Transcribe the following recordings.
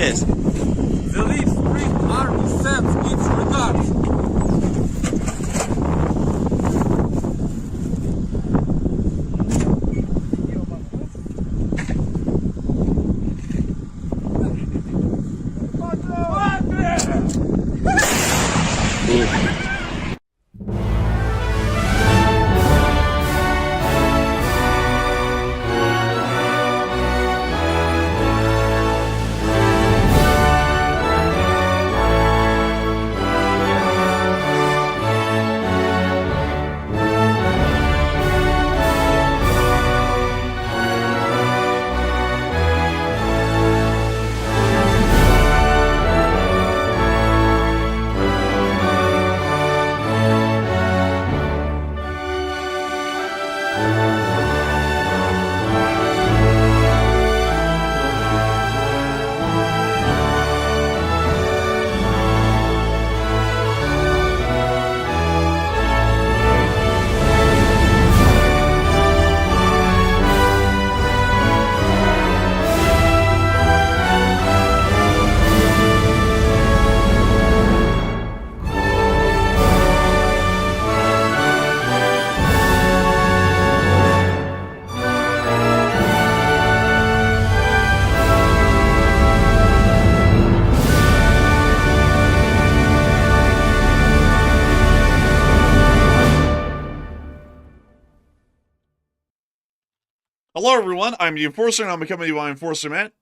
Yes. The lead Spring Army sends its regards. Hello, everyone. I'm the Enforcer, and I'm becoming the Enforcer Matt.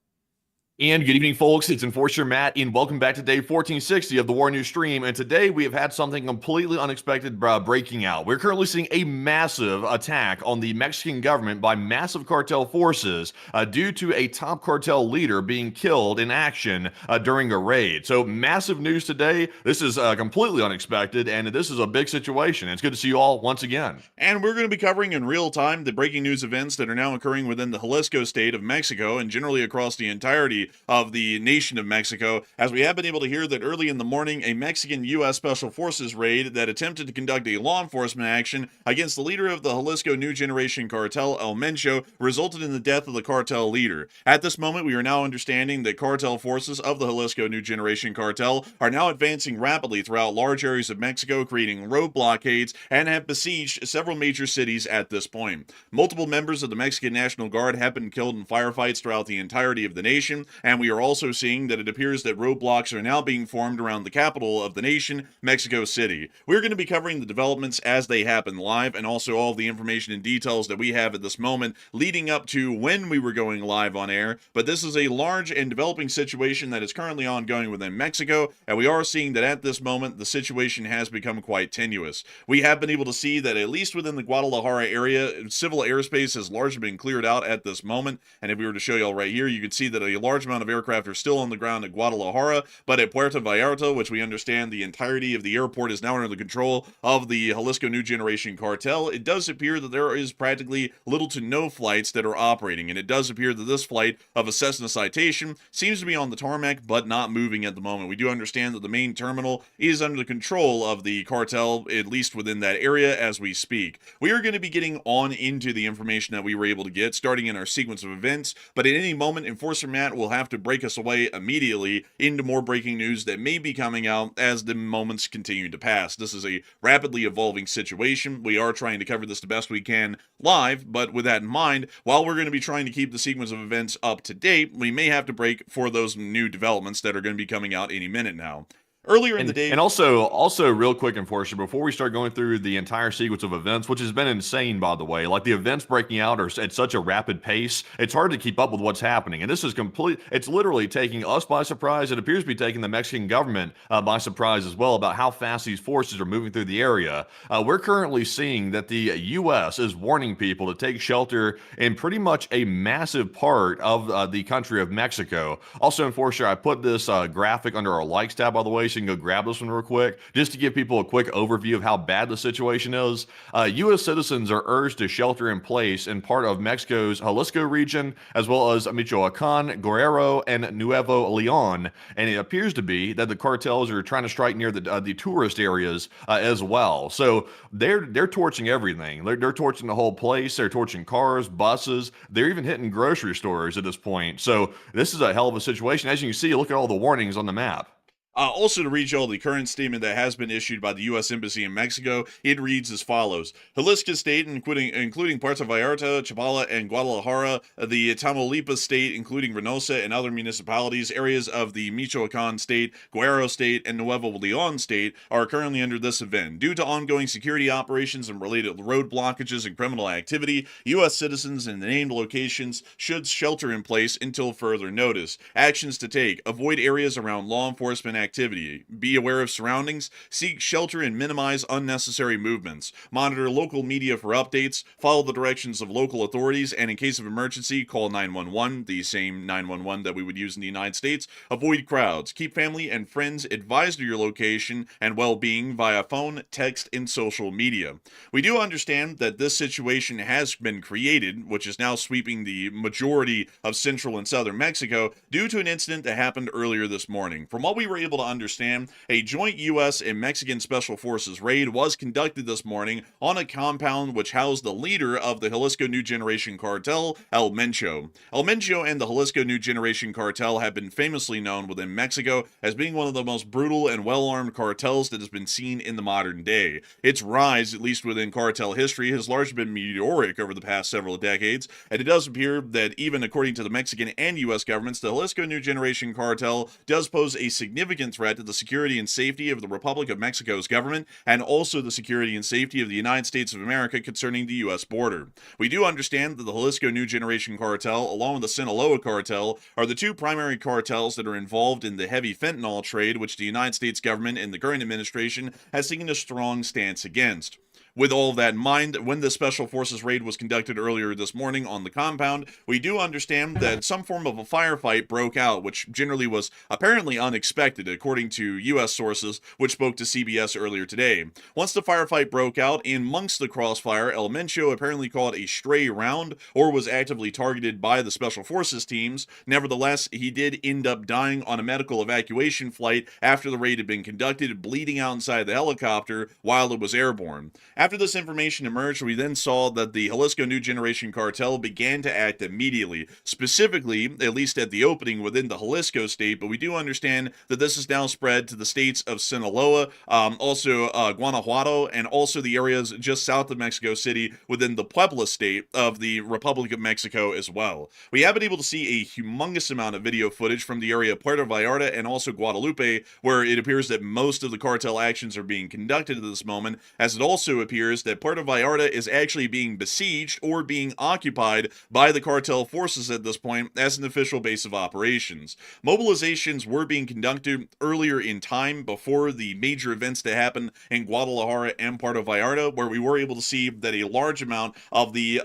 And good evening, folks. It's Enforcer Matt, and welcome back to day 1460 of the War News stream. And today we have had something completely unexpected breaking out. We're currently seeing a massive attack on the Mexican government by massive cartel forces due to a top cartel leader being killed in action during a raid. So massive news today. This is completely unexpected, and this is a big situation. It's good to see you all once again. And we're going to be covering in real time the breaking news events that are now occurring within the Jalisco state of Mexico and generally across the entirety of the nation of Mexico, as we have been able to hear that early in the morning, a Mexican U.S. Special Forces raid that attempted to conduct a law enforcement action against the leader of the Jalisco New Generation Cartel, El Mencho, resulted in the death of the cartel leader. At this moment, we are now understanding that cartel forces of the Jalisco New Generation Cartel are now advancing rapidly throughout large areas of Mexico, creating road blockades, and have besieged several major cities at this point. Multiple members of the Mexican National Guard have been killed in firefights throughout the entirety of the nation, and we are also seeing that it appears that roadblocks are now being formed around the capital of the nation, Mexico City. We're going to be covering the developments as they happen live, and also all of the information and details that we have at this moment leading up to when we were going live on air. But this is a large and developing situation that is currently ongoing within Mexico, and we are seeing that at this moment the situation has become quite tenuous. We have been able to see that at least within the Guadalajara area, civil airspace has largely been cleared out at this moment, and if we were to show y'all right here, you can see that a large amount of aircraft are still on the ground at Guadalajara, but at Puerto Vallarta, which we understand the entirety of the airport is now under the control of the Jalisco New Generation Cartel, it does appear that there is practically little to no flights that are operating, and it does appear that this flight of a Cessna Citation seems to be on the tarmac, but not moving at the moment. We do understand that the main terminal is under the control of the cartel, at least within that area as we speak. We are going to be getting on into the information that we were able to get, starting in our sequence of events, but at any moment, Enforcer Matt will you'll have to break us away immediately into more breaking news that may be coming out as the moments continue to pass. This is a rapidly evolving situation. We are trying to cover this the best we can live, but with that in mind, while we're going to be trying to keep the sequence of events up to date, we may have to break for those new developments that are going to be coming out any minute now. Earlier in the day, And also real quick, Enforcer, before we start going through the entire sequence of events, which has been insane, by the way, like the events breaking out are at such a rapid pace, it's hard to keep up with what's happening. And this is it's literally taking us by surprise. It appears to be taking the Mexican government by surprise as well about how fast these forces are moving through the area. We're currently seeing that the U.S. is warning people to take shelter in pretty much a massive part of the country of Mexico. Also, Enforcer, I put this graphic under our likes tab, by the way, so you can go grab this one real quick, just to give people a quick overview of how bad the situation is. U.S. citizens are urged to shelter in place in part of Mexico's Jalisco region, as well as Michoacan, Guerrero, and Nuevo Leon. And it appears to be that the cartels are trying to strike near the tourist areas as well. So they're torching everything. They're torching the whole place. They're torching cars, buses. They're even hitting grocery stores at this point. So this is a hell of a situation. As you can see, look at all the warnings on the map. Also, to read y'all the current statement that has been issued by the U.S. Embassy in Mexico, it reads as follows. Jalisco State, including parts of Vallarta, Chapala, and Guadalajara, the Tamaulipas State, including Reynosa and other municipalities, areas of the Michoacan State, Guerrero State, and Nuevo Leon State are currently under this event. Due to ongoing security operations and related road blockages and criminal activity, U.S. citizens in the named locations should shelter in place until further notice. Actions to take. Avoid areas around law enforcement activity. Be aware of surroundings. Seek shelter and minimize unnecessary movements. Monitor local media for updates. Follow the directions of local authorities, and in case of emergency, call 911, the same 911 that we would use in the United States. Avoid crowds. Keep family and friends advised of your location and well-being via phone, text, and social media. We do understand that this situation has been created, which is now sweeping the majority of central and southern Mexico, due to an incident that happened earlier this morning. From what we were able to understand, a joint U.S. and Mexican Special Forces raid was conducted this morning on a compound which housed the leader of the Jalisco New Generation Cartel, El Mencho. El Mencho and the Jalisco New Generation Cartel have been famously known within Mexico as being one of the most brutal and well-armed cartels that has been seen in the modern day. Its rise, at least within cartel history, has largely been meteoric over the past several decades, and it does appear that even according to the Mexican and U.S. governments, the Jalisco New Generation Cartel does pose a significant threat to the security and safety of the Republic of Mexico's government, and also the security and safety of the United States of America concerning the U.S. border. We do understand that the Jalisco New Generation Cartel, along with the Sinaloa Cartel, are the two primary cartels that are involved in the heavy fentanyl trade, which the United States government and the current administration has taken a strong stance against. With all of that in mind, when the Special Forces raid was conducted earlier this morning on the compound, we do understand that some form of a firefight broke out, which generally was apparently unexpected, according to U.S. sources, which spoke to CBS earlier today. Once the firefight broke out, in amongst the crossfire, El Mencho apparently caught a stray round, or was actively targeted by the Special Forces teams. Nevertheless, he did end up dying on a medical evacuation flight after the raid had been conducted, bleeding out inside the helicopter while it was airborne. After this information emerged, we then saw that the Jalisco New Generation Cartel began to act immediately, specifically, at least at the opening, within the Jalisco state, but we do understand that this is now spread to the states of Sinaloa, also Guanajuato, and also the areas just south of Mexico City within the Puebla state of the Republic of Mexico as well. We have been able to see a humongous amount of video footage from the area of Puerto Vallarta and also Guadalupe, where it appears that most of the cartel actions are being conducted at this moment, as it also appears that Puerto Vallarta is actually being besieged or being occupied by the cartel forces at this point as an official base of operations. Mobilizations were being conducted earlier in time before the major events that happened in Guadalajara and Puerto Vallarta, where we were able to see that a large amount of the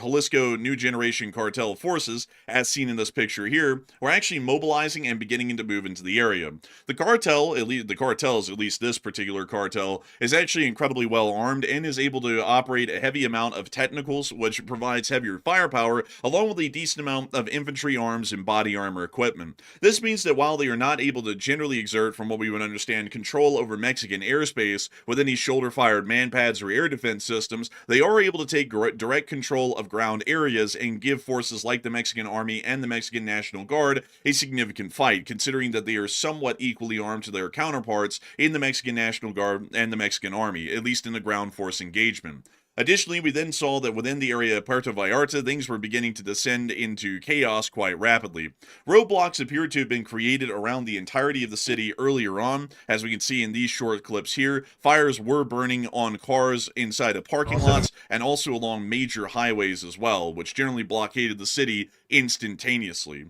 Jalisco New Generation Cartel forces, as seen in this picture here, were actually mobilizing and beginning to move into the area. The cartel, at least this particular cartel, is actually incredibly incredibly well armed and is able to operate a heavy amount of technicals, which provides heavier firepower, along with a decent amount of infantry arms and body armor equipment. This means that while they are not able to generally exert, from what we would understand, control over Mexican airspace with any shoulder-fired manpads or air defense systems, they are able to take direct control of ground areas and give forces like the Mexican Army and the Mexican National Guard a significant fight, considering that they are somewhat equally armed to their counterparts in the Mexican National Guard and the Mexican Army, at least in the ground force engagement. Additionally, we then saw that within the area of Puerto Vallarta, things were beginning to descend into chaos quite rapidly. Roadblocks appeared to have been created around the entirety of the city earlier on. As we can see in these short clips here, fires were burning on cars inside of parking lots and also along major highways as well, which generally blockaded the city instantaneously.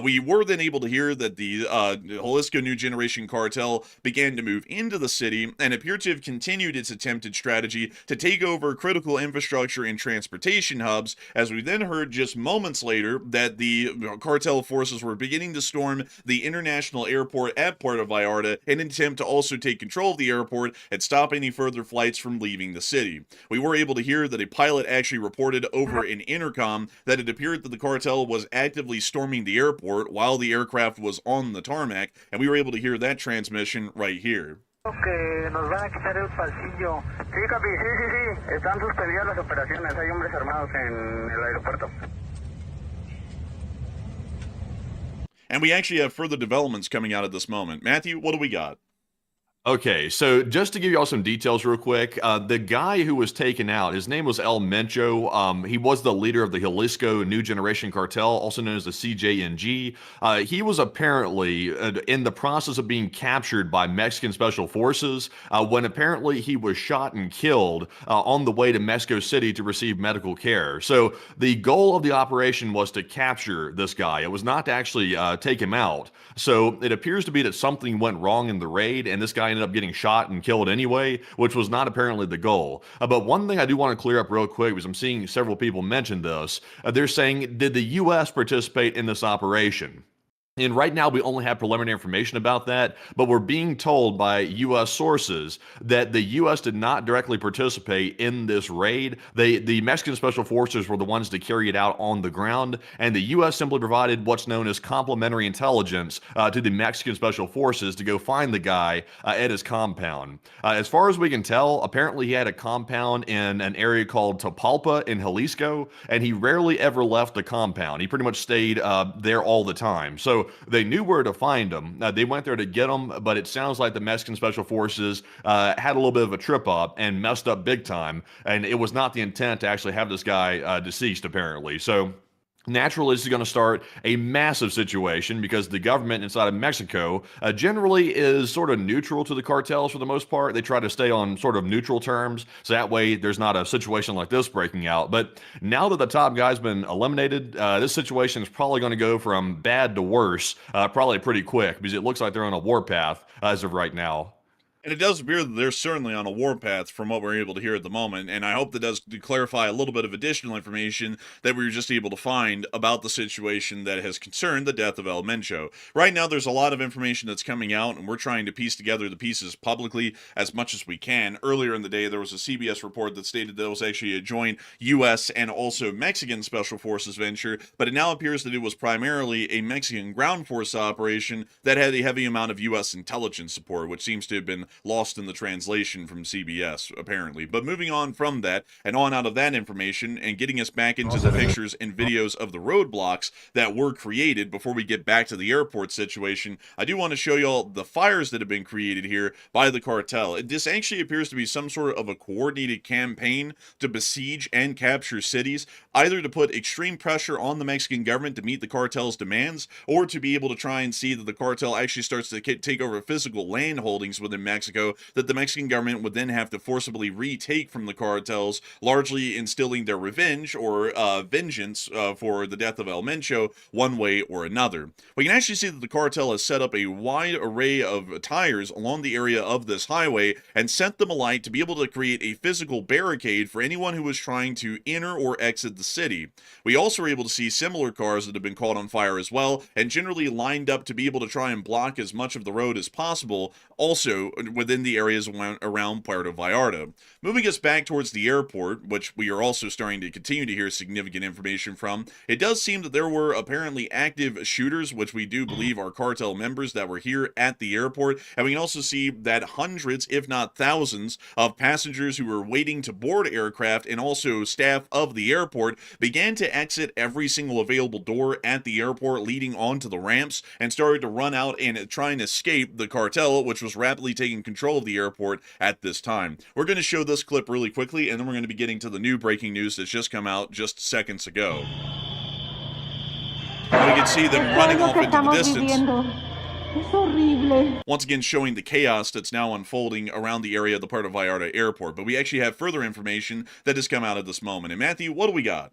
We were then able to hear that the Jalisco New Generation Cartel began to move into the city and appeared to have continued its attempted strategy to take over critical infrastructure and transportation hubs, as we then heard just moments later that the cartel forces were beginning to storm the international airport at Puerto Vallarta in an attempt to also take control of the airport and stop any further flights from leaving the city. We were able to hear that a pilot actually reported over an intercom that it appeared that the cartel was actively storming the airport while the aircraft was on the tarmac, and we were able to hear that transmission right here. Que nos van a quitar el pasillo. Sí, capi, sí. Están suspendidas las operaciones. Hay hombres armados en el aeropuerto. And we actually have further developments coming out at this moment. Matthew, what do we got? Okay, so just to give y'all some details real quick, the guy who was taken out, his name was Mencho. He was the leader of the Jalisco New Generation Cartel, also known as the CJNG. He was apparently in the process of being captured by Mexican Special Forces when apparently he was shot and killed on the way to Mexico City to receive medical care. So the goal of the operation was to capture this guy. It was not to actually take him out. So it appears to be that something went wrong in the raid, and this guy ended up getting shot and killed anyway, which was not apparently the goal. But one thing I do want to clear up real quick, because I'm seeing several people mention this. They're saying, did the U.S. participate in this operation? And right now, we only have preliminary information about that, but we're being told by U.S. sources that the U.S. did not directly participate in this raid. The Mexican Special Forces were the ones to carry it out on the ground, and the U.S. simply provided what's known as complementary intelligence to the Mexican Special Forces to go find the guy at his compound. As far as we can tell, apparently he had a compound in an area called Tapalpa in Jalisco, and he rarely ever left the compound. He pretty much stayed there all the time. So they knew where to find him. They went there to get him, but it sounds like the Mexican Special Forces had a little bit of a trip up and messed up big time, and it was not the intent to actually have this guy deceased, apparently. So naturally, this is going to start a massive situation because the government inside of Mexico generally is sort of neutral to the cartels for the most part. They try to stay on sort of neutral terms, so that way there's not a situation like this breaking out. But now that the top guy's been eliminated, this situation is probably going to go from bad to worse probably pretty quick, because it looks like they're on a warpath as of right now. And it does appear that they're certainly on a warpath from what we're able to hear at the moment, and I hope that does clarify a little bit of additional information that we were just able to find about the situation that has concerned the death of Mencho. Right now, there's a lot of information that's coming out, and we're trying to piece together the pieces publicly as much as we can. Earlier in the day, there was a CBS report that stated that it was actually a joint U.S. and also Mexican Special Forces venture, but it now appears that it was primarily a Mexican ground force operation that had a heavy amount of U.S. intelligence support, which seems to have been lost in the translation from CBS, apparently. But moving on from that, and on out of that information, and getting us back into the pictures and videos of the roadblocks that were created before we get back to the airport situation, I do want to show y'all the fires that have been created here by the cartel. This actually appears to be some sort of a coordinated campaign to besiege and capture cities, either to put extreme pressure on the Mexican government to meet the cartel's demands, or to be able to try and see that the cartel actually starts to take over physical land holdings within Mexico that the Mexican government would then have to forcibly retake from the cartels, largely instilling their revenge or vengeance for the death of Mencho one way or another. We can actually see that the cartel has set up a wide array of tires along the area of this highway and sent them alight to be able to create a physical barricade for anyone who was trying to enter or exit the city. We also were able to see similar cars that have been caught on fire as well, and generally lined up to be able to try and block as much of the road as possible, also and within the areas around Puerto Vallarta. Moving us back towards the airport, which we are also starting to continue to hear significant information from, it does seem that there were apparently active shooters, which we do believe are cartel members that were here at the airport, and we can also see that hundreds, if not thousands, of passengers who were waiting to board aircraft and also staff of the airport began to exit every single available door at the airport leading onto the ramps and started to run out and try and escape the cartel, which was rapidly taking control of the airport at this time. We're going to show this clip really quickly, and then we're going to be getting to the new breaking news that's just come out just seconds ago. And we can see them running off into the distance. Once again, showing the chaos that's now unfolding around the area of the Puerto Vallarta airport. But we actually have further information that has come out at this moment. And Matthew, what do we got?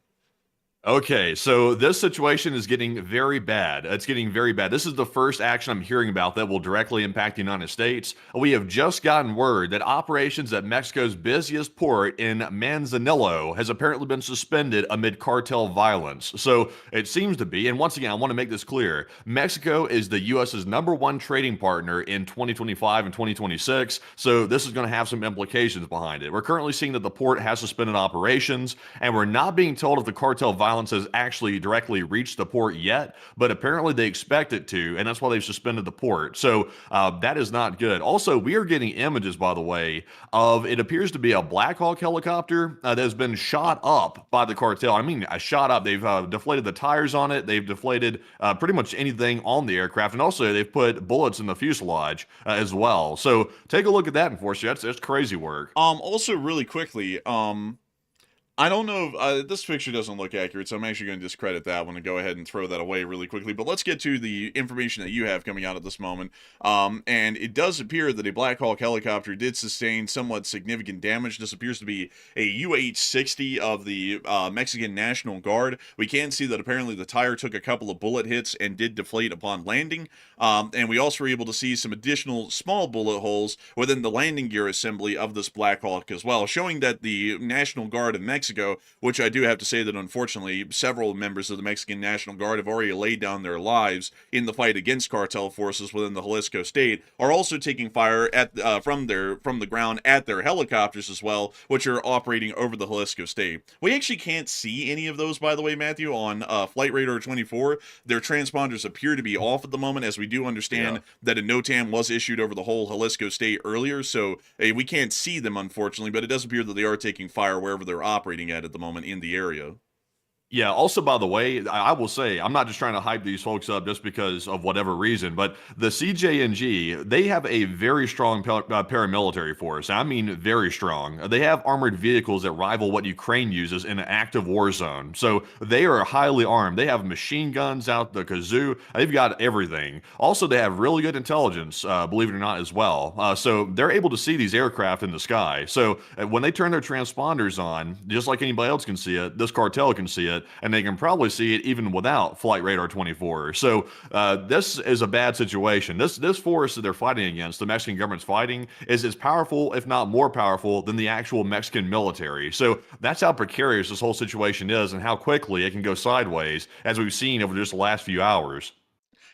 Okay, so this situation is getting very bad. It's getting very bad. This is the first action I'm hearing about that will directly impact the United States. We have just gotten word that operations at Mexico's busiest port in Manzanillo has apparently been suspended amid cartel violence. So it seems to be, and once again, I want to make this clear, Mexico is the U.S.'s #1 trading partner in 2025 and 2026, so this is going to have some implications behind it. We're currently seeing that the port has suspended operations, and we're not being told if the cartel violence has actually directly reached the port yet, but apparently they expect it to, and that's why they've suspended the port. So that is not good. Also, we are getting images, by the way, of it appears to be a Black Hawk helicopter that has been shot up by the cartel. I mean, shot up. They've deflated the tires on it. They've deflated pretty much anything on the aircraft, and also they've put bullets in the fuselage as well. So take a look at that, Enforcer. That's crazy work. Also, really quickly, I don't know if this picture doesn't look accurate, so I'm actually going to discredit that one and go ahead and throw that away really quickly. But let's get to the information that you have coming out at this moment. And it does appear that a Black Hawk helicopter did sustain somewhat significant damage. This appears to be a UH-60 of the Mexican National Guard. We can see that apparently the tire took a couple of bullet hits and did deflate upon landing. And we also were able to see some additional small bullet holes within the landing gear assembly of this Black Hawk as well, showing that the National Guard of Mexico, which I do have to say that unfortunately several members of the Mexican National Guard have already laid down their lives in the fight against cartel forces within the Jalisco state, are also taking fire at from the ground at their helicopters as well, which are operating over the Jalisco state. We actually can't see any of those, by the way, Matthew, on Flight Radar 24. Their transponders appear to be off at the moment, as we do understand that a NOTAM was issued over the whole Jalisco state earlier, so we can't see them, unfortunately, but it does appear that they are taking fire wherever they're operating at the moment in the area. Yeah, also, by the way, I will say, I'm not just trying to hype these folks up just because of whatever reason, but the CJNG, they have a very strong paramilitary force. I mean, very strong. They have armored vehicles that rival what Ukraine uses in an active war zone. So they are highly armed. They have machine guns out the kazoo. They've got everything. Also, they have really good intelligence, believe it or not, as well. So they're able to see these aircraft in the sky. So when they turn their transponders on, just like anybody else can see it, this cartel can see it, and they can probably see it even without Flight Radar 24. So this is a bad situation. This force that they're fighting against, the Mexican government's fighting, is as powerful, if not more powerful, than the actual Mexican military. So that's how precarious this whole situation is and how quickly it can go sideways, as we've seen over just the last few hours.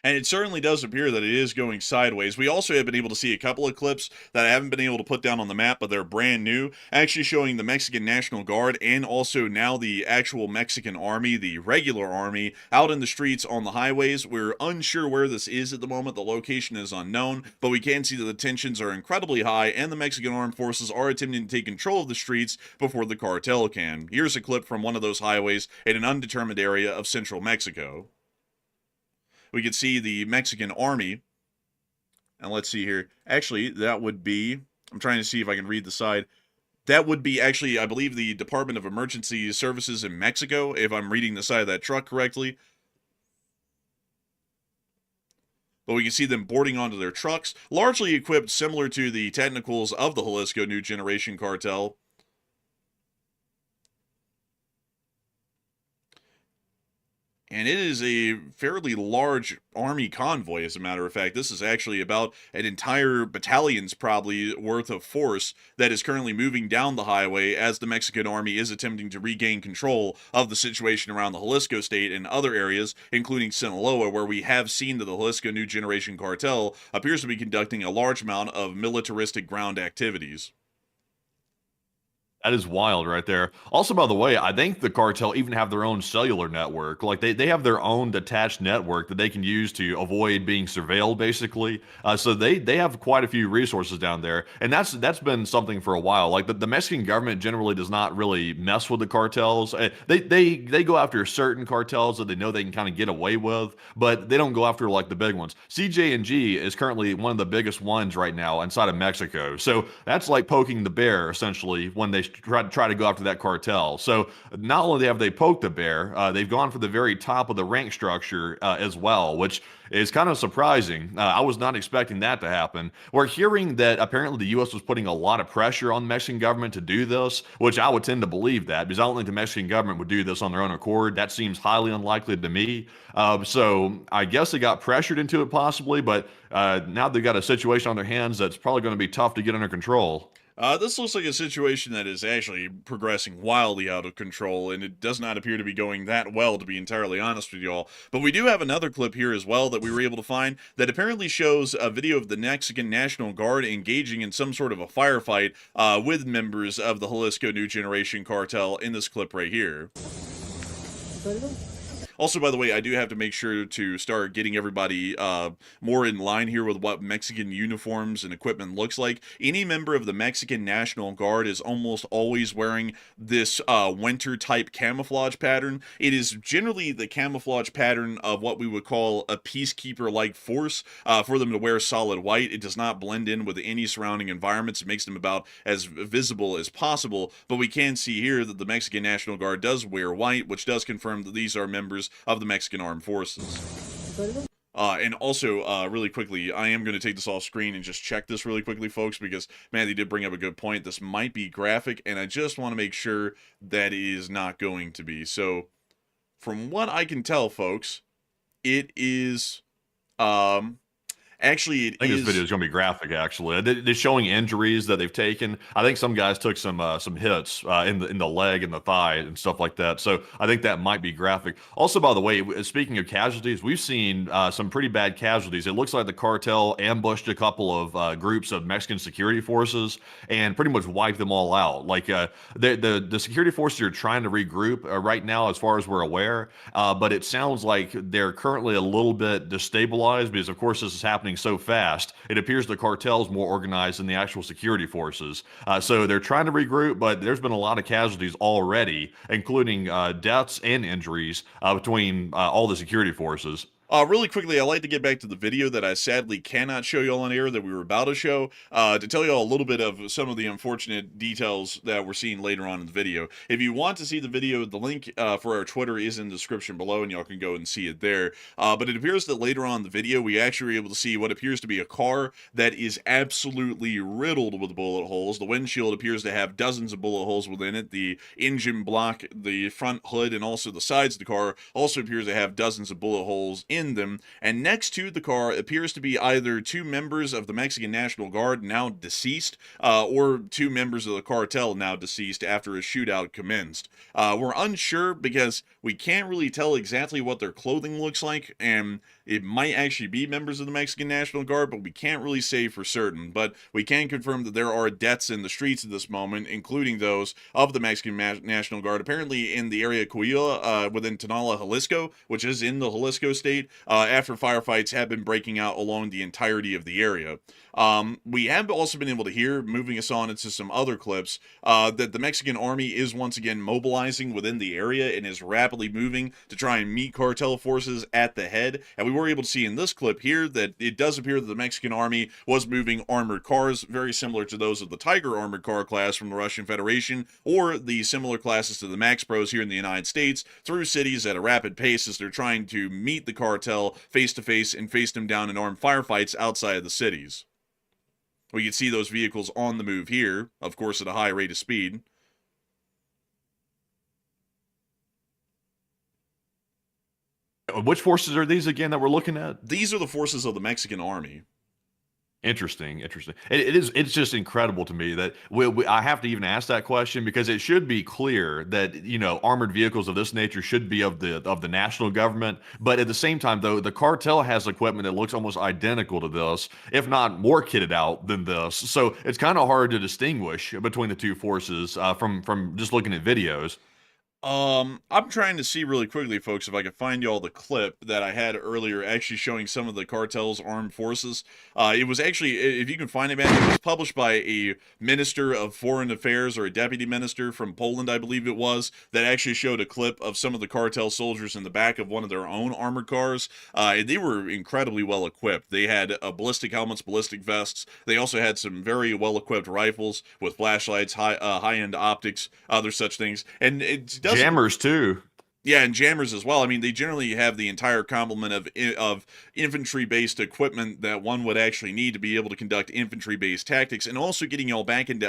And it certainly does appear that it is going sideways. We also have been able to see a couple of clips that I haven't been able to put down on the map, but they're brand new, actually showing the Mexican National Guard and also now the actual Mexican Army, the regular army, out in the streets on the highways. We're unsure where this is at the moment. The location is unknown, but we can see that the tensions are incredibly high, and the Mexican armed forces are attempting to take control of the streets before the cartel can. Here's a clip from one of those highways in an undetermined area of central Mexico. We could see the Mexican army, and let's see here. Actually, that would be, I'm trying to see if I can read the side. That would be actually, I believe, the Department of Emergency Services in Mexico, if I'm reading the side of that truck correctly. But we can see them boarding onto their trucks, largely equipped similar to the technicals of the Jalisco New Generation cartel. And it is a fairly large army convoy, as a matter of fact. This is actually about an entire battalion's probably worth of force that is currently moving down the highway as the Mexican army is attempting to regain control of the situation around the Jalisco state and other areas, including Sinaloa, where we have seen that the Jalisco New Generation Cartel appears to be conducting a large amount of militaristic ground activities. That is wild right there. Also, by the way, I think the cartel even have their own cellular network. Like they have their own detached network that they can use to avoid being surveilled, basically. So they have quite a few resources down there, and that's been something for a while. Like the Mexican government generally does not really mess with the cartels. They go after certain cartels that they know they can kind of get away with, but they don't go after like the big ones. CJNG is currently one of the biggest ones right now inside of Mexico. So that's like poking the bear essentially when they try to go after that cartel. So not only have they poked the bear, they've gone for the very top of the rank structure as well, which is kind of surprising. I was not expecting that to happen. We're hearing that apparently the U.S. was putting a lot of pressure on the Mexican government to do this, which I would tend to believe that because I don't think the Mexican government would do this on their own accord. That seems highly unlikely to me. So I guess they got pressured into it possibly, but now they've got a situation on their hands that's probably going to be tough to get under control. This looks like a situation that is actually progressing wildly out of control, and it does not appear to be going that well, to be entirely honest with y'all. But we do have another clip here as well that we were able to find that apparently shows a video of the Mexican National Guard engaging in some sort of a firefight with members of the Jalisco New Generation Cartel in this clip right here. Also, by the way, I do have to make sure to start getting everybody more in line here with what Mexican uniforms and equipment looks like. Any member of the Mexican National Guard is almost always wearing this winter-type camouflage pattern. It is generally the camouflage pattern of what we would call a peacekeeper-like force for them to wear solid white. It does not blend in with any surrounding environments. It makes them about as visible as possible, but we can see here that the Mexican National Guard does wear white, which does confirm that these are members of the Mexican Armed Forces. And also, really quickly, I am going to take this off screen and just check this really quickly, folks, because, man, they did bring up a good point. This might be graphic, and I just want to make sure that it is not going to be. So, from what I can tell, folks, it is, actually, it I think is... this video is going to be graphic. Actually, they're showing injuries that they've taken. I think some guys took some hits in the leg and the thigh and stuff like that. So I think that might be graphic. Also, by the way, speaking of casualties, we've seen some pretty bad casualties. It looks like the cartel ambushed a couple of groups of Mexican security forces and pretty much wiped them all out. Like the security forces are trying to regroup right now, as far as we're aware. But it sounds like they're currently a little bit destabilized because, of course, this is happening so fast. It appears the cartel's more organized than the actual security forces. So they're trying to regroup, but there's been a lot of casualties already, including deaths and injuries between all the security forces. Really quickly, I'd like to get back to the video that I sadly cannot show y'all on air that we were about to show, to tell y'all a little bit of some of the unfortunate details that we're seeing later on in the video. If you want to see the video, the link for our Twitter is in the description below, and y'all can go and see it there. But it appears that later on in the video, we actually were able to see what appears to be a car that is absolutely riddled with bullet holes. The windshield appears to have dozens of bullet holes within it. The engine block, the front hood, and also the sides of the car also appears to have dozens of bullet holes in them, and next to the car appears to be either two members of the Mexican National Guard now deceased, or two members of the cartel now deceased after a shootout commenced. We're unsure because we can't really tell exactly what their clothing looks like, and it might actually be members of the Mexican National Guard, but we can't really say for certain. But we can confirm that there are deaths in the streets at this moment, including those of the Mexican National Guard, apparently in the area of Coahuila, within Tonala, Jalisco, which is in the Jalisco state, after firefights have been breaking out along the entirety of the area. We have also been able to hear, moving us on into some other clips, that the Mexican army is once again mobilizing within the area and is rapidly moving to try and meet cartel forces at the head. And we were able to see in this clip here that it does appear that the Mexican army was moving armored cars, very similar to those of the Tiger armored car class from the Russian Federation, or the similar classes to the Max Pros here in the United States, through cities at a rapid pace as they're trying to meet the cartel face to face and face them down in armed firefights outside of the cities. We can see those vehicles on the move here, of course at a high rate of speed. Which forces are these again that we're looking at? These are the forces of the Mexican army. Interesting, interesting. It's just incredible to me that I have to even ask that question because it should be clear that, you know, armored vehicles of this nature should be of the national government. But at the same time, though, the cartel has equipment that looks almost identical to this, if not more kitted out than this. So it's kind of hard to distinguish between the two forces from just looking at videos. I'm trying to see really quickly, folks, if I can find y'all the clip that I had earlier, actually showing some of the cartel's armed forces. It was actually, if you can find it, man, it was published by a minister of foreign affairs or a deputy minister from Poland, I believe it was, that actually showed a clip of some of the cartel soldiers in the back of one of their own armored cars. They were incredibly well equipped. They had ballistic helmets, ballistic vests. They also had some very well equipped rifles with flashlights, high-end optics, other such things, and it does. Jammers too. Yeah, and jammers as well. I mean, they generally have the entire complement of infantry-based equipment that one would actually need to be able to conduct infantry-based tactics, and also getting y'all back into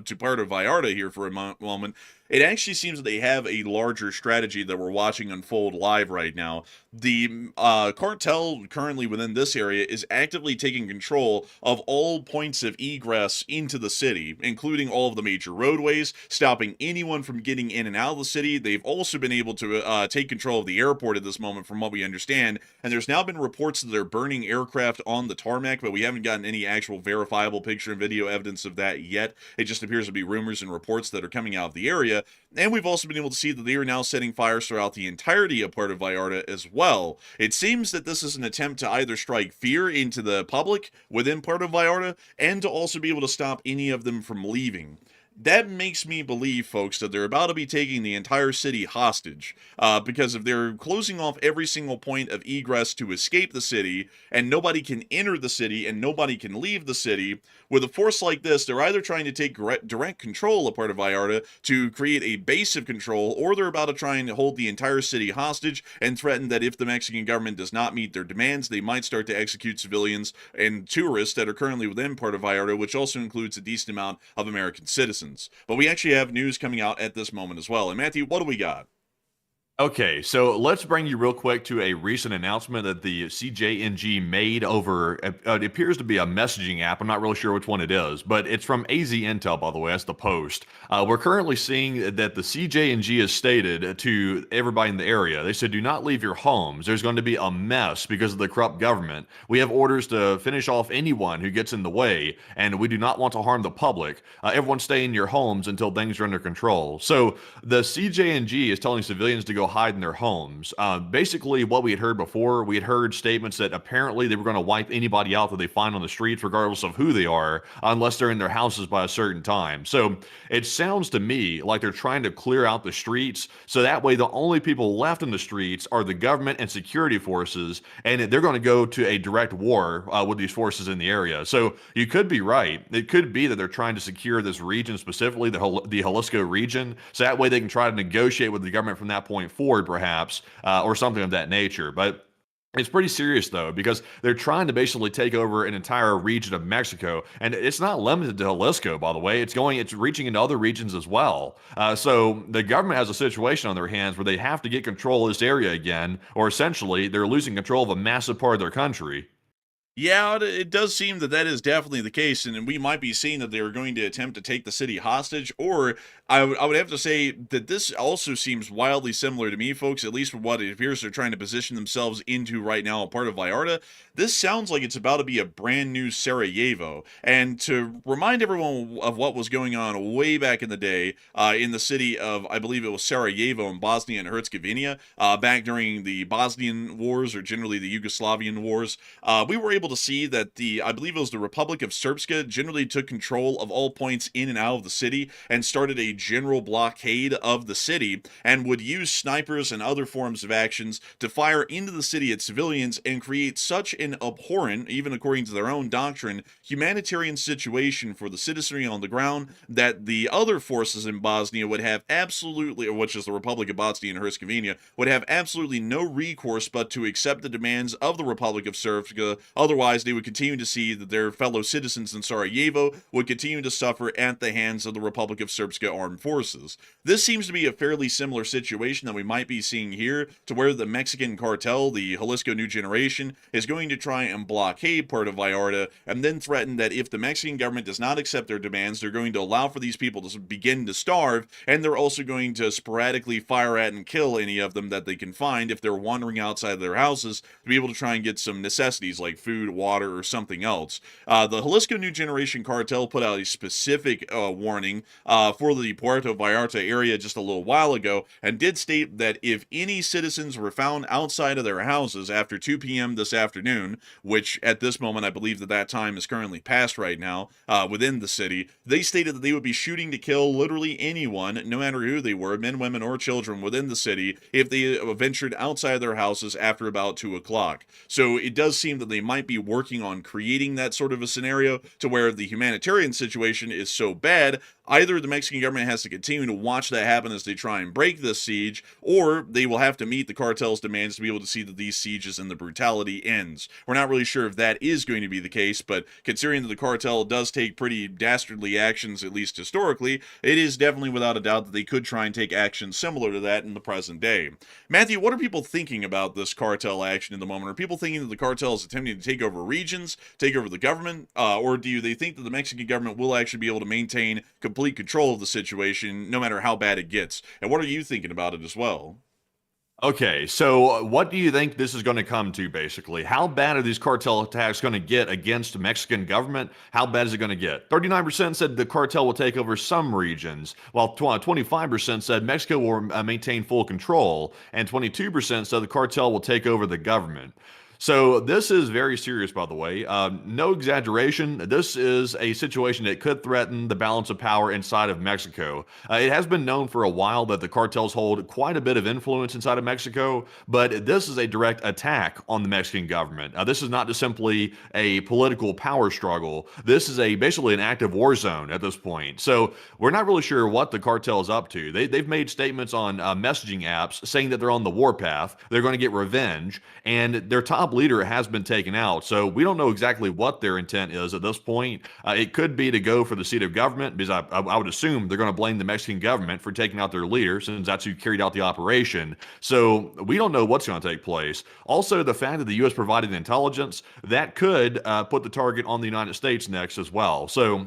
to part of Vallarta here for a moment. It actually seems that they have a larger strategy that we're watching unfold live right now. The cartel currently within this area is actively taking control of all points of egress into the city, including all of the major roadways, stopping anyone from getting in and out of the city. They've also been able to take control of the airport at this moment, from what we understand. And there's now been reports that they're burning aircraft on the tarmac, but we haven't gotten any actual verifiable picture and video evidence of that yet. It just appears to be rumors and reports that are coming out of the area. And we've also been able to see that they are now setting fires throughout the entirety of part of Vallarta as well. It seems that this is an attempt to either strike fear into the public within part of Vallarta, and to also be able to stop any of them from leaving. That makes me believe, folks, that they're about to be taking the entire city hostage, because if they're closing off every single point of egress to escape the city, and nobody can enter the city, and nobody can leave the city, with a force like this, they're either trying to take direct control of part of Vallarta to create a base of control, or they're about to try and hold the entire city hostage and threaten that if the Mexican government does not meet their demands, they might start to execute civilians and tourists that are currently within part of Vallarta, which also includes a decent amount of American citizens. But we actually have news coming out at this moment as well. And Matthew, what do we got? Okay, so let's bring you real quick to a recent announcement that the CJNG made over, it appears to be a messaging app. I'm not really sure which one it is, but it's from AZ Intel, by the way. That's the Post. We're currently seeing that the CJNG has stated to everybody in the area, they said, do not leave your homes. There's going to be a mess because of the corrupt government. We have orders to finish off anyone who gets in the way, and we do not want to harm the public. Everyone stay in your homes until things are under control. So the CJNG is telling civilians to go hide in their homes. Basically, what we had heard before, we had heard statements that apparently they were going to wipe anybody out that they find on the streets, regardless of who they are, unless they're in their houses by a certain time. So it sounds to me like they're trying to clear out the streets, so that way the only people left in the streets are the government and security forces, and they're going to go to a direct war with these forces in the area. So you could be right. It could be that they're trying to secure this region, specifically the Jalisco region, so that way they can try to negotiate with the government from that point forward, perhaps, or something of that nature. But it's pretty serious, though, because they're trying to basically take over an entire region of Mexico, and it's not limited to Jalisco, by the way. It's reaching into other regions as well. So the government has a situation on their hands where they have to get control of this area again, or essentially they're losing control of a massive part of their country. Yeah, it does seem that that is definitely the case, and we might be seeing that they are going to attempt to take the city hostage, or I would have to say that this also seems wildly similar to me, folks, at least for what it appears they're trying to position themselves into right now, a part of Vallarta. This sounds like it's about to be a brand new Sarajevo, and to remind everyone of what was going on way back in the day in the city of, I believe it was Sarajevo in Bosnia and Herzegovina, back during the Bosnian Wars, or generally the Yugoslavian Wars, we were able to see that I believe it was the Republic of Srpska, generally took control of all points in and out of the city and started a general blockade of the city, and would use snipers and other forms of actions to fire into the city at civilians and create such an abhorrent, even according to their own doctrine, humanitarian situation for the citizenry on the ground that the other forces in Bosnia would have absolutely, or which is the Republic of Bosnia and Herzegovina, would have absolutely no recourse but to accept the demands of the Republic of Srpska. Otherwise, Otherwise, they would continue to see that their fellow citizens in Sarajevo would continue to suffer at the hands of the Republic of Srpska armed forces. This seems to be a fairly similar situation that we might be seeing here, to where the Mexican cartel, the Jalisco New Generation, is going to try and blockade Puerto Vallarta, and then threaten that if the Mexican government does not accept their demands, they're going to allow for these people to begin to starve, and they're also going to sporadically fire at and kill any of them that they can find if they're wandering outside of their houses, to be able to try and get some necessities like food, water, or something else. The Jalisco New Generation cartel put out a specific warning for the Puerto Vallarta area just a little while ago, and did state that if any citizens were found outside of their houses after 2 p.m. this afternoon, which at this moment I believe that time is currently past right now within the city, they stated that they would be shooting to kill literally anyone, no matter who they were, men, women, or children within the city, if they ventured outside of their houses after about 2 o'clock. So it does seem that they might be working on creating that sort of a scenario to where the humanitarian situation is so bad, either the Mexican government has to continue to watch that happen as they try and break this siege, or they will have to meet the cartel's demands to be able to see that these sieges and the brutality ends. We're not really sure if that is going to be the case, but considering that the cartel does take pretty dastardly actions, at least historically, it is definitely without a doubt that they could try and take actions similar to that in the present day. Matthew, what are people thinking about this cartel action in the moment? Are people thinking that the cartel is attempting to take over regions, take over the government, or do they think that the Mexican government will actually be able to maintain complete control of the situation no matter how bad it gets? And what are you thinking about it as well? Okay, so what do you think this is going to come to, basically? How bad are these cartel attacks going to get against the Mexican government? How bad is it going to get? 39% said the cartel will take over some regions, while 25% said Mexico will maintain full control, and 22% said the cartel will take over the government. So this is very serious, by the way. No exaggeration. This is a situation that could threaten the balance of power inside of Mexico. It has been known for a while that the cartels hold quite a bit of influence inside of Mexico, but this is a direct attack on the Mexican government. This is not just simply a political power struggle. This is basically an active war zone at this point. So we're not really sure what the cartel is up to. They've made statements on messaging apps saying that they're on the warpath. They're going to get revenge, and their top leader has been taken out. So we don't know exactly what their intent is at this point. It could be to go for the seat of government, because I would assume they're going to blame the Mexican government for taking out their leader, since that's who carried out the operation. So we don't know what's going to take place. Also, the fact that the U.S. provided intelligence, that could put the target on the United States next as well. So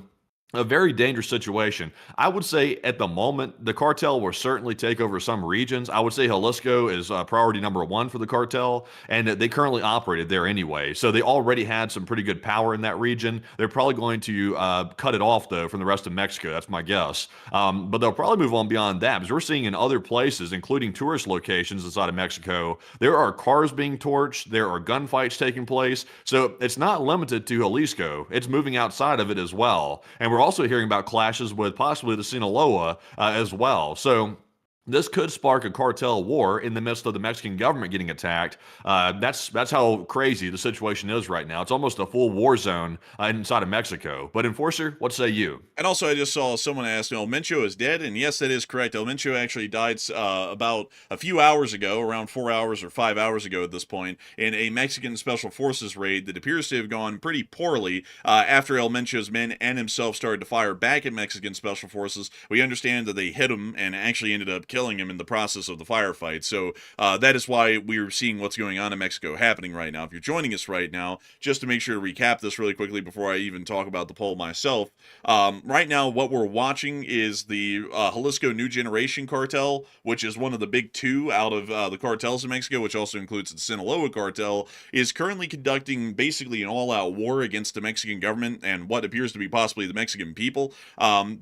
a very dangerous situation. I would say at the moment, the cartel will certainly take over some regions. I would say Jalisco is priority number one for the cartel, and they currently operated there anyway. So they already had some pretty good power in that region. They're probably going to cut it off, though, from the rest of Mexico. That's my guess. But they'll probably move on beyond that, because we're seeing in other places, including tourist locations inside of Mexico, there are cars being torched. There are gunfights taking place. So it's not limited to Jalisco. It's moving outside of it as well. And we're also hearing about clashes with possibly the Sinaloa as well. So this could spark a cartel war in the midst of the Mexican government getting attacked. That's how crazy the situation is right now. It's almost a full war zone inside of Mexico. But Enforcer, what say you? And also, I just saw someone ask, Mencho is dead, and yes, that is correct. Mencho actually died about a few hours ago, around 4 hours or 5 hours ago at this point, in a Mexican Special Forces raid that appears to have gone pretty poorly after Mencho's men and himself started to fire back at Mexican Special Forces. We understand that they hit him and actually ended up killing him in the process of the firefight. So that is why we're seeing what's going on in Mexico happening right now. If you're joining us right now, just to make sure to recap this really quickly before I even talk about the poll myself, right now what we're watching is the Jalisco New Generation cartel, which is one of the big two out of the cartels in Mexico, which also includes the Sinaloa cartel, is currently conducting basically an all-out war against the Mexican government and what appears to be possibly the Mexican people,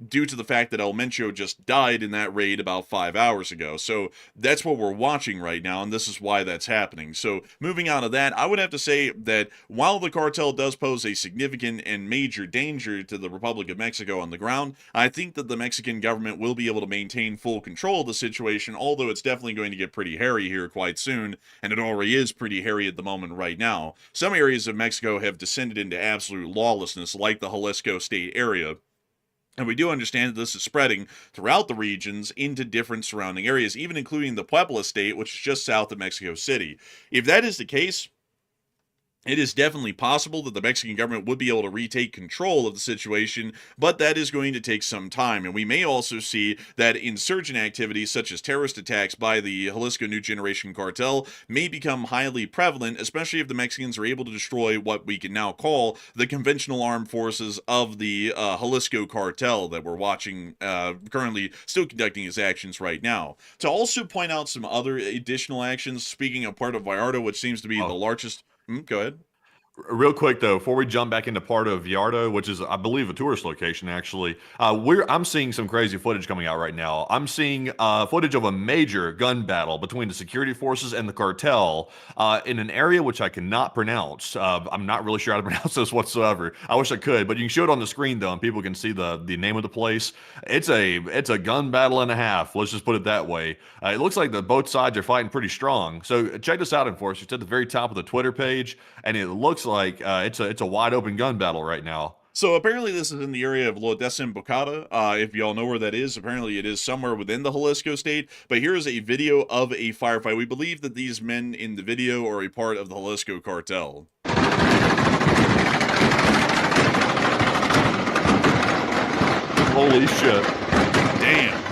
due to the fact that El Mencho just died in that raid about 5 hours ago. So that's what we're watching right now, and this is why that's happening. So moving out of that, I would have to say that while the cartel does pose a significant and major danger to the Republic of Mexico on the ground, I think that the Mexican government will be able to maintain full control of the situation, although it's definitely going to get pretty hairy here quite soon, and it already is pretty hairy at the moment right now. Some areas of Mexico have descended into absolute lawlessness, like the Jalisco state area. And we do understand that this is spreading throughout the regions into different surrounding areas, even including the Puebla state, which is just south of Mexico City. If that is the case, It is definitely possible that the Mexican government would be able to retake control of the situation, but that is going to take some time. And we may also see that insurgent activities such as terrorist attacks by the Jalisco New Generation Cartel may become highly prevalent, especially if the Mexicans are able to destroy what we can now call the conventional armed forces of the Jalisco Cartel that we're watching currently still conducting his actions right now. To also point out some other additional actions, speaking of part of Vallarta, which seems to be the largest. Go ahead. Real quick though, before we jump back into part of Vallarta, which is, I believe, a tourist location actually, I'm seeing some crazy footage coming out right now. I'm seeing footage of a major gun battle between the security forces and the cartel in an area which I cannot pronounce. I'm not really sure how to pronounce this whatsoever. I wish I could, but you can show it on the screen though, and people can see the name of the place. It's a gun battle and a half. Let's just put it that way. It looks like both sides are fighting pretty strong. So check this out, Enforcer. It's at the very top of the Twitter page, and it looks like it's a wide open gun battle right now. So apparently this is in the area of La Desembocada. If y'all know where that is, apparently it is somewhere within the Jalisco state. But here is a video of a firefight. We believe that these men in the video are a part of the Jalisco cartel. Holy shit. Damn.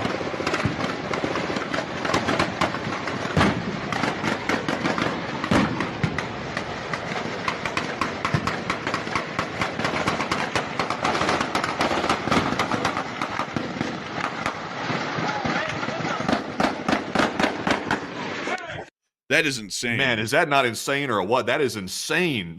That is insane. Man, is that not insane or what? That is insane.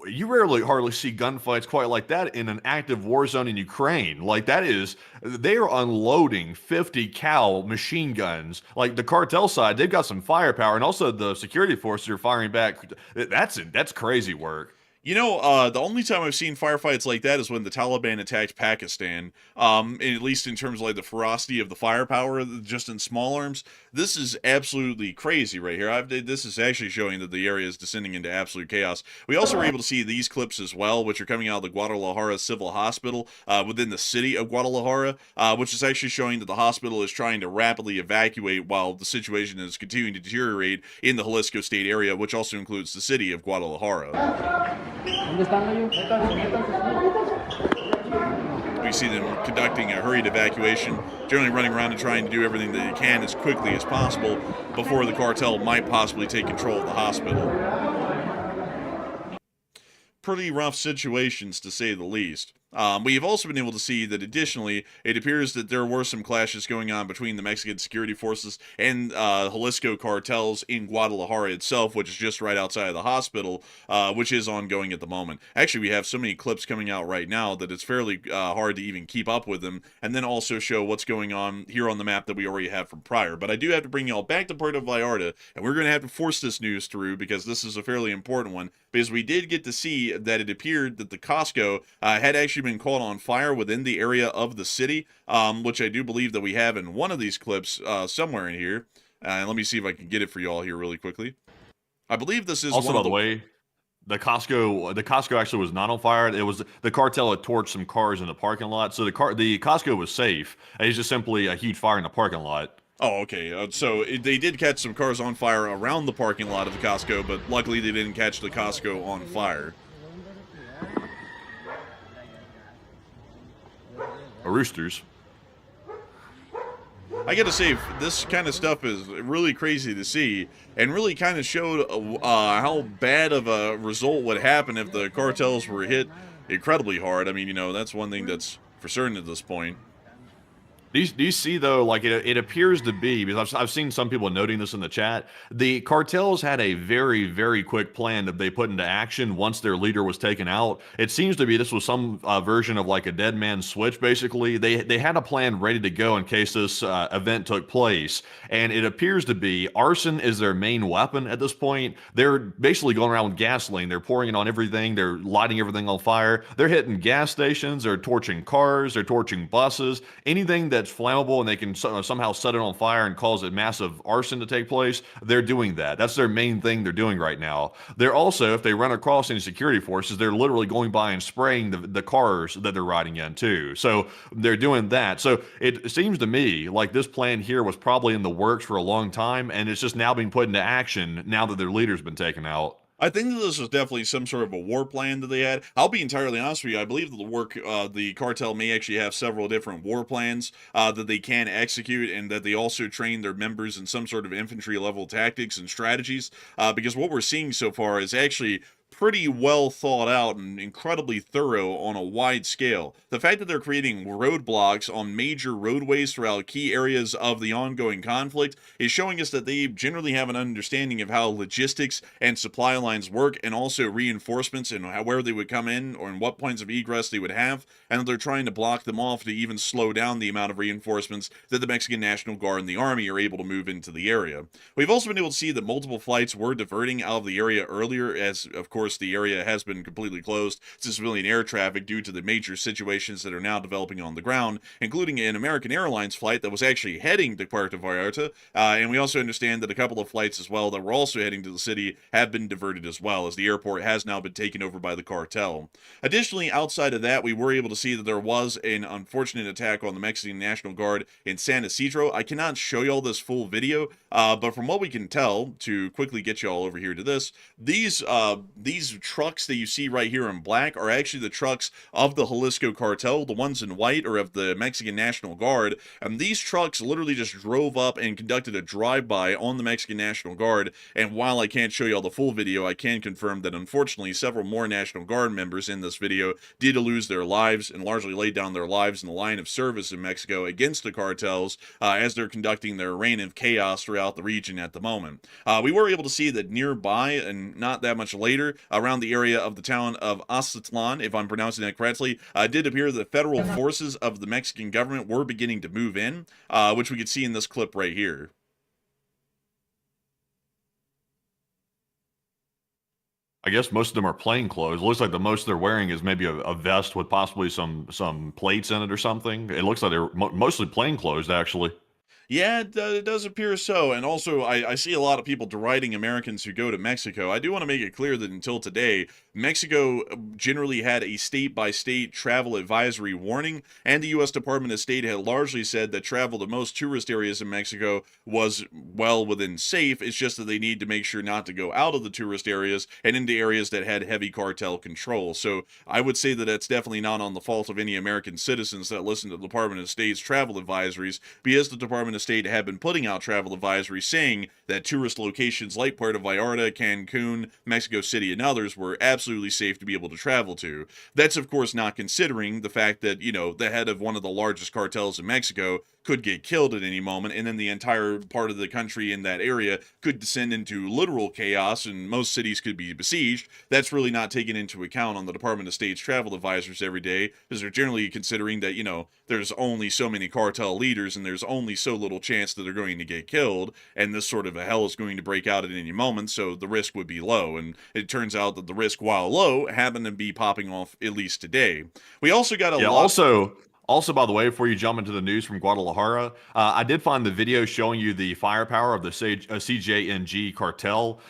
You rarely hardly see gunfights quite like that in an active war zone in Ukraine. Like they are unloading 50 cal machine guns. Like the cartel side, they've got some firepower, and also the security forces are firing back. That's crazy work. You know, the only time I've seen firefights like that is when the Taliban attacked Pakistan. At least in terms of like the ferocity of the firepower, just in small arms. This is absolutely crazy right here. This is actually showing that the area is descending into absolute chaos. We also were able to see these clips as well, which are coming out of the Guadalajara Civil Hospital within the city of Guadalajara, which is actually showing that the hospital is trying to rapidly evacuate while the situation is continuing to deteriorate in the Jalisco state area, which also includes the city of Guadalajara. We see them conducting a hurried evacuation, generally running around and trying to do everything that they can as quickly as possible before the cartel might possibly take control of the hospital. Pretty rough situations, to say the least. We have also been able to see that additionally, it appears that there were some clashes going on between the Mexican security forces and Jalisco cartels in Guadalajara itself, which is just right outside of the hospital, which is ongoing at the moment. Actually, we have so many clips coming out right now that it's fairly hard to even keep up with them, and then also show what's going on here on the map that we already have from prior. But I do have to bring y'all back to Puerto Vallarta, and we're going to have to force this news through because this is a fairly important one, because we did get to see that it appeared that the Costco had actually been caught on fire within the area of the city, which I do believe that we have in one of these clips somewhere in here. And let me see if I can get it for you all here really quickly. I believe this is also, by the way, the Costco actually was not on fire. It was the cartel had torched some cars in the parking lot, so the Costco was safe. It's just simply a huge fire in the parking lot. Oh, okay. So they did catch some cars on fire around the parking lot of the Costco, but luckily they didn't catch the Costco on fire. Roosters. I gotta say, this kind of stuff is really crazy to see, and really kind of showed how bad of a result would happen if the cartels were hit incredibly hard. I mean, you know, that's one thing that's for certain at this point. Do you see, though, like it appears to be, because I've seen some people noting this in the chat, the cartels had a very, very quick plan that they put into action once their leader was taken out. It seems to be this was some version of like a dead man's switch, basically. They had a plan ready to go in case this event took place, and it appears to be arson is their main weapon at this point. They're basically going around with gasoline. They're pouring it on everything. They're lighting everything on fire. They're hitting gas stations. They're torching cars. They're torching buses. Anything that's flammable and they can somehow set it on fire and cause a massive arson to take place, they're doing that. That's their main thing they're doing right now. They're also, if they run across any security forces, they're literally going by and spraying the cars that they're riding in too. So they're doing that. So it seems to me like this plan here was probably in the works for a long time, and it's just now being put into action now that their leader's been taken out. I think that this was definitely some sort of a war plan that they had. I'll be entirely honest with you. I believe that the cartel may actually have several different war plans that they can execute, and that they also train their members in some sort of infantry level tactics and strategies. Because what we're seeing so far is actually pretty well thought out and incredibly thorough on a wide scale. The fact that they're creating roadblocks on major roadways throughout key areas of the ongoing conflict is showing us that they generally have an understanding of how logistics and supply lines work, and also reinforcements and where they would come in or in what points of egress they would have, and that they're trying to block them off to even slow down the amount of reinforcements that the Mexican National Guard and the Army are able to move into the area. We've also been able to see that multiple flights were diverting out of the area earlier, as of course the area has been completely closed to civilian air traffic due to the major situations that are now developing on the ground, including an American Airlines flight that was actually heading to Puerto Vallarta, and we also understand that a couple of flights as well that were also heading to the city have been diverted as well, as the airport has now been taken over by the cartel. Additionally, outside of that, we were able to see that there was an unfortunate attack on the Mexican National Guard in San Isidro. I cannot show y'all this full video, but from what we can tell, to quickly get y'all over here to this, these trucks that you see right here in black are actually the trucks of the Jalisco cartel. The ones in white are of the Mexican National Guard, and these trucks literally just drove up and conducted a drive-by on the Mexican National Guard. And while I can't show y'all the full video, I can confirm that unfortunately several more National Guard members in this video did lose their lives, and largely laid down their lives in the line of service in Mexico against the cartels as they're conducting their reign of chaos throughout the region at the moment. We were able to see that nearby, and not that much later, around the area of the town of Aztlan, if I'm pronouncing that correctly, did appear that federal forces of the Mexican government were beginning to move in, which we could see in this clip right here. I guess most of them are plain clothes. It looks like the most they're wearing is maybe a vest with possibly some plates in it or something. It looks like they're mostly plain clothes, actually. Yeah, it does appear so. And also, I see a lot of people deriding Americans who go to Mexico. I do want to make it clear that until today, Mexico generally had a state-by-state travel advisory warning, and the U.S. Department of State had largely said that travel to most tourist areas in Mexico was well within safe. It's just that they need to make sure not to go out of the tourist areas and into areas that had heavy cartel control. So I would say that that's definitely not on the fault of any American citizens that listen to the Department of State's travel advisories, because the Department of State have been putting out travel advisories saying that tourist locations like Puerto Vallarta, Cancun, Mexico City, and others were absolutely safe to be able to travel to. That's, of course, not considering the fact that, you know, the head of one of the largest cartels in Mexico could get killed at any moment, and then the entire part of the country in that area could descend into literal chaos, and most cities could be besieged. That's really not taken into account on the Department of State's travel advisors every day, because they're generally considering that, you know, there's only so many cartel leaders, and there's only so little chance that they're going to get killed, and this sort of a hell is going to break out at any moment, so the risk would be low. And it turns out that the risk, while low, happened to be popping off at least today. We also got a lot... Also, by the way, before you jump into the news from Guadalajara, I did find the video showing you the firepower of the CJNG cartel.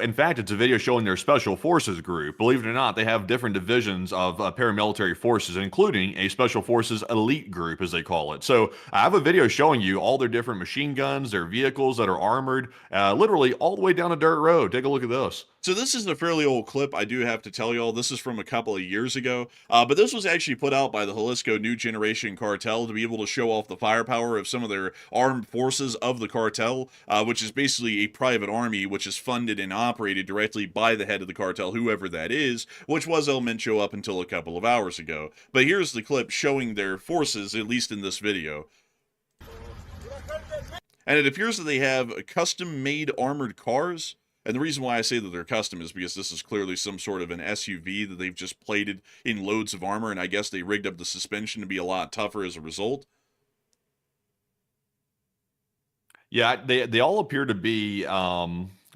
In fact, it's a video showing their special forces group. Believe it or not, they have different divisions of paramilitary forces, including a special forces elite group, as they call it. So I have a video showing you all their different machine guns, their vehicles that are armored, literally all the way down a dirt road. Take a look at this. So this is a fairly old clip, I do have to tell y'all. This is from a couple of years ago, but this was actually put out by the Jalisco New Generation Cartel to be able to show off the firepower of some of their armed forces of the cartel, which is basically a private army which is funded and operated directly by the head of the cartel, whoever that is, which was El Mencho up until a couple of hours ago. But here's the clip showing their forces, at least in this video. And it appears that they have custom-made armored cars. And the reason why I say that they're custom is because this is clearly some sort of an SUV that they've just plated in loads of armor, and I guess they rigged up the suspension to be a lot tougher as a result. Yeah, they all appear to be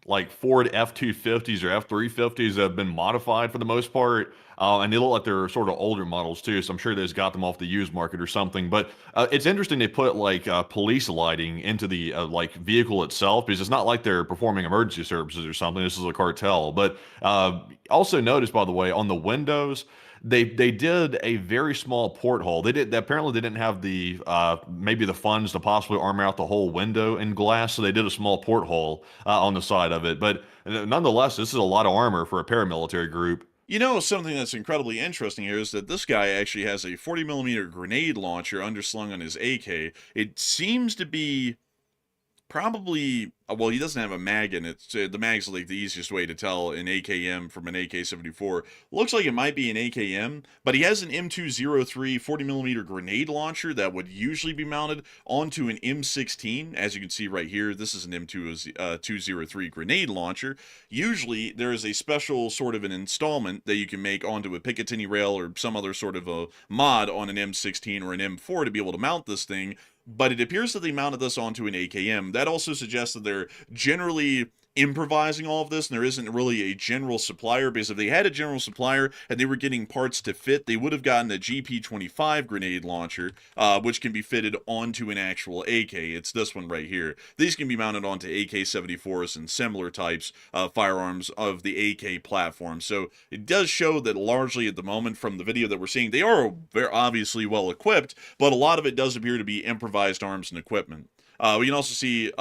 like Ford F-250s or F-350s that have been modified for the most part. And they look like they're sort of older models too, so I'm sure they just got them off the used market or something. But it's interesting they put like police lighting into the like vehicle itself, because it's not like they're performing emergency services or something. This is a cartel. But also notice, by the way, on the windows, They did a very small porthole. Apparently they didn't have the maybe the funds to possibly armor out the whole window in glass, so they did a small porthole on the side of it. But nonetheless, this is a lot of armor for a paramilitary group. You know, something that's incredibly interesting here is that this guy actually has a 40 millimeter grenade launcher underslung on his AK. It seems to be probably, well, he doesn't have a mag in it. So the mag's like the easiest way to tell an AKM from an AK-74. Looks like it might be an AKM, but he has an M203 40 millimeter grenade launcher that would usually be mounted onto an M16. As you can see right here, this is an M203 grenade launcher. Usually there is a special sort of an installment that you can make onto a Picatinny rail or some other sort of a mod on an M16 or an M4 to be able to mount this thing. But it appears that they mounted this onto an AKM. That also suggests that they're generally improvising all of this, and there isn't really a general supplier, because if they had a general supplier and they were getting parts to fit, they would have gotten a GP25 grenade launcher, which can be fitted onto an actual AK. It's this one right here. These can be mounted onto AK-74s and similar types of firearms of the AK platform. So it does show that largely at the moment from the video that we're seeing, they are very obviously well equipped, but a lot of it does appear to be improvised arms and equipment. We can also see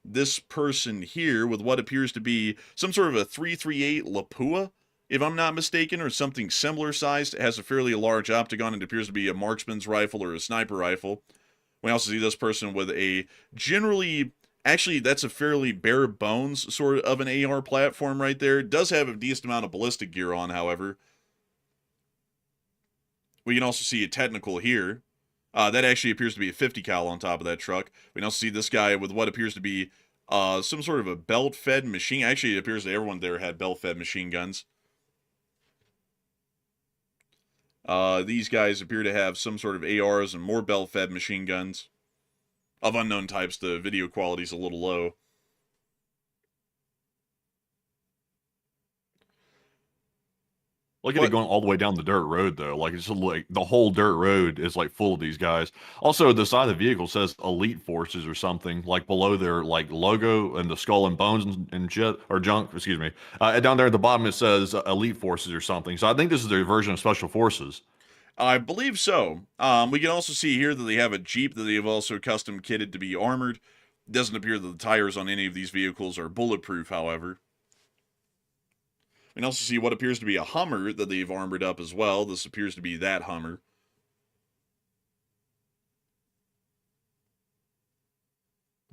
this person here with what appears to be some sort of a 338 Lapua, if I'm not mistaken, or something similar sized. It has a fairly large optagon. It appears to be a marksman's rifle or a sniper rifle. We also see this person with a generally, actually, that's a fairly bare bones sort of an AR platform right there. It does have a decent amount of ballistic gear on, however. We can also see a technical here. That actually appears to be a 50 cal on top of that truck. We can also see this guy with what appears to be some sort of a belt-fed machine. Actually, it appears that everyone there had belt-fed machine guns. These guys appear to have some sort of ARs and more belt-fed machine guns. Of unknown types, the video quality's a little low. Look at it going all the way down the dirt road, though. Like, it's like the whole dirt road is like full of these guys. Also, the side of the vehicle says Elite Forces or something, like below their like logo and the skull and bones and shit, or junk, excuse me. Down there at the bottom, it says Elite Forces or something. So I think this is their version of Special Forces. I believe so. We can also see here that they have a Jeep that they have also custom kitted to be armored. It doesn't appear that the tires on any of these vehicles are bulletproof, however. We can also see what appears to be a Hummer that they've armored up as well. This appears to be that Hummer.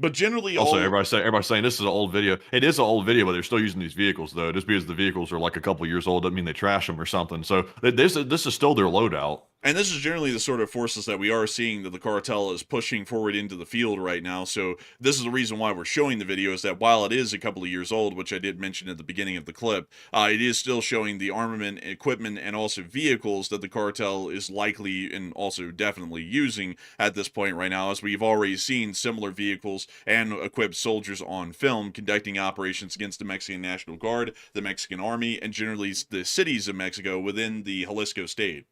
But generally, also, everybody's saying this is an old video. It is an old video, but they're still using these vehicles, though. Just because the vehicles are like a couple years old doesn't mean they trash them or something. So this is still their loadout. And this is generally the sort of forces that we are seeing that the cartel is pushing forward into the field right now. So this is the reason why we're showing the video, is that while it is a couple of years old, which I did mention at the beginning of the clip, it is still showing the armament, equipment, and also vehicles that the cartel is likely and also definitely using at this point right now, as we've already seen similar vehicles and equipped soldiers on film conducting operations against the Mexican National Guard, the Mexican Army, and generally the cities of Mexico within the Jalisco state.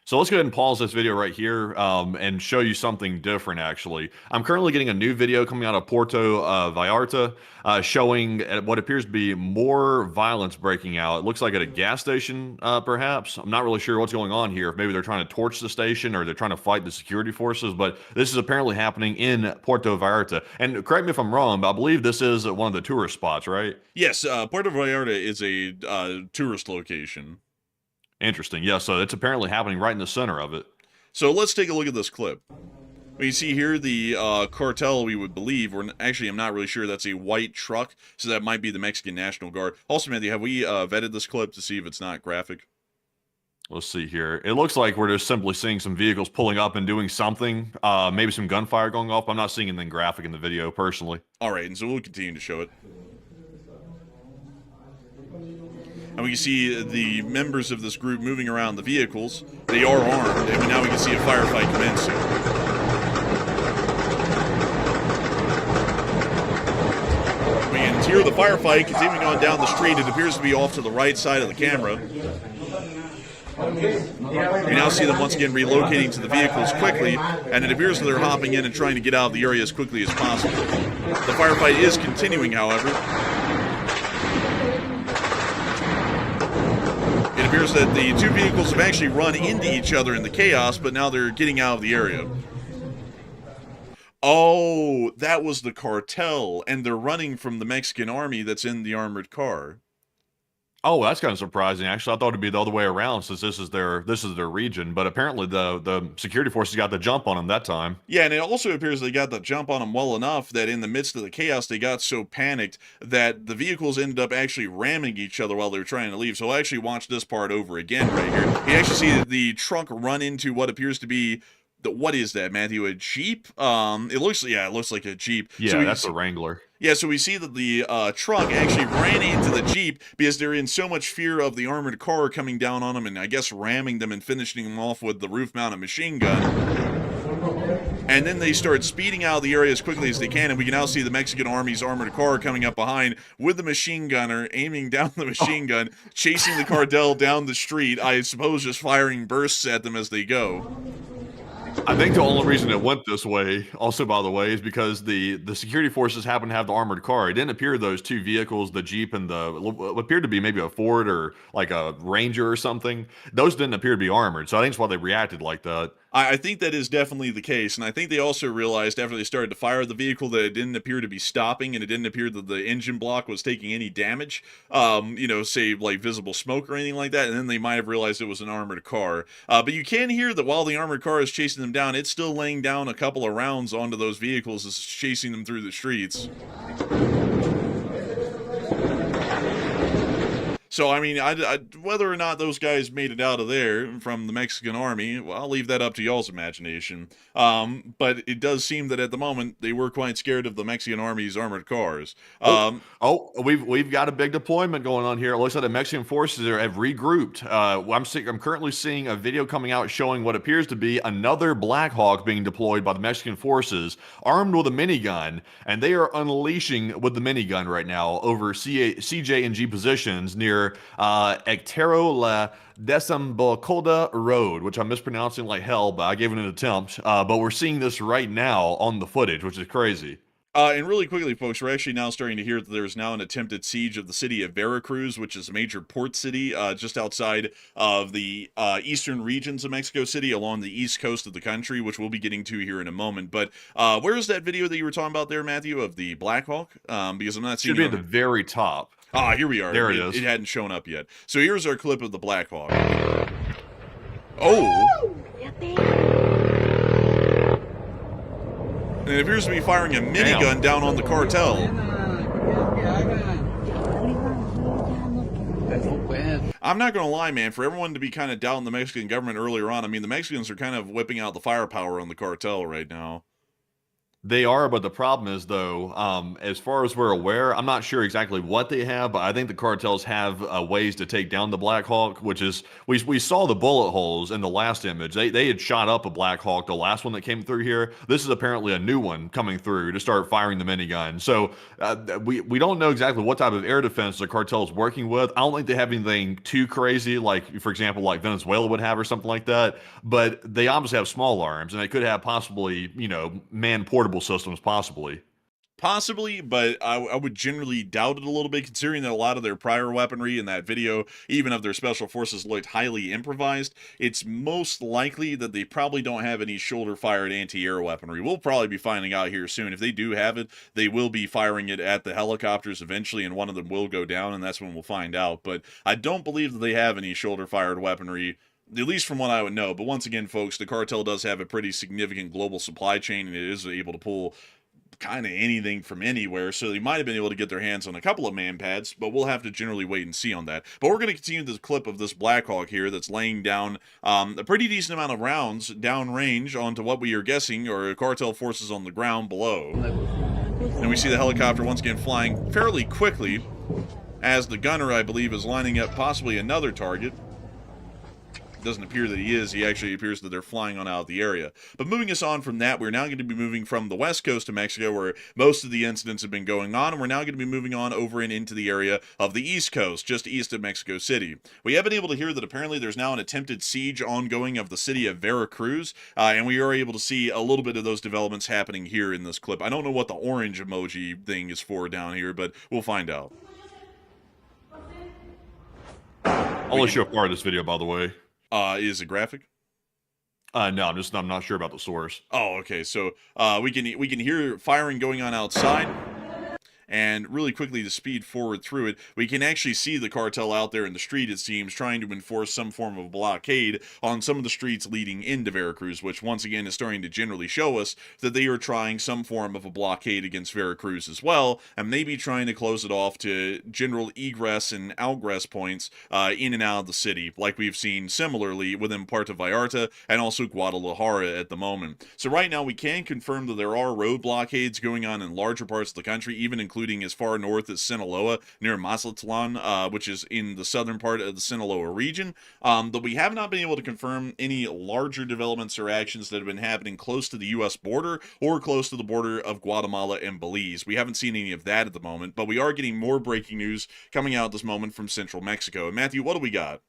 So let's go ahead and pause this video right here and show you something different, actually. I'm currently getting a new video coming out of Puerto Vallarta showing what appears to be more violence breaking out. It looks like at a gas station, perhaps. I'm not really sure what's going on here. If maybe they're trying to torch the station or they're trying to fight the security forces, but this is apparently happening in Puerto Vallarta. And correct me if I'm wrong, but I believe this is one of the tourist spots, right? Yes, Puerto Vallarta is a tourist location. Interesting. Yeah, so it's apparently happening right in the center of it. So let's take a look at this clip. We see here the cartel, we would believe, or actually I'm not really sure, that's a white truck, so that might be the Mexican National Guard. Also, Matthew, have we vetted this clip to see if it's not graphic? Let's see here. It looks like we're just simply seeing some vehicles pulling up and doing something. Maybe some gunfire going off. I'm not seeing anything graphic in the video, personally. All right, and so we'll continue to show it. And we can see the members of this group moving around the vehicles. They are armed, and now we can see a firefight commencing. We can hear the firefight continuing on down the street. It appears to be off to the right side of the camera. We now see them once again relocating to the vehicles quickly, and it appears that they're hopping in and trying to get out of the area as quickly as possible. The firefight is continuing, however. It It appears that the two vehicles have actually run into each other in the chaos, but now they're getting out of the area. Oh, that was the cartel, and they're running from the Mexican army that's in the armored car. Oh, that's kind of surprising. Actually, I thought it'd be the other way around since this is their region. But apparently, the security forces got the jump on them that time. Yeah, and it also appears they got the jump on them well enough that in the midst of the chaos, they got so panicked that the vehicles ended up actually ramming each other while they were trying to leave. So I'll actually watch this part over again right here. You actually see the truck run into what appears to be what is that, Matthew? A Jeep? It looks like a Jeep. Yeah, so that's a Wrangler. Yeah, so we see that the truck actually ran into the Jeep because they're in so much fear of the armored car coming down on them and I guess ramming them and finishing them off with the roof-mounted machine gun. And then they start speeding out of the area as quickly as they can, and we can now see the Mexican Army's armored car coming up behind with the machine gunner aiming down the machine gun, chasing the cartel down the street, I suppose just firing bursts at them as they go. I think the only reason it went this way, also by the way, is because the security forces happen to have the armored car. It didn't appear those two vehicles, the Jeep and what appeared to be maybe a Ford or like a Ranger or something, those didn't appear to be armored. So I think that's why they reacted like that. I think that is definitely the case, and I think they also realized after they started to fire the vehicle that it didn't appear to be stopping, and it didn't appear that the engine block was taking any damage, say like visible smoke or anything like that, and then they might have realized it was an armored car. But you can hear that while the armored car is chasing them down, it's still laying down a couple of rounds onto those vehicles as it's chasing them through the streets. So, I mean, whether or not those guys made it out of there from the Mexican army, well, I'll leave that up to y'all's imagination. But it does seem that at the moment, they were quite scared of the Mexican army's armored cars. We've got a big deployment going on here. It looks like the Mexican forces have regrouped. I'm currently seeing a video coming out showing what appears to be another Black Hawk being deployed by the Mexican forces, armed with a minigun, and they are unleashing with the minigun right now over CJNG positions near Ectero La Desembocada Road, which I'm mispronouncing like hell, but I gave it an attempt. But we're seeing this right now on the footage, which is crazy. And really quickly, folks, we're actually now starting to hear that there's now an attempted siege of the city of Veracruz, which is a major port city just outside of the eastern regions of Mexico City along the east coast of the country, which we'll be getting to here in a moment. But where is that video that you were talking about there, Matthew, of the Black Hawk? Because I'm not seeing it. Should be at the very top. Here we are. There it is. It hadn't shown up yet. So here's our clip of the Black Hawk. Oh! And it appears to be firing a minigun down on the cartel. I'm not going to lie, man. For everyone to be kind of doubting the Mexican government earlier on, I mean, the Mexicans are kind of whipping out the firepower on the cartel right now. They are, but the problem is, though, as far as we're aware, I'm not sure exactly what they have, but I think the cartels have ways to take down the Black Hawk, which is, we saw the bullet holes in the last image. They had shot up a Black Hawk, the last one that came through here. This is apparently a new one coming through to start firing the minigun. So we don't know exactly what type of air defense the cartel is working with. I don't think they have anything too crazy, like, for example, like Venezuela would have or something like that, but they obviously have small arms, and they could have possibly, man-portable systems possibly, but I would generally doubt it a little bit, considering that a lot of their prior weaponry in that video, even of their special forces, looked highly improvised. It's most likely that they probably don't have any shoulder-fired anti-air weaponry. We'll probably be finding out here soon. If they do have it, they will be firing it at the helicopters eventually, and one of them will go down, and that's when we'll find out. But I don't believe that they have any shoulder-fired weaponry, at least from what I would know. But once again, folks, the cartel does have a pretty significant global supply chain, and it is able to pull kind of anything from anywhere, so they might have been able to get their hands on a couple of man pads, but we'll have to generally wait and see on that. But we're going to continue this clip of this Black Hawk here that's laying down a pretty decent amount of rounds downrange onto what we are guessing are cartel forces on the ground below. And we see the helicopter once again flying fairly quickly as the gunner, I believe, is lining up possibly another target. Doesn't appear that he is. He actually appears that they're flying on out of the area. But moving us on from that, we're now going to be moving from the west coast of Mexico, where most of the incidents have been going on, and we're now going to be moving on over and into the area of the east coast, just east of Mexico City. We have been able to hear that apparently there's now an attempted siege ongoing of the city of Veracruz, and we are able to see a little bit of those developments happening here in this clip. I don't know what the orange emoji thing is for down here, but we'll find out. only show part of this video, by the way. Is it graphic? No, I'm not sure about the source. Oh, okay. So we can hear firing going on outside. And really quickly to speed forward through it, we can actually see the cartel out there in the street, it seems, trying to enforce some form of blockade on some of the streets leading into Veracruz, which once again is starting to generally show us that they are trying some form of a blockade against Veracruz as well, and maybe trying to close it off to general egress and outgress points in and out of the city, like we've seen similarly within Puerto Vallarta and also Guadalajara at the moment. So right now we can confirm that there are road blockades going on in larger parts of the country, even including as far north as Sinaloa, near Mazatlan, which is in the southern part of the Sinaloa region. But we have not been able to confirm any larger developments or actions that have been happening close to the U.S. border or close to the border of Guatemala and Belize. We haven't seen any of that at the moment, but we are getting more breaking news coming out at this moment from central Mexico. And Matthew, what do we got?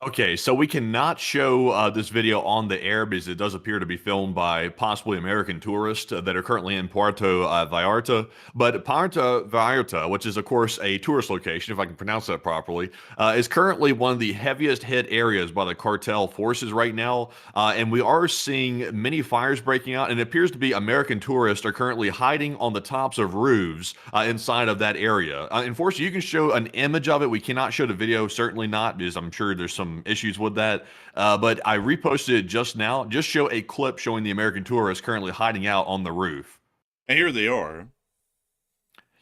Okay, so we cannot show this video on the air because it does appear to be filmed by possibly American tourists that are currently in Puerto Vallarta. But Puerto Vallarta, which is, of course, a tourist location, if I can pronounce that properly, is currently one of the heaviest hit areas by the cartel forces right now. And we are seeing many fires breaking out, and it appears to be American tourists are currently hiding on the tops of roofs inside of that area. Unfortunately, you can show an image of it. We cannot show the video, certainly not, because I'm sure there's some issues with that. But I reposted it just now. Just show a clip showing the American tourists currently hiding out on the roof. And here they are.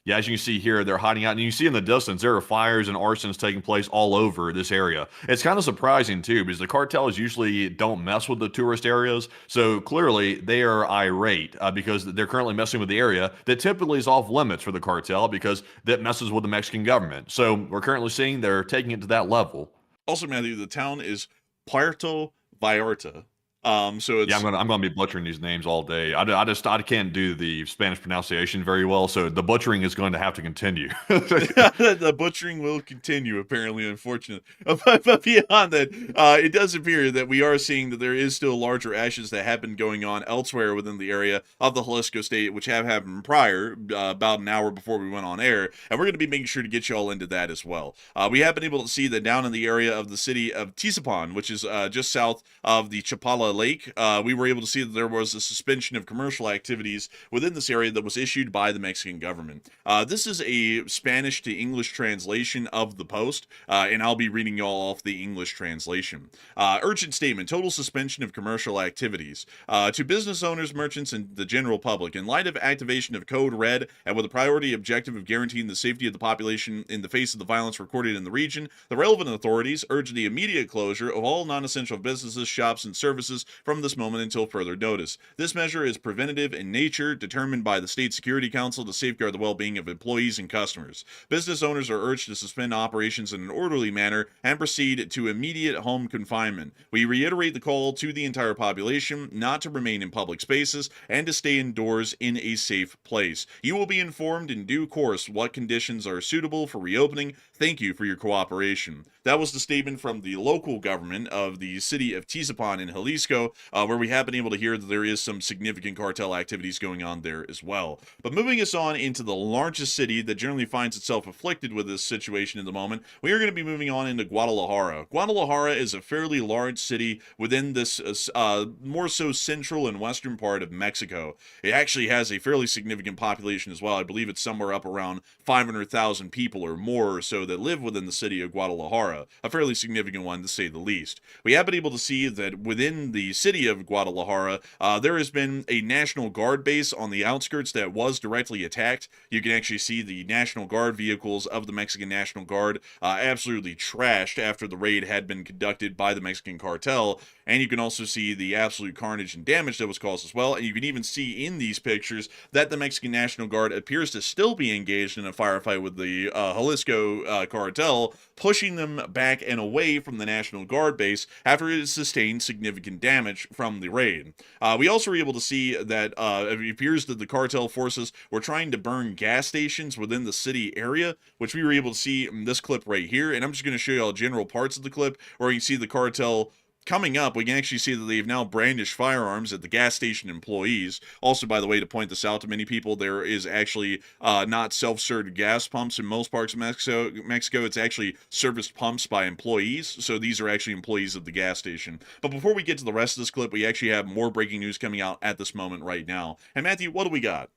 Yeah, as you can see here, they're hiding out. And you see in the distance, there are fires and arsons taking place all over this area. It's kind of surprising, too, because the cartels usually don't mess with the tourist areas. So clearly, they are irate because they're currently messing with the area that typically is off limits for the cartel because that messes with the Mexican government. So we're currently seeing they're taking it to that level. Also, Matthew, the town is Puerto Vallarta. So it's, yeah, I'm gonna be butchering these names all day. I can't do the Spanish pronunciation very well, so the butchering is going to have to continue. The butchering will continue, apparently, unfortunately. But beyond that, it does appear that we are seeing that there is still larger ashes that have been going on elsewhere within the area of the Jalisco state, which have happened prior, about an hour before we went on air, and we're going to be making sure to get you all into that as well. We have been able to see that down in the area of the city of Tizapan, which is just south of the Chapala Lake, we were able to see that there was a suspension of commercial activities within this area that was issued by the Mexican government. This is a Spanish to English translation of the post, and I'll be reading y'all off the English translation. Urgent statement, total suspension of commercial activities. To business owners, merchants, and the general public, in light of activation of Code Red, and with the priority objective of guaranteeing the safety of the population in the face of the violence recorded in the region, the relevant authorities urge the immediate closure of all non-essential businesses, shops, and services from this moment until further notice. This measure is preventative in nature, determined by the State Security Council to safeguard the well-being of employees and customers. Business owners are urged to suspend operations in an orderly manner and proceed to immediate home confinement. We reiterate the call to the entire population not to remain in public spaces and to stay indoors in a safe place. You will be informed in due course what conditions are suitable for reopening. Thank you for your cooperation. That was the statement from the local government of the city of Tizapan in Jalisco, where we have been able to hear that there is some significant cartel activities going on there as well. But moving us on into the largest city that generally finds itself afflicted with this situation in the moment, we are going to be moving on into Guadalajara. Guadalajara is a fairly large city within this more so central and western part of Mexico. It actually has a fairly significant population as well. I believe it's somewhere up around 500,000 people or more or so that live within the city of Guadalajara, a fairly significant one to say the least. We have been able to see that within the city of Guadalajara, there has been a National Guard base on the outskirts that was directly attacked. You can actually see the National Guard vehicles of the Mexican National Guard absolutely trashed after the raid had been conducted by the Mexican cartel, and you can also see the absolute carnage and damage that was caused as well, and you can even see in these pictures that the Mexican National Guard appears to still be engaged in a firefight with the Jalisco cartel, pushing them back and away from the National Guard base after it sustained significant damage from the raid. We also were able to see that it appears that the cartel forces were trying to burn gas stations within the city area, which we were able to see in this clip right here, and I'm just going to show you all general parts of the clip where you can see the cartel coming up, we can actually see that they've now brandished firearms at the gas station employees. Also, by the way, to point this out to many people, there is actually not self-served gas pumps in most parts of Mexico. It's actually serviced pumps by employees. So these are actually employees of the gas station. But before we get to the rest of this clip, we actually have more breaking news coming out at this moment right now. And Matthew, what do we got?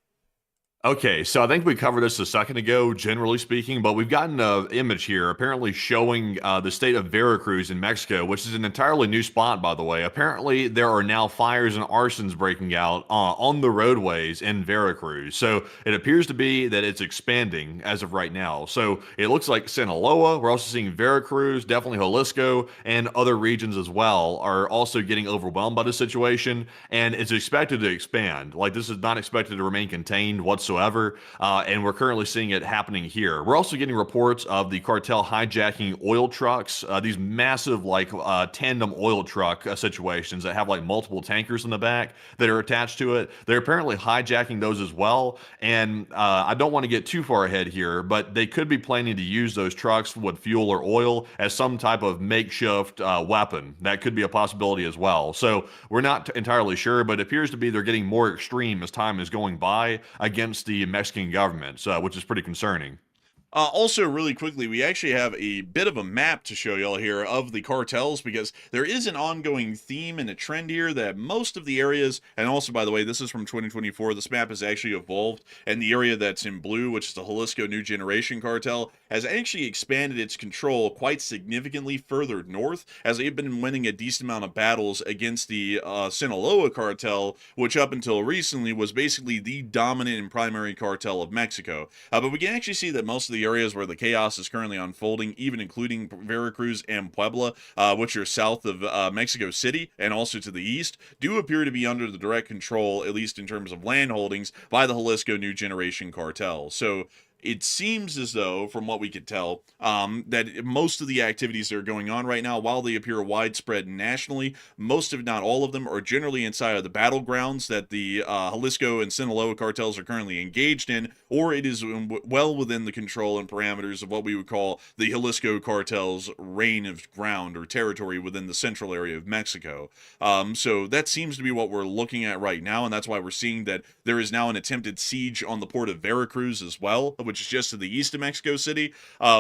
Okay, so I think we covered this a second ago, generally speaking, but we've gotten an image here apparently showing the state of Veracruz in Mexico, which is an entirely new spot, by the way. Apparently, there are now fires and arsons breaking out on the roadways in Veracruz. So it appears to be that it's expanding as of right now. So it looks like Sinaloa, we're also seeing Veracruz, definitely Jalisco, and other regions as well are also getting overwhelmed by the situation, and it's expected to expand. Like, this is not expected to remain contained whatsoever. And we're currently seeing it happening here. We're also getting reports of the cartel hijacking oil trucks, these massive tandem oil truck situations that have like multiple tankers in the back that are attached to it. They're apparently hijacking those as well. And I don't want to get too far ahead here, but they could be planning to use those trucks with fuel or oil as some type of makeshift weapon. That could be a possibility as well. So we're not entirely sure, but it appears to be they're getting more extreme as time is going by against the Mexican government, which is pretty concerning. Also, really quickly, we actually have a bit of a map to show y'all here of the cartels, because there is an ongoing theme and a trend here that most of the areas, and also, by the way, this is from 2024, this map has actually evolved, and the area that's in blue, which is the Jalisco New Generation cartel, has actually expanded its control quite significantly further north, as they've been winning a decent amount of battles against the Sinaloa cartel, which up until recently was basically the dominant and primary cartel of Mexico. But we can actually see that most of the areas where the chaos is currently unfolding, even including Veracruz and Puebla, which are south of Mexico City and also to the east, do appear to be under the direct control, at least in terms of land holdings, by the Jalisco New Generation cartel. So it seems as though, from what we could tell, that most of the activities that are going on right now, while they appear widespread nationally, most, if not all of them, are generally inside of the battlegrounds that the Jalisco and Sinaloa cartels are currently engaged in, or it is well within the control and parameters of what we would call the Jalisco cartel's reign of ground or territory within the central area of Mexico. So that seems to be what we're looking at right now, and that's why we're seeing that there is now an attempted siege on the port of Veracruz as well, which is just to the east of Mexico City,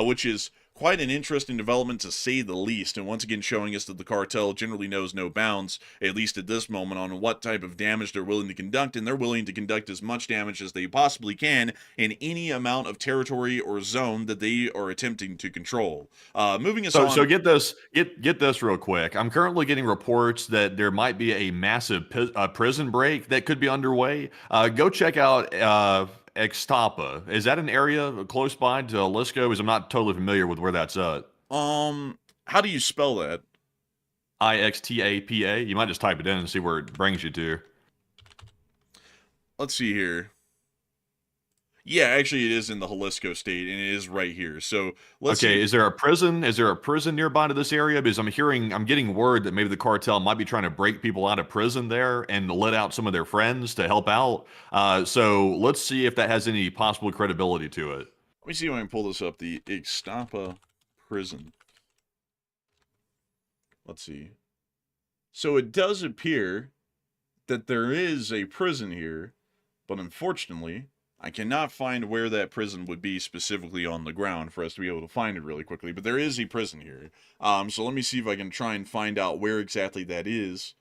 which is quite an interesting development to say the least, and once again showing us that the cartel generally knows no bounds, at least at this moment, on what type of damage they're willing to conduct, and they're willing to conduct as much damage as they possibly can in any amount of territory or zone that they are attempting to control. Moving us on. So get this real quick. I'm currently getting reports that there might be a massive prison break that could be underway. Go check out Ixtapa. Is that an area close by to Jalisco? Because I'm not totally familiar with where that's at. How do you spell that? Ixtapa. You might just type it in and see where it brings you to. Let's see here. Yeah, actually, it is in the Jalisco state, and it is right here. So let's see. Is there a prison? Is there a prison nearby to this area? Because I'm getting word that maybe the cartel might be trying to break people out of prison there and let out some of their friends to help out. So let's see if that has any possible credibility to it. Let me see if I can pull this up. The Ixtapa prison. Let's see. So it does appear that there is a prison here, but unfortunately, I cannot find where that prison would be specifically on the ground for us to be able to find it really quickly, but there is a prison here. So let me see if I can try and find out where exactly that is.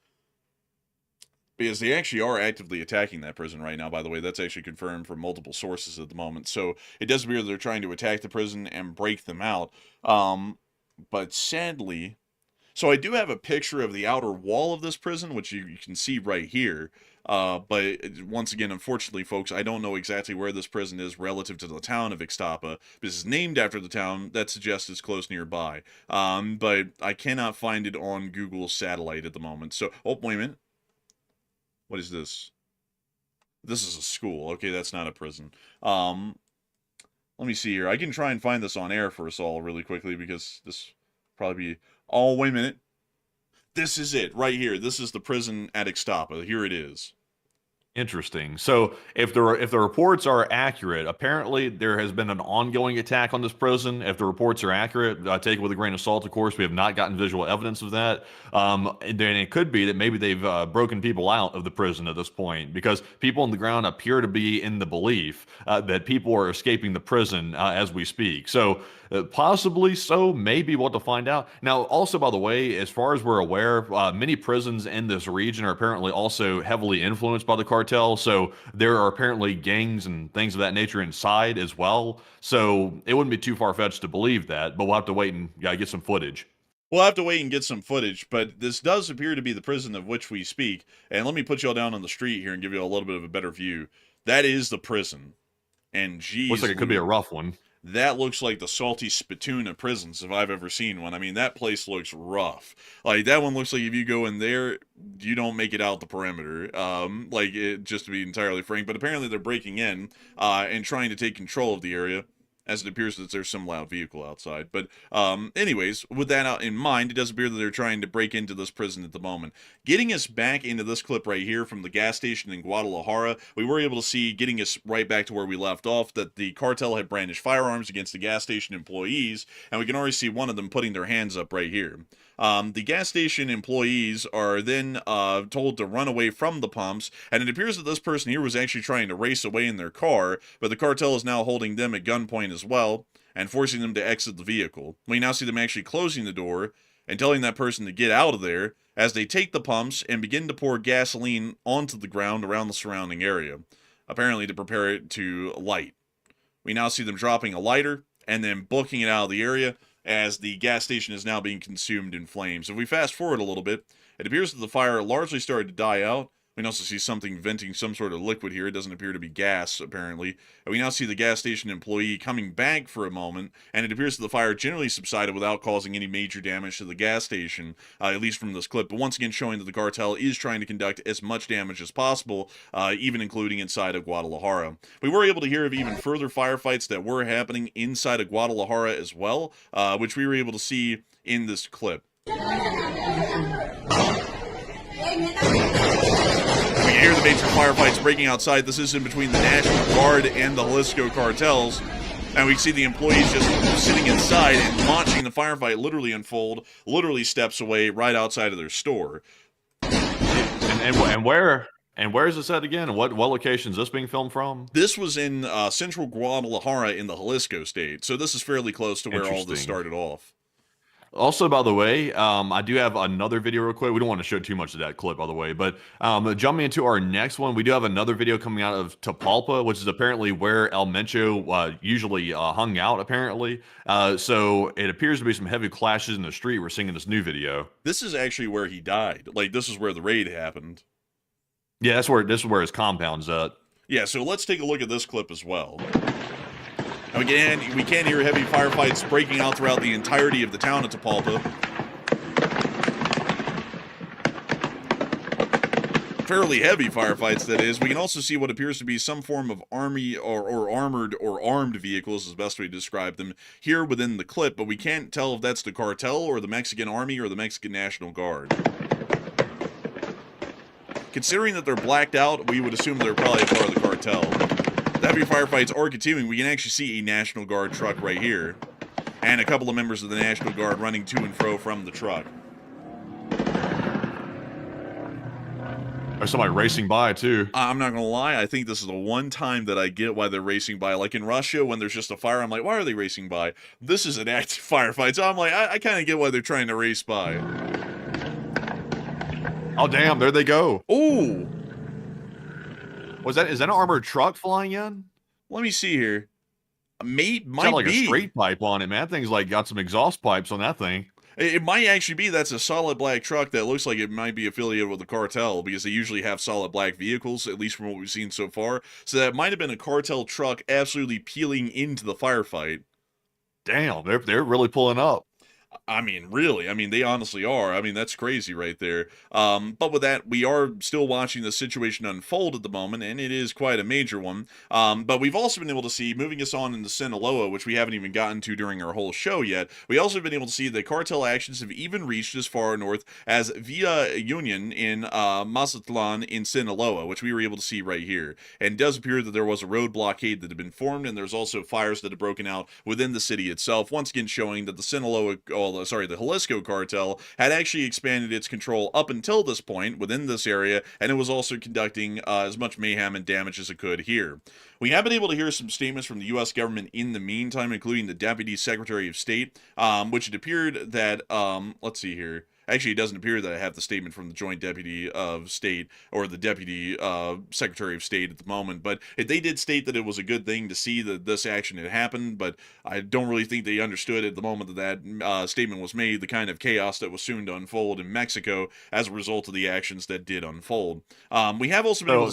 Because they actually are actively attacking that prison right now, by the way. That's actually confirmed from multiple sources at the moment. So it does appear they're trying to attack the prison and break them out. But sadly... So I do have a picture of the outer wall of this prison, which you can see right here. But once again, unfortunately, folks, I don't know exactly where this prison is relative to the town of Ixtapa. This is named after the town. That suggests it's close nearby. But I cannot find it on Google Satellite at the moment. So, oh, wait a minute. What is this? This is a school. Okay, that's not a prison. Let me see here. I can try and find this on air for us all really quickly, because this probably be... Oh, wait a minute. This is it, right here. This is the prison at Ixtapa. Here it is. Interesting. So if the reports are accurate, apparently there has been an ongoing attack on this prison. If the reports are accurate, take it with a grain of salt. Of course, we have not gotten visual evidence of that. And then it could be that maybe they've broken people out of the prison at this point because people on the ground appear to be in the belief that people are escaping the prison as we speak. So possibly so, maybe we'll have to find out. Now, also, by the way, as far as we're aware, many prisons in this region are apparently also heavily influenced by the cartel. So there are apparently gangs and things of that nature inside as well. So it wouldn't be too far-fetched to believe that, but we'll have to wait and get some footage. We'll have to wait and get some footage, but this does appear to be the prison of which we speak. And let me put y'all down on the street here and give you a little bit of a better view. That is the prison. And geez, Looks like it could be a rough one. that looks like the salty spittoon of prisons if I've ever seen one. I mean, that place looks rough. Like, that one looks like if you go in there, you don't make it out the perimeter. Just to be entirely frank. But apparently they're breaking in and trying to take control of the area, as it appears that there's some loud vehicle outside. But anyways, with that out in mind, it does appear that they're trying to break into this prison at the moment. Getting us back into this clip right here from the gas station in Guadalajara, we were able to see, getting us right back to where we left off, that the cartel had brandished firearms against the gas station employees, and we can already see one of them putting their hands up right here. The gas station employees are then told to run away from the pumps, and it appears that this person here was actually trying to race away in their car, but the cartel is now holding them at gunpoint as well, and forcing them to exit the vehicle. We now see them actually closing the door and telling that person to get out of there as they take the pumps and begin to pour gasoline onto the ground around the surrounding area, apparently to prepare it to light. We now see them dropping a lighter and then booking it out of the area, as the gas station is now being consumed in flames. If we fast forward a little bit, it appears that the fire largely started to die out. We can also see something venting some sort of liquid here. It doesn't appear to be gas, apparently. And we now see the gas station employee coming back for a moment, and it appears that the fire generally subsided without causing any major damage to the gas station, at least from this clip. But once again, showing that the cartel is trying to conduct as much damage as possible, even including inside of Guadalajara. We were able to hear of even further firefights that were happening inside of Guadalajara as well, which we were able to see in this clip. We can hear the major firefights breaking outside. This is in between the National Guard and the Jalisco cartels. And we see the employees just sitting inside and watching the firefight literally unfold, literally steps away right outside of their store. And where is this at again? What location is this being filmed from? This was in central Guadalajara in the Jalisco state. So this is fairly close to where all this started off. Also, by the way, I do have another video real quick. We don't want to show too much of that clip, by the way, but jumping into our next one, we do have another video coming out of Tapalpa, which is apparently where El Mencho usually hung out, apparently. So it appears to be some heavy clashes in the street. We're seeing in this new video. This is actually where he died. Like, this is where the raid happened. Yeah, this is where his compound's at. Yeah, so let's take a look at this clip as well. Again, we can hear heavy firefights breaking out throughout the entirety of the town of Tapalpa. Fairly heavy firefights, that is. We can also see what appears to be some form of army or armored or armed vehicles, is the best way to describe them, here within the clip, but we can't tell if that's the cartel or the Mexican Army or the Mexican National Guard. Considering that they're blacked out, we would assume they're probably a part of the cartel. The heavy firefights are continuing. We can actually see a National Guard truck right here, and a couple of members of the National Guard running to and fro from the truck. There's somebody racing by, too. I'm not going to lie, I think this is the one time that I get why they're racing by. Like in Russia, when there's just a fire, I'm like, why are they racing by? This is an active firefight, so I'm like, I kind of get why they're trying to race by. Oh, damn, there they go. Oh! Is that an armored truck flying in? Let me see here. Might like be. A straight pipe on it, man. That thing's like got some exhaust pipes on that thing. It might actually be that's a solid black truck that looks like it might be affiliated with the cartel, because they usually have solid black vehicles, at least from what we've seen so far. So that might have been a cartel truck absolutely peeling into the firefight. Damn, they're really pulling up. I mean, really. I mean, they honestly are. I mean, that's crazy right there. But with that, we are still watching the situation unfold at the moment, and it is quite a major one. But we've also been able to see, moving us on into Sinaloa, which we haven't even gotten to during our whole show yet, we also have been able to see that cartel actions have even reached as far north as Villa Union in Mazatlan in Sinaloa, which we were able to see right here. And it does appear that there was a road blockade that had been formed, and there's also fires that have broken out within the city itself, once again showing that the Jalisco cartel had actually expanded its control up until this point within this area, and it was also conducting as much mayhem and damage as it could here. We have been able to hear some statements from the U.S. government in the meantime, including the Deputy Secretary of State, which it appeared that, let's see here. Actually, it doesn't appear that I have the statement from the Joint Deputy of State or the Deputy Secretary of State at the moment, but they did state that it was a good thing to see that this action had happened, but I don't really think they understood at the moment that statement was made, the kind of chaos that was soon to unfold in Mexico as a result of the actions that did unfold. We have also been able to...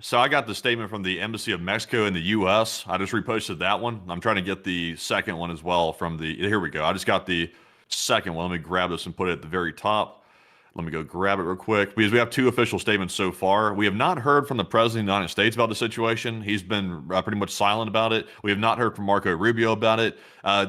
So I got the statement from the Embassy of Mexico in the U.S. I just reposted that one. I'm trying to get the second one as well from the. Here we go. I just got the second one. Let me grab this and put it at the very top. Let me go grab it real quick because we have two official statements so far. We have not heard from the President of the United States about the situation. He's been pretty much silent about it. We have not heard from Marco Rubio about it.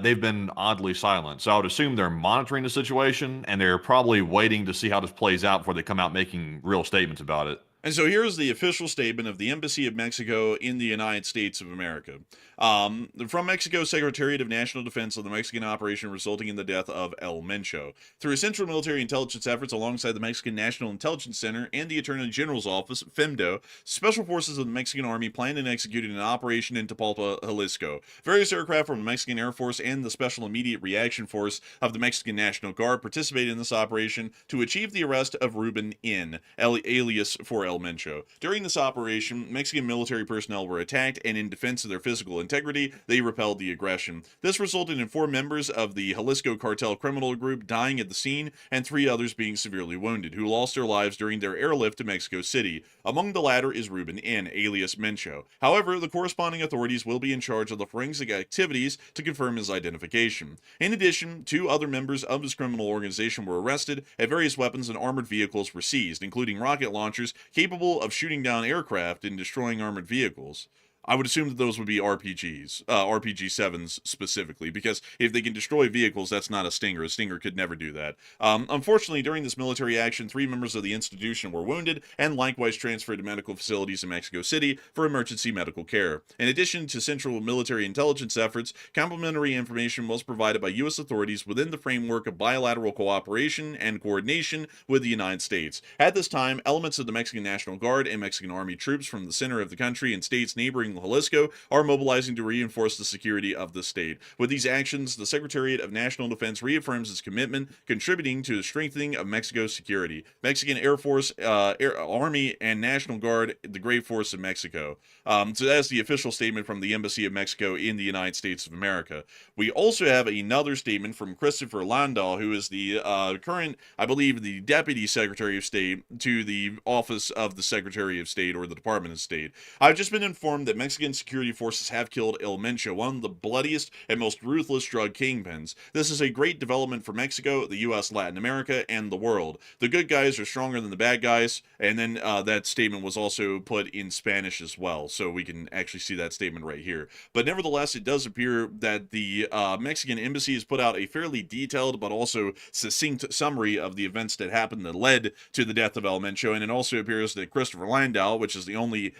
They've been oddly silent. So I would assume they're monitoring the situation and they're probably waiting to see how this plays out before they come out making real statements about it. And so here's the official statement of the Embassy of Mexico in the United States of America. From Mexico, Secretariat of National Defense of the Mexican operation resulting in the death of El Mencho. Through Central Military Intelligence efforts alongside the Mexican National Intelligence Center and the Attorney General's Office, FEMDO, Special Forces of the Mexican Army planned and executed an operation in Tapalpa, Jalisco. Various aircraft from the Mexican Air Force and the Special Immediate Reaction Force of the Mexican National Guard participated in this operation to achieve the arrest of Ruben N., alias for El Mencho. During this operation, Mexican military personnel were attacked, and in defense of their physical integrity, they repelled the aggression. This resulted in 4 members of the Jalisco cartel criminal group dying at the scene, and 3 others being severely wounded, who lost their lives during their airlift to Mexico City. Among the latter is Ruben N., alias Mencho. However, the corresponding authorities will be in charge of the forensic activities to confirm his identification. In addition, 2 other members of his criminal organization were arrested, and various weapons and armored vehicles were seized, including rocket launchers capable of shooting down aircraft and destroying armored vehicles. I would assume that those would be RPGs, RPG-7s specifically, because if they can destroy vehicles, that's not a Stinger. A Stinger could never do that. Unfortunately, during this military action, 3 members of the institution were wounded and likewise transferred to medical facilities in Mexico City for emergency medical care. In addition to Central Military Intelligence efforts, complementary information was provided by U.S. authorities within the framework of bilateral cooperation and coordination with the United States. At this time, elements of the Mexican National Guard and Mexican Army troops from the center of the country and states neighboring Jalisco are mobilizing to reinforce the security of the state. With these actions, the Secretariat of National Defense reaffirms its commitment, contributing to the strengthening of Mexico's security. Mexican Air Force, Army, and National Guard, the Great Force of Mexico. So that's the official statement from the Embassy of Mexico in the United States of America. We also have another statement from Christopher Landau, who is the current, I believe, the Deputy Secretary of State to the Office of the Secretary of State or the Department of State. I've just been informed that Mexican security forces have killed El Mencho, one of the bloodiest and most ruthless drug kingpins. This is a great development for Mexico, the U.S., Latin America, and the world. The good guys are stronger than the bad guys, and then that statement was also put in Spanish as well, so we can actually see that statement right here. But nevertheless, it does appear that the Mexican embassy has put out a fairly detailed but also succinct summary of the events that happened that led to the death of El Mencho, and it also appears that Christopher Landau, which is the only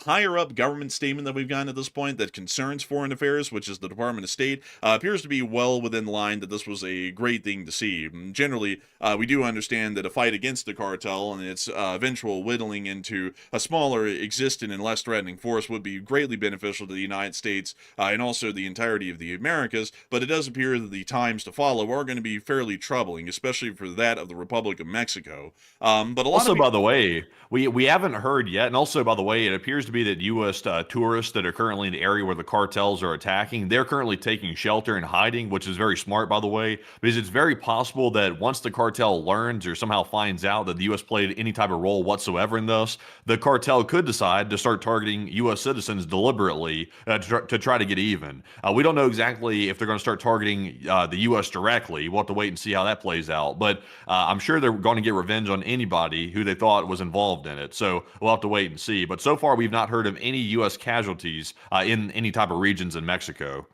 higher up government statement that we've gotten at this point that concerns foreign affairs, which is the Department of State, appears to be well within line that this was a great thing to see. Generally, we do understand that a fight against the cartel and its eventual whittling into a smaller, existent, and less threatening force would be greatly beneficial to the United States and also the entirety of the Americas, but it does appear that the times to follow are going to be fairly troubling, especially for that of the Republic of Mexico. But a lot also, of by the way, we haven't heard yet, and also, by the way, it appears appears to be that U.S. Tourists that are currently in the area where the cartels are attacking, they're currently taking shelter and hiding, which is very smart, by the way, because it's very possible that once the cartel learns or somehow finds out that the U.S. played any type of role whatsoever in this, the cartel could decide to start targeting U.S. citizens deliberately to try to get even. We don't know exactly if they're going to start targeting the U.S. directly. We'll have to wait and see how that plays out. But I'm sure they're going to get revenge on anybody who they thought was involved in it. So we'll have to wait and see. But so far, we've not heard of any U.S. casualties in any type of regions in Mexico.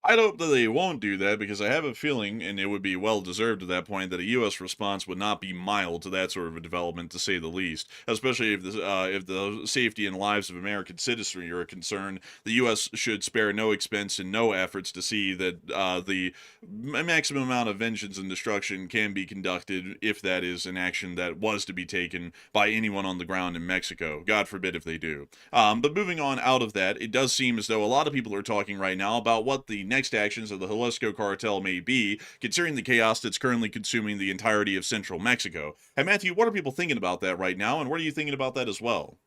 I hope that they won't do that because I have a feeling, and it would be well deserved at that point, that a U.S. response would not be mild to that sort of a development, to say the least. Especially if the safety and lives of American citizenry are concerned, the U.S. should spare no expense and no efforts to see that the maximum amount of vengeance and destruction can be conducted if that is an action that was to be taken by anyone on the ground in Mexico. God forbid if they do. But moving on out of that, it does seem as though a lot of people are talking right now about what the next actions of the Jalisco cartel may be, considering the chaos that's currently consuming the entirety of central Mexico. And Matthew, what are people thinking about that right now, and what are you thinking about that as well?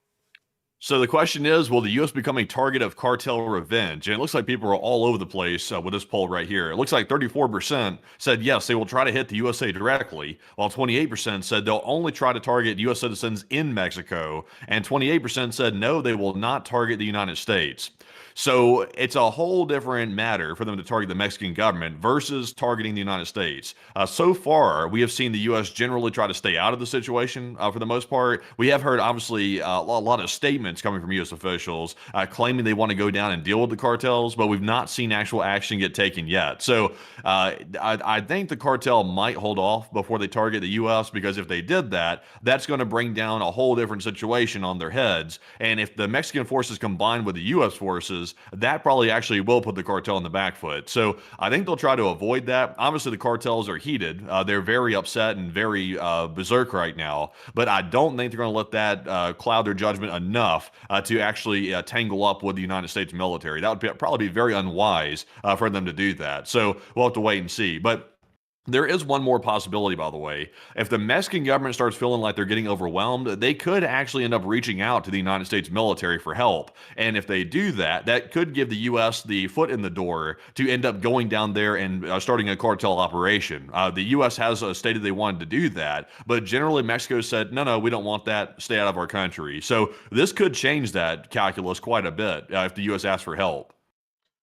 So the question is, will the U.S. become a target of cartel revenge? And it looks like people are all over the place with this poll right here. It looks like 34% said yes, they will try to hit the USA directly, while 28% said they'll only try to target U.S. citizens in Mexico, and 28% said no, they will not target the United States. So it's a whole different matter for them to target the Mexican government versus targeting the United States. So far, we have seen the U.S. generally try to stay out of the situation for the most part. We have heard, obviously, a lot of statements coming from U.S. officials claiming they want to go down and deal with the cartels, but we've not seen actual action get taken yet. So I think the cartel might hold off before they target the U.S. because if they did that, that's going to bring down a whole different situation on their heads. And if the Mexican forces combine with the U.S. forces, that probably actually will put the cartel in the back foot. So I think they'll try to avoid that. Obviously, the cartels are heated. They're very upset and very berserk right now. But I don't think they're going to let that cloud their judgment enough to actually tangle up with the United States military. That would probably be very unwise for them to do that. So we'll have to wait and see. But there is one more possibility, by the way. If the Mexican government starts feeling like they're getting overwhelmed, they could actually end up reaching out to the United States military for help. And if they do that, that could give the U.S. the foot in the door to end up going down there and starting a cartel operation. The U.S. has stated they wanted to do that, but generally Mexico said, no, we don't want that. Stay out of our country. So this could change that calculus quite a bit if the U.S. asks for help.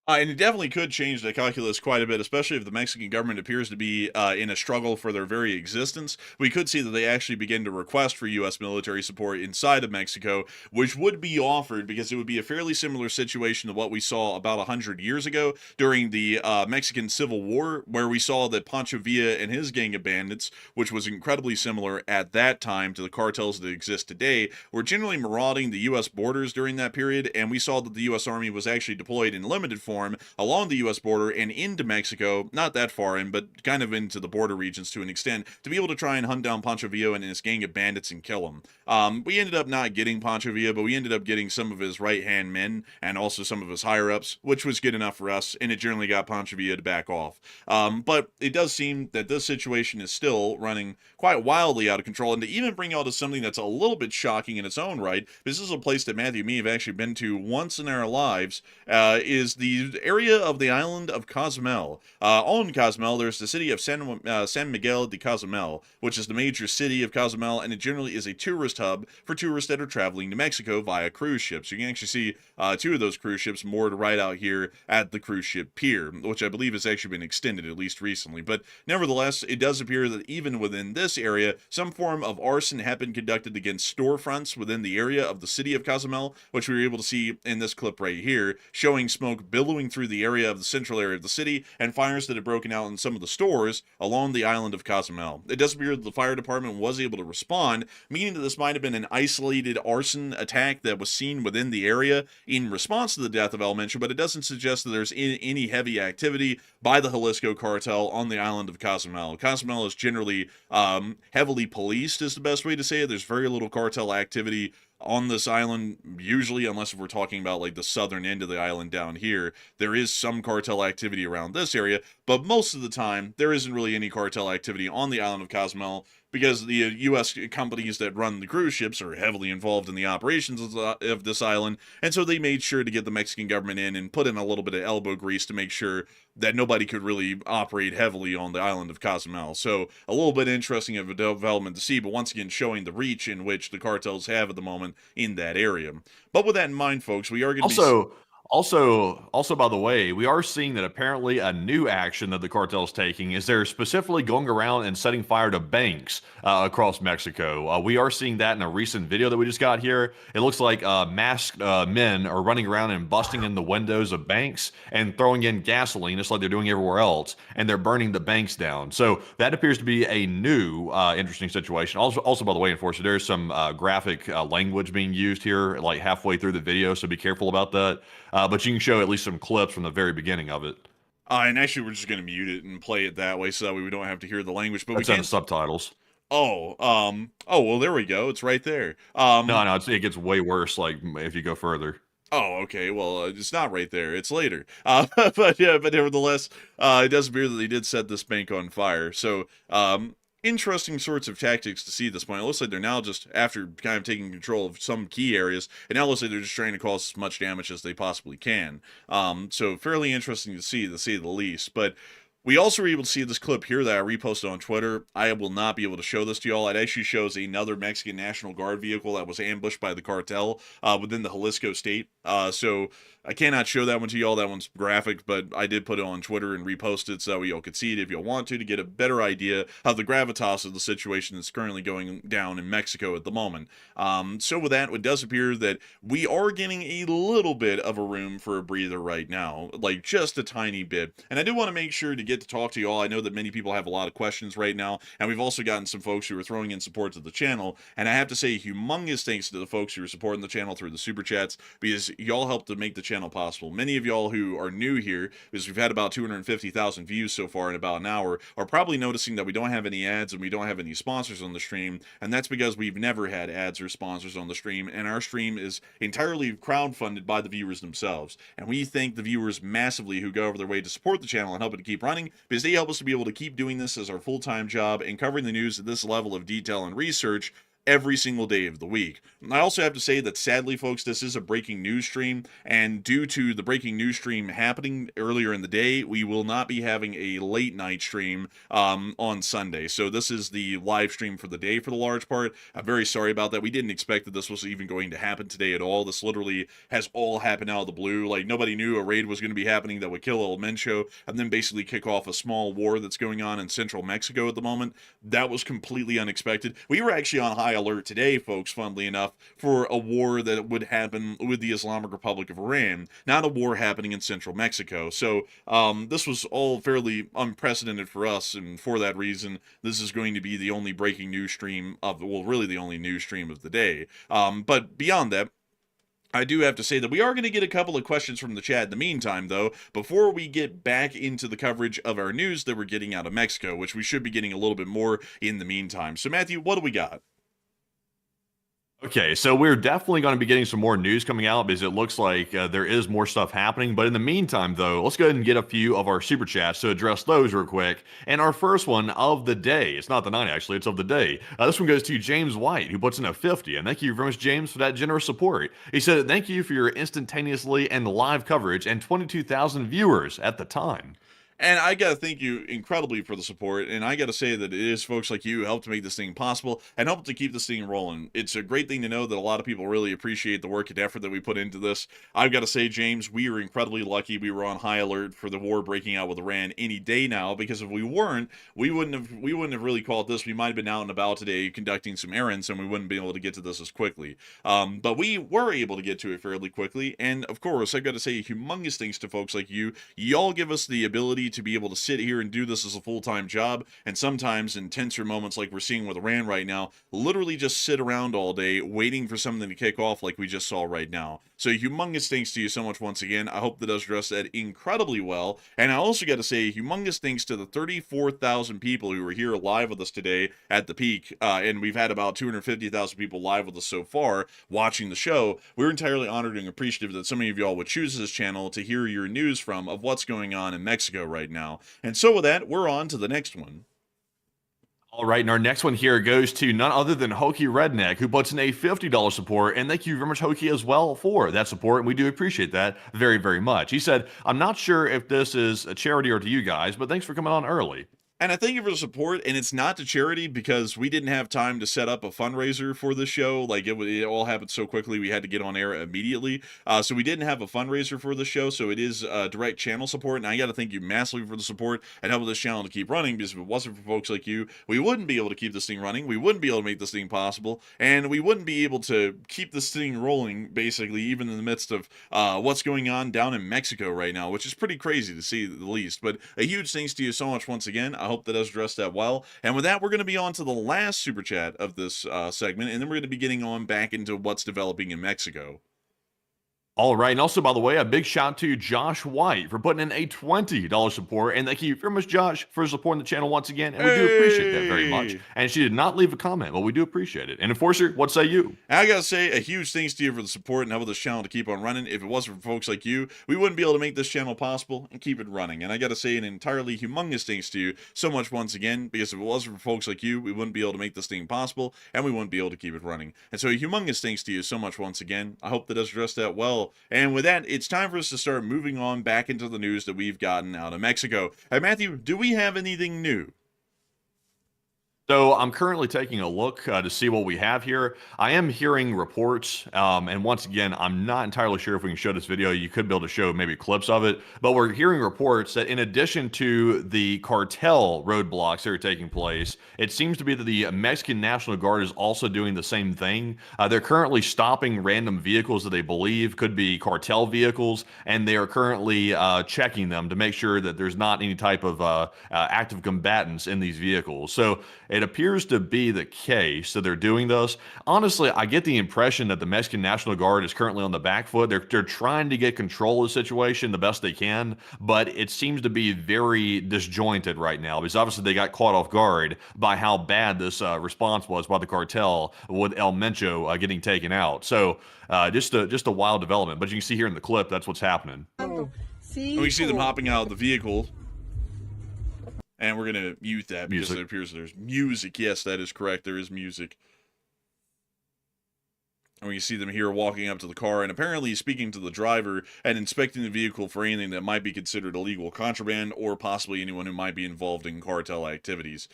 And it definitely could change the calculus quite a bit, especially if the Mexican government appears to be in a struggle for their very existence. We could see that they actually begin to request for U.S. military support inside of Mexico, which would be offered because it would be a fairly similar situation to what we saw about 100 years ago during the Mexican Civil War, where we saw that Pancho Villa and his gang of bandits, which was incredibly similar at that time to the cartels that exist today, were generally marauding the U.S. borders during that period, and we saw that the U.S. Army was actually deployed in limited form along the U.S. border and into Mexico, not that far in, but kind of into the border regions to an extent, to be able to try and hunt down Pancho Villa and his gang of bandits and kill him. We ended up not getting Pancho Villa, but we ended up getting some of his right-hand men and also some of his higher-ups, which was good enough for us, and it generally got Pancho Villa to back off. But it does seem that this situation is still running quite wildly out of control, and to even bring out something that's a little bit shocking in its own right, this is a place that Matthew and me have actually been to once in our lives, is the area of the island of Cozumel. On Cozumel, there's the city of San Miguel de Cozumel, which is the major city of Cozumel, and it generally is a tourist hub for tourists that are traveling to Mexico via cruise ships. You can actually see two of those cruise ships moored right out here at the cruise ship pier, which I believe has actually been extended at least recently. But nevertheless, it does appear that even within this area, some form of arson had been conducted against storefronts within the area of the city of Cozumel, which we were able to see in this clip right here, showing smoke billowing through the area of the central area of the city and fires that had broken out in some of the stores along the island of Cozumel. It does appear that the fire department was able to respond, meaning that this might have been an isolated arson attack that was seen within the area in response to the death of El Mencho, but it doesn't suggest that there's any heavy activity by the Jalisco cartel on the island of Cozumel. Cozumel is generally heavily policed, is the best way to say it. There's very little cartel activity on this island, usually, unless if we're talking about like the southern end of the island down here. There is some cartel activity around this area, but most of the time there isn't really any cartel activity on the island of Cozumel. because the U.S. companies that run the cruise ships are heavily involved in the operations of this island, and so they made sure to get the Mexican government in and put in a little bit of elbow grease to make sure that nobody could really operate heavily on the island of Cozumel. So a little bit interesting of a development to see, but once again showing the reach in which the cartels have at the moment in that area. But with that in mind, folks, we are going to be... Also, by the way, we are seeing that apparently a new action that the cartel is taking is they're specifically going around and setting fire to banks across Mexico. We are seeing that in a recent video that we just got here. It looks like masked men are running around and busting in the windows of banks and throwing in gasoline, just like they're doing everywhere else, and they're burning the banks down. So that appears to be a new interesting situation. Also, by the way, Enforcer, there's some graphic language being used here, like halfway through the video, so be careful about that. But you can show at least some clips from the very beginning of it. And actually, we're just going to mute it and play it that way, so that way we don't have to hear the language. But It's we in can subtitles. Oh, well, there we go. It's right there. No, it gets way worse. Like if you go further. Oh, okay. Well, it's not right there. It's later. But yeah, but nevertheless, it does appear that they did set this bank on fire. So, interesting sorts of tactics to see at this point. It looks like they're now just, after kind of taking control of some key areas, and now it looks like they're just trying to cause as much damage as they possibly can. So fairly interesting to say the least. But we also were able to see this clip here that I reposted on Twitter. I will not be able to show this to y'all. It actually shows another Mexican National Guard vehicle that was ambushed by the cartel within the Jalisco state. So I cannot show that one to y'all. That one's graphic, but I did put it on Twitter and repost it so y'all could see it if y'all want to get a better idea of the gravitas of the situation that's currently going down in Mexico at the moment. So with that, it does appear that we are getting a little bit of a room for a breather right now, like just a tiny bit. And I do want to make sure to get to talk to y'all. I know that many people have a lot of questions right now, and we've also gotten some folks who are throwing in support to the channel, and I have to say humongous thanks to the folks who are supporting the channel through the super chats, because y'all help to make the channel possible. Many of y'all who are new here, because we've had about 250,000 views so far in about an hour, are probably noticing that we don't have any ads and we don't have any sponsors on the stream, and that's because we've never had ads or sponsors on the stream, and our stream is entirely crowdfunded by the viewers themselves. And we thank the viewers massively who go over their way to support the channel and help it to keep running, because they help us to be able to keep doing this as our full-time job and covering the news at this level of detail and research every single day of the week. I also have to say that sadly, folks, this is a breaking news stream, and due to the breaking news stream happening earlier in the day, we will not be having a late night stream on Sunday. So this is the live stream for the day for the large part. I'm very sorry about that. We didn't expect that this was even going to happen today at all. This literally has all happened out of the blue. Like, nobody knew a raid was going to be happening that would kill El Mencho and then basically kick off a small war that's going on in central Mexico at the moment. That was completely unexpected. We were actually on high alert today, folks, funnily enough, for a war that would happen with the Islamic Republic of Iran, not a war happening in central Mexico. So this was all fairly unprecedented for us, and for that reason, this is going to be the only breaking news stream of, well, really the only news stream of the day. But beyond that, I do have to say that we are going to get a couple of questions from the chat in the meantime, though, before we get back into the coverage of our news that we're getting out of Mexico, which we should be getting a little bit more in the meantime. So, Matthew, what do we got? Okay, so we're definitely going to be getting some more news coming out because it looks like there is more stuff happening. But in the meantime, though, let's go ahead and get a few of our super chats to address those real quick. And our first one of the day, it's not the night actually, it's of the day. This one goes to James White, who puts in a 50. And thank you very much, James, for that generous support. He said, thank you for your instantaneously and live coverage and 22,000 viewers at the time. And I got to thank you incredibly for the support, and I got to say that it is folks like you who help to make this thing possible and help to keep this thing rolling. It's a great thing to know that a lot of people really appreciate the work and effort that we put into this. I've got to say, James, we are incredibly lucky. We were on high alert for the war breaking out with Iran any day now, because if we weren't, we wouldn't have really called this. We might have been out and about today conducting some errands, and we wouldn't be able to get to this as quickly. But we were able to get to it fairly quickly, and of course, I've got to say humongous thanks to folks like you. Y'all give us the ability to be able to sit here and do this as a full-time job, and sometimes in tenser moments like we're seeing with Iran right now, literally just sit around all day waiting for something to kick off like we just saw right now. So humongous thanks to you so much once again. I hope that does address that incredibly well. And I also got to say humongous thanks to the 34,000 people who were here live with us today at the peak, and we've had about 250,000 people live with us so far watching the show. We're entirely honored and appreciative that so many of y'all would choose this channel to hear your news from of what's going on in Mexico right now. And so with that, we're on to the next one. All right, and our next one here goes to none other than Hokey Redneck, who puts in a $50 support, and thank you very much, Hokey, as well for that support, and we do appreciate that very, very much. He said, I'm not sure if this is a charity or to you guys, but thanks for coming on early. And I thank you for the support, and it's not to charity because we didn't have time to set up a fundraiser for the show. Like, it all happened so quickly, we had to get on air immediately. So we didn't have a fundraiser for the show, so it is direct channel support, and I got to thank you massively for the support and helping this channel to keep running, because if it wasn't for folks like you, we wouldn't be able to keep this thing running, we wouldn't be able to make this thing possible, and we wouldn't be able to keep this thing rolling, basically, even in the midst of what's going on down in Mexico right now, which is pretty crazy to see at the least. But a huge thanks to you so much once again. I hope that does address that well. And with that, we're going to be on to the last super chat of this segment, and then we're going to be getting on back into what's developing in Mexico. All right, and also, by the way, a big shout out to Josh White for putting in a $20 support, and thank you very much, Josh, for supporting the channel once again, and we do appreciate that very much. And she did not leave a comment, but we do appreciate it. And Enforcer, what say you? I gotta say, a huge thanks to you for the support and helping this channel to keep on running. If it wasn't for folks like you, we wouldn't be able to make this channel possible and keep it running. And I gotta say an entirely humongous thanks to you so much once again, because if it wasn't for folks like you, we wouldn't be able to make this thing possible, and we wouldn't be able to keep it running. And so a humongous thanks to you so much once again. I hope that does address that well. And with that, it's time for us to start moving on back into the news that we've gotten out of Mexico. Hey, Matthew, do we have anything new? So I'm currently taking a look to see what we have here. I am hearing reports, and once again, I'm not entirely sure if we can show this video. You could be able to show maybe clips of it, but we're hearing reports that in addition to the cartel roadblocks that are taking place, it seems to be that the Mexican National Guard is also doing the same thing. They're currently stopping random vehicles that they believe could be cartel vehicles, and they are currently checking them to make sure that there's not any type of active combatants in these vehicles. So it appears to be the case that they're doing this. Honestly, I get the impression that the Mexican National Guard is currently on the back foot. They're trying to get control of the situation the best they can, but it seems to be very disjointed right now because obviously they got caught off guard by how bad this response was by the cartel with El Mencho getting taken out. So just a wild development. But you can see here in the clip, that's what's happening. And we see them hopping out of the vehicle. And we're going to mute that because it appears there's music. Yes, that is correct. There is music. And we see them here walking up to the car and apparently speaking to the driver and inspecting the vehicle for anything that might be considered illegal contraband or possibly anyone who might be involved in cartel activities.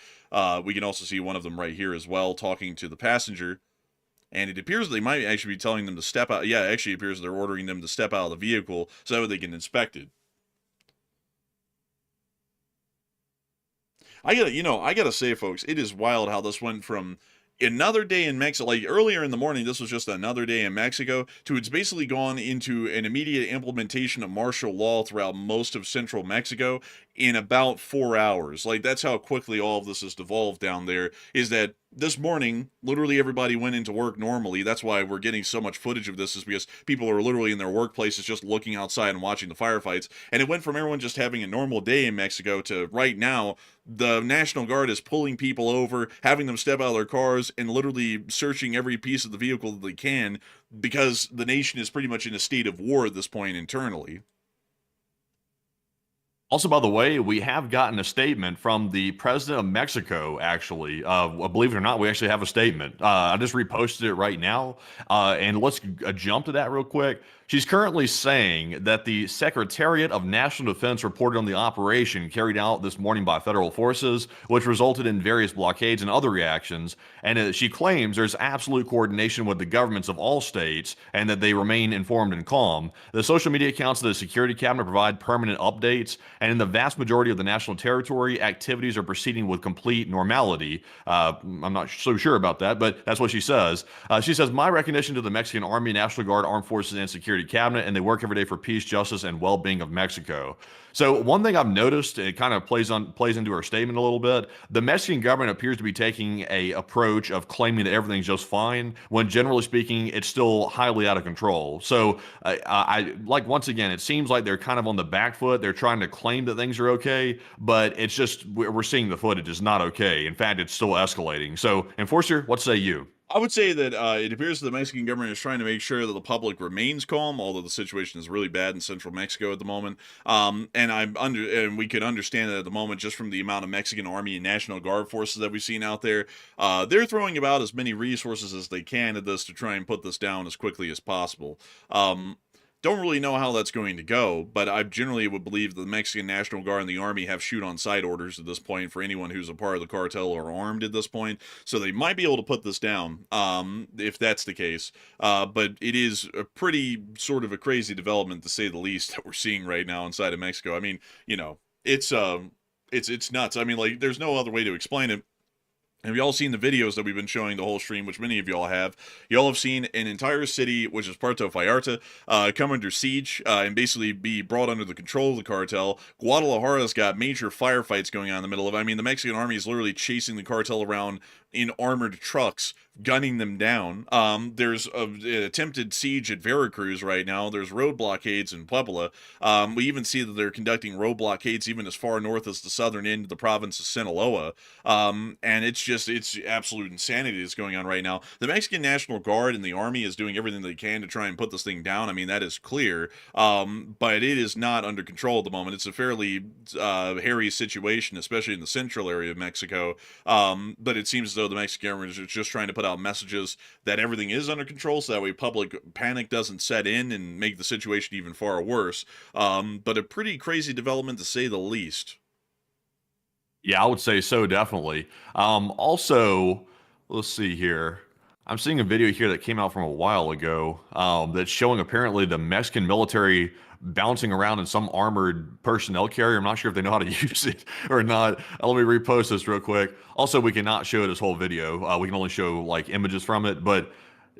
We can also see one of them right here as well talking to the passenger. And it appears they might actually be telling them to step out. Yeah, it actually appears they're ordering them to step out of the vehicle so that they can inspect it. I gotta say, folks, it is wild how this went from another day in Mexico, like earlier in the morning, this was just another day in Mexico, to it's basically gone into an immediate implementation of martial law throughout most of central Mexico in about 4 hours. Like, that's how quickly all of this has devolved down there, is that this morning, literally everybody went into work normally. That's why we're getting so much footage of this, is because people are literally in their workplaces just looking outside and watching the firefights. And it went from everyone just having a normal day in Mexico to right now, the National Guard is pulling people over, having them step out of their cars, and literally searching every piece of the vehicle that they can, because the nation is pretty much in a state of war at this point internally. Also, by the way, we have gotten a statement from the president of Mexico, actually. Believe it or not, we actually have a statement. I just reposted it right now. And let's jump to that real quick. She's currently saying that the Secretariat of National Defense reported on the operation carried out this morning by federal forces, which resulted in various blockades and other reactions. And she claims there's absolute coordination with the governments of all states and that they remain informed and calm. The social media accounts of the Security Cabinet provide permanent updates. And in the vast majority of the national territory, activities are proceeding with complete normality. I'm not so sure about that, but that's what she says. She says, my recognition to the Mexican Army, National Guard, Armed Forces, and Security Cabinet, and they work every day for peace, justice, and well-being of Mexico. So one thing I've noticed, it kind of plays into her statement a little bit. The Mexican government appears to be taking a approach of claiming that everything's just fine, when generally speaking, it's still highly out of control. So once again, it seems like they're kind of on the back foot. They're trying to claim that things are okay, but it's just, we're seeing the footage is not okay. In fact, it's still escalating. So, Enforcer, what say you? I would say that it appears the Mexican government is trying to make sure that the public remains calm, although the situation is really bad in central Mexico at the moment. And we could understand that at the moment just from the amount of Mexican Army and National Guard forces that we've seen out there. They're throwing about as many resources as they can at this to try and put this down as quickly as possible. Don't really know how that's going to go, but I generally would believe the Mexican National Guard and the Army have shoot-on-sight orders at this point for anyone who's a part of the cartel or armed at this point, so they might be able to put this down, if that's the case. But it is a pretty sort of a crazy development, to say the least, that we're seeing right now inside of Mexico. I mean, you know, it's nuts. I mean, like, there's no other way to explain it. Have y'all seen the videos that we've been showing the whole stream, which many of y'all have? Y'all have seen an entire city, which is Puerto Vallarta, come under siege and basically be brought under the control of the cartel. Guadalajara's got major firefights going on in the middle of it. I mean, the Mexican army is literally chasing the cartel around in armored trucks, gunning them down. There's an attempted siege at Veracruz right now. There's road blockades in Puebla. We even see that they're conducting road blockades even as far north as the southern end of the province of Sinaloa. And it's absolute insanity that's going on right now. The Mexican National Guard and the Army is doing everything they can to try and put this thing down. I mean, that is clear. But it is not under control at the moment. It's a fairly hairy situation, especially in the central area of Mexico. But it seems as though the Mexican government is just trying to put out messages that everything is under control, so that way public panic doesn't set in and make the situation even far worse. But a pretty crazy development, to say the least. Yeah, I would say so, definitely. Also, let's see here. I'm seeing a video here that came out from a while ago that's showing apparently the Mexican military bouncing around in some armored personnel carrier. I'm not sure if they know how to use it or not. Let me repost this real quick. Also, we cannot show this whole video. We can only show like images from it, but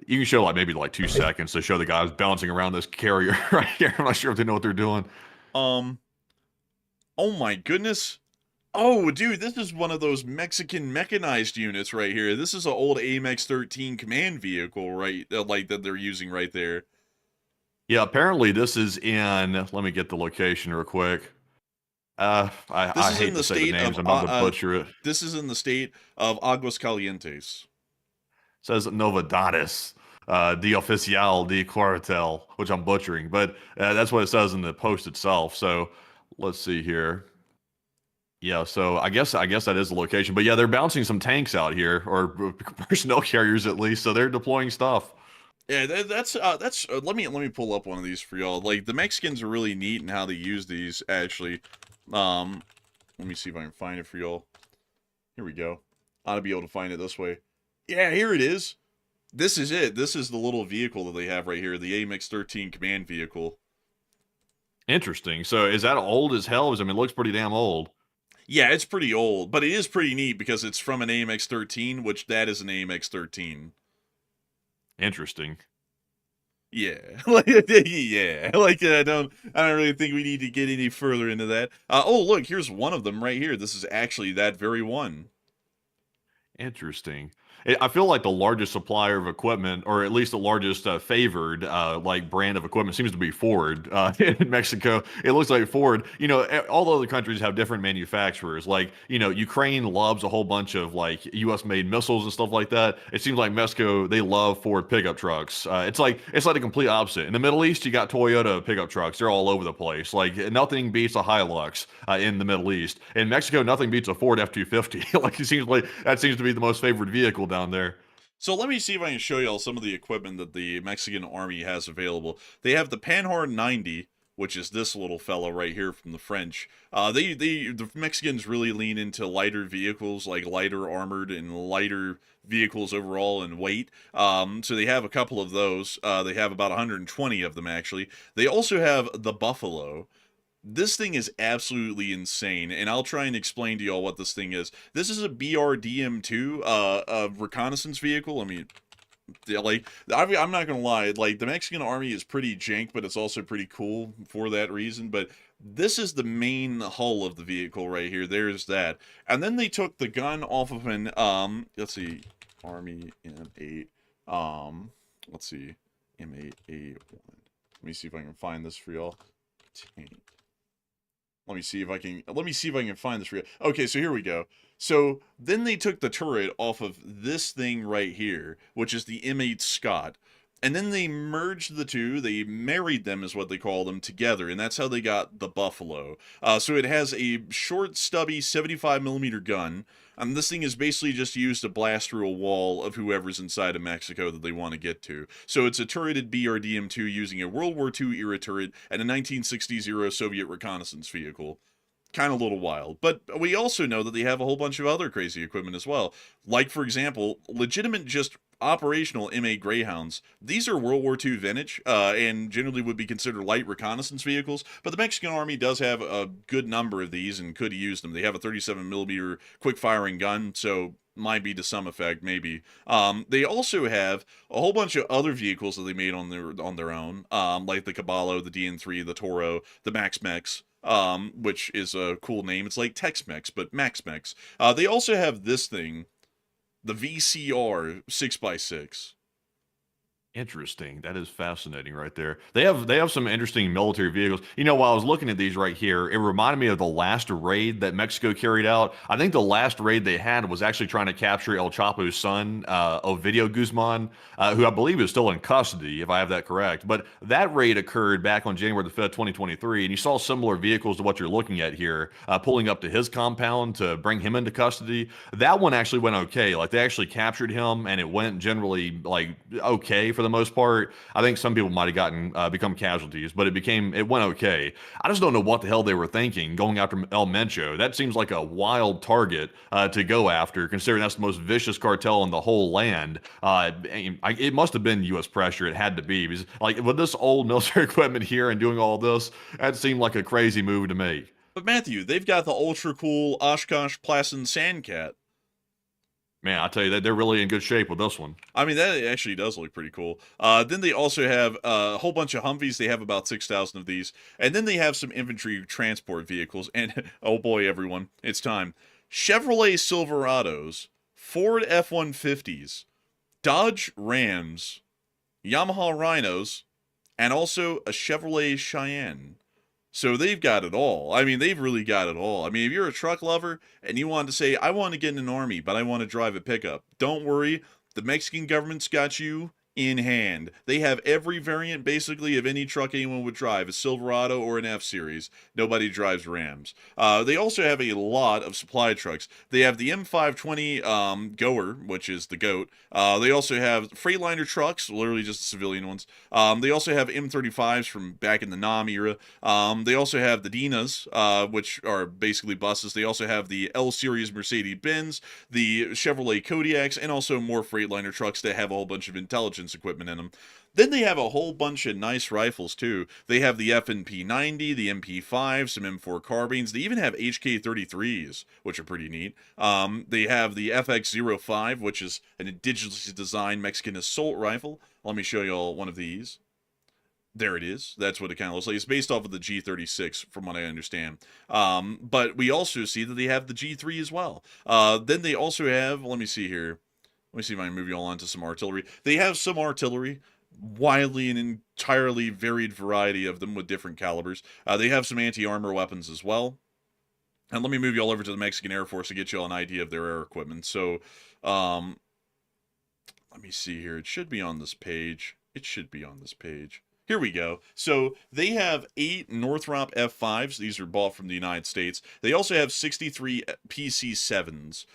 you can show like maybe like 2 seconds to show the guys bouncing around this carrier right here. I'm not sure if they know what they're doing. Oh my goodness. Oh, dude, this is one of those Mexican mechanized units right here. This is an old AMX-13 command vehicle, right? Like that they're using right there. Yeah, apparently this is in, let me get the location real quick. I hate to say the names, I'm about to butcher it. This is in the state of Aguascalientes. It says Novedades, de Oficial de Cuartel, which I'm butchering, but that's what it says in the post itself. So let's see here. Yeah, so I guess that is the location. But yeah, they're bouncing some tanks out here, or personnel carriers at least, so they're deploying stuff. Yeah, that's let me pull up one of these for y'all. Like, the Mexicans are really neat in how they use these, actually. Let me see if I can find it for y'all. Here we go. Ought to be able to find it this way. Yeah, here it is. This is it. This is the little vehicle that they have right here, the AMX-13 command vehicle. Interesting. So is that old as hell? I mean, it looks pretty damn old. Yeah, it's pretty old, but it is pretty neat because it's from an AMX-13, which that is an AMX-13. Interesting. Yeah, yeah. Like, I don't really think we need to get any further into that. Oh, look, here's one of them right here. This is actually that very one. Interesting. I feel like the largest supplier of equipment, or at least the largest favored like brand of equipment, seems to be Ford in Mexico. It looks like Ford. You know, all the other countries have different manufacturers. Like, you know, Ukraine loves a whole bunch of like U.S. made missiles and stuff like that. It seems like Mexico, they love Ford pickup trucks. It's like the complete opposite. In the Middle East, you got Toyota pickup trucks. They're all over the place. Like, nothing beats a Hilux in the Middle East. In Mexico, nothing beats a Ford F-250. Like, it seems like that seems to be the most favored vehicle down there. So let me see if I can show y'all some of the equipment that the Mexican army has available. They have the Panhard 90, which is this little fellow right here from the French. The Mexicans really lean into lighter vehicles, like lighter armored and lighter vehicles overall in weight. So they have a couple of those. They have about 120 of them, actually. They also have the Buffalo. This thing is absolutely insane, and I'll try and explain to y'all what this thing is. This is a BRDM-2, a reconnaissance vehicle. I mean, like, I'm not gonna lie, like, the Mexican army is pretty jank, but it's also pretty cool for that reason. But this is the main hull of the vehicle right here. There's that. And then they took the gun off of an, let's see, Army M8, let's see, M8A1. Let me see if I can find this for y'all. Tank. Let me see if I can find this real. Okay, so here we go. So then they took the turret off of this thing right here, which is the M8 Scott. And then they merged the two, they married them is what they call them together, and that's how they got the Buffalo. So it has a short, stubby 75mm gun, and this thing is basically just used to blast through a wall of whoever's inside of Mexico that they want to get to. So it's a turreted BRDM-2 using a World War II era turret and a 1960s Soviet reconnaissance vehicle. Kind of a little wild. But we also know that they have a whole bunch of other crazy equipment as well. Like, for example, legitimate just operational M8 Greyhounds. These are World War II vintage, and generally would be considered light reconnaissance vehicles, but the Mexican Army does have a good number of these and could use them. They have a 37mm quick-firing gun, so might be to some effect, maybe. They also have a whole bunch of other vehicles that they made on their own, like the Caballo, the DN3, the Toro, the Max-Mex, which is a cool name. It's like Tex-Mex, but Max-Mex. They also have this thing, the VCR 6x6. Interesting. That is fascinating right there. They have some interesting military vehicles. You know, while I was looking at these right here, it reminded me of the last raid that Mexico carried out. I think the last raid they had was actually trying to capture El Chapo's son, Ovidio Guzman, who I believe is still in custody, if I have that correct. But that raid occurred back on January the 5th, 2023, and you saw similar vehicles to what you're looking at here, pulling up to his compound to bring him into custody. That one actually went okay. Like, they actually captured him, and it went generally, like, okay for the most part. I think some people might have gotten become casualties, but it went okay. I just don't know what the hell they were thinking going after El Mencho. That seems like a wild target to go after, considering that's the most vicious cartel in the whole land. It must have been U.S. pressure. It had to be, because like with this old military equipment here and doing all this, that seemed like a crazy move to make. But Matthew, they've got the ultra cool Oshkosh Plassen Sandcat. Man, I tell you that they're really in good shape with this one. I mean, that actually does look pretty cool. Then they also have a whole bunch of Humvees. They have about 6,000 of these. And then they have some infantry transport vehicles. And, oh boy, everyone, it's time. Chevrolet Silverados, Ford F-150s, Dodge Rams, Yamaha Rhinos, and also a Chevrolet Cheyenne. So they've got it all. I mean, they've really got it all. I mean, if you're a truck lover and you want to say, I want to get in an army, but I want to drive a pickup, don't worry. The Mexican government's got you in hand. They have every variant, basically, of any truck anyone would drive, a Silverado or an F-Series. Nobody drives Rams. They also have a lot of supply trucks. They have the M520 Goer, which is the GOAT. They also have Freightliner trucks, literally just the civilian ones. They also have M35s from back in the Nam era. They also have the Dinas, which are basically buses. They also have the L-Series Mercedes-Benz, the Chevrolet Kodiaks, and also more Freightliner trucks that have a whole bunch of intelligence equipment in them. Then they have a whole bunch of nice rifles too. They have the FNP90, the MP5, some M4 carbines. They even have HK33s, which are pretty neat. They have the FX05, which is an indigenously designed Mexican assault rifle. Let me show you all one of these. There it is. That's what it kind of looks like. It's based off of the G36, from what I understand. But we also see that they have the G3 as well. Then they also have, let me see here. Let me see if I can move you all onto some artillery. They have some artillery, widely and entirely varied variety of them with different calibers. They have some anti-armor weapons as well. And let me move you all over to the Mexican Air Force to get you all an idea of their air equipment. So, let me see here. It should be on this page. It should be on this page. Here we go. So they have 8 Northrop F5s. These are bought from the United States. They also have 63 PC-7s.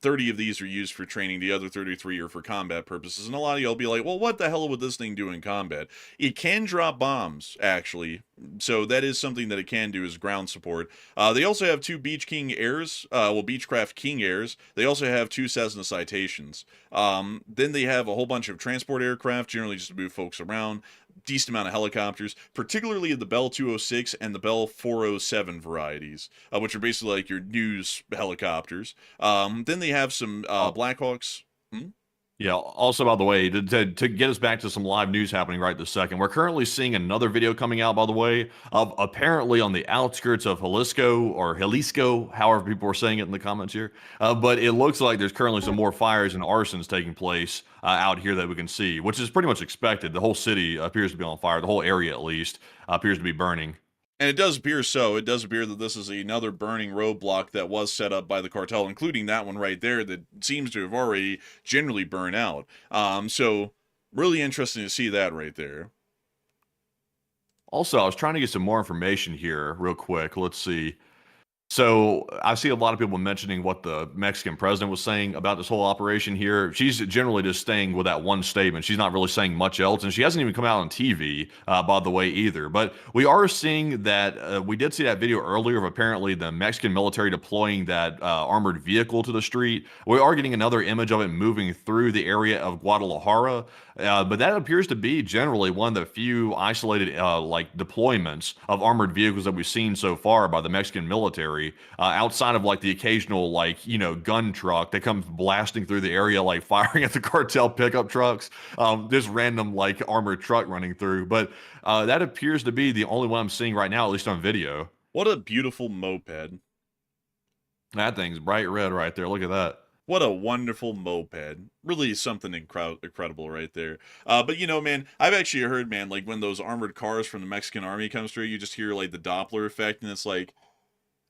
30 of these are used for training. The other 33 are for combat purposes. And a lot of y'all be like, well, what the hell would this thing do in combat? It can drop bombs, actually. So that is something that it can do as ground support. They also have 2 Beech King Airs. Beechcraft King Airs. They also have 2 Cessna Citations. Then they have a whole bunch of transport aircraft, generally just to move folks around. Decent amount of helicopters, particularly the Bell 206 and the Bell 407 varieties, which are basically like your news helicopters. Then they have some Blackhawks. Yeah, also, by the way, to get us back to some live news happening right this second, we're currently seeing another video coming out, by the way, of apparently on the outskirts of Jalisco, however people are saying it in the comments here. But it looks like there's currently some more fires and arsons taking place out here that we can see, which is pretty much expected. The whole city appears to be on fire. The whole area, at least, appears to be burning. And it does appear so. It does appear that this is another burning roadblock that was set up by the cartel, including that one right there that seems to have already generally burned out. So really interesting to see that right there. Also, I was trying to get some more information here real quick. Let's see. So I see a lot of people mentioning what the Mexican president was saying about this whole operation here. She's generally just staying with that one statement. She's not really saying much else, and she hasn't even come out on TV, by the way, either. But we are seeing that we did see that video earlier of apparently the Mexican military deploying that armored vehicle to the street. We are getting another image of it moving through the area of Guadalajara. But that appears to be generally one of the few isolated like deployments of armored vehicles that we've seen so far by the Mexican military, outside of like the occasional like gun truck that comes blasting through the area like firing at the cartel pickup trucks, just random like armored truck running through. But that appears to be the only one I'm seeing right now, at least on video. What a beautiful moped. That thing's bright red right there. Look at that. What a wonderful moped. Really something incredible right there. But man, I've actually heard, man, like when those armored cars from the Mexican army comes through, you just hear like the Doppler effect, and it's like,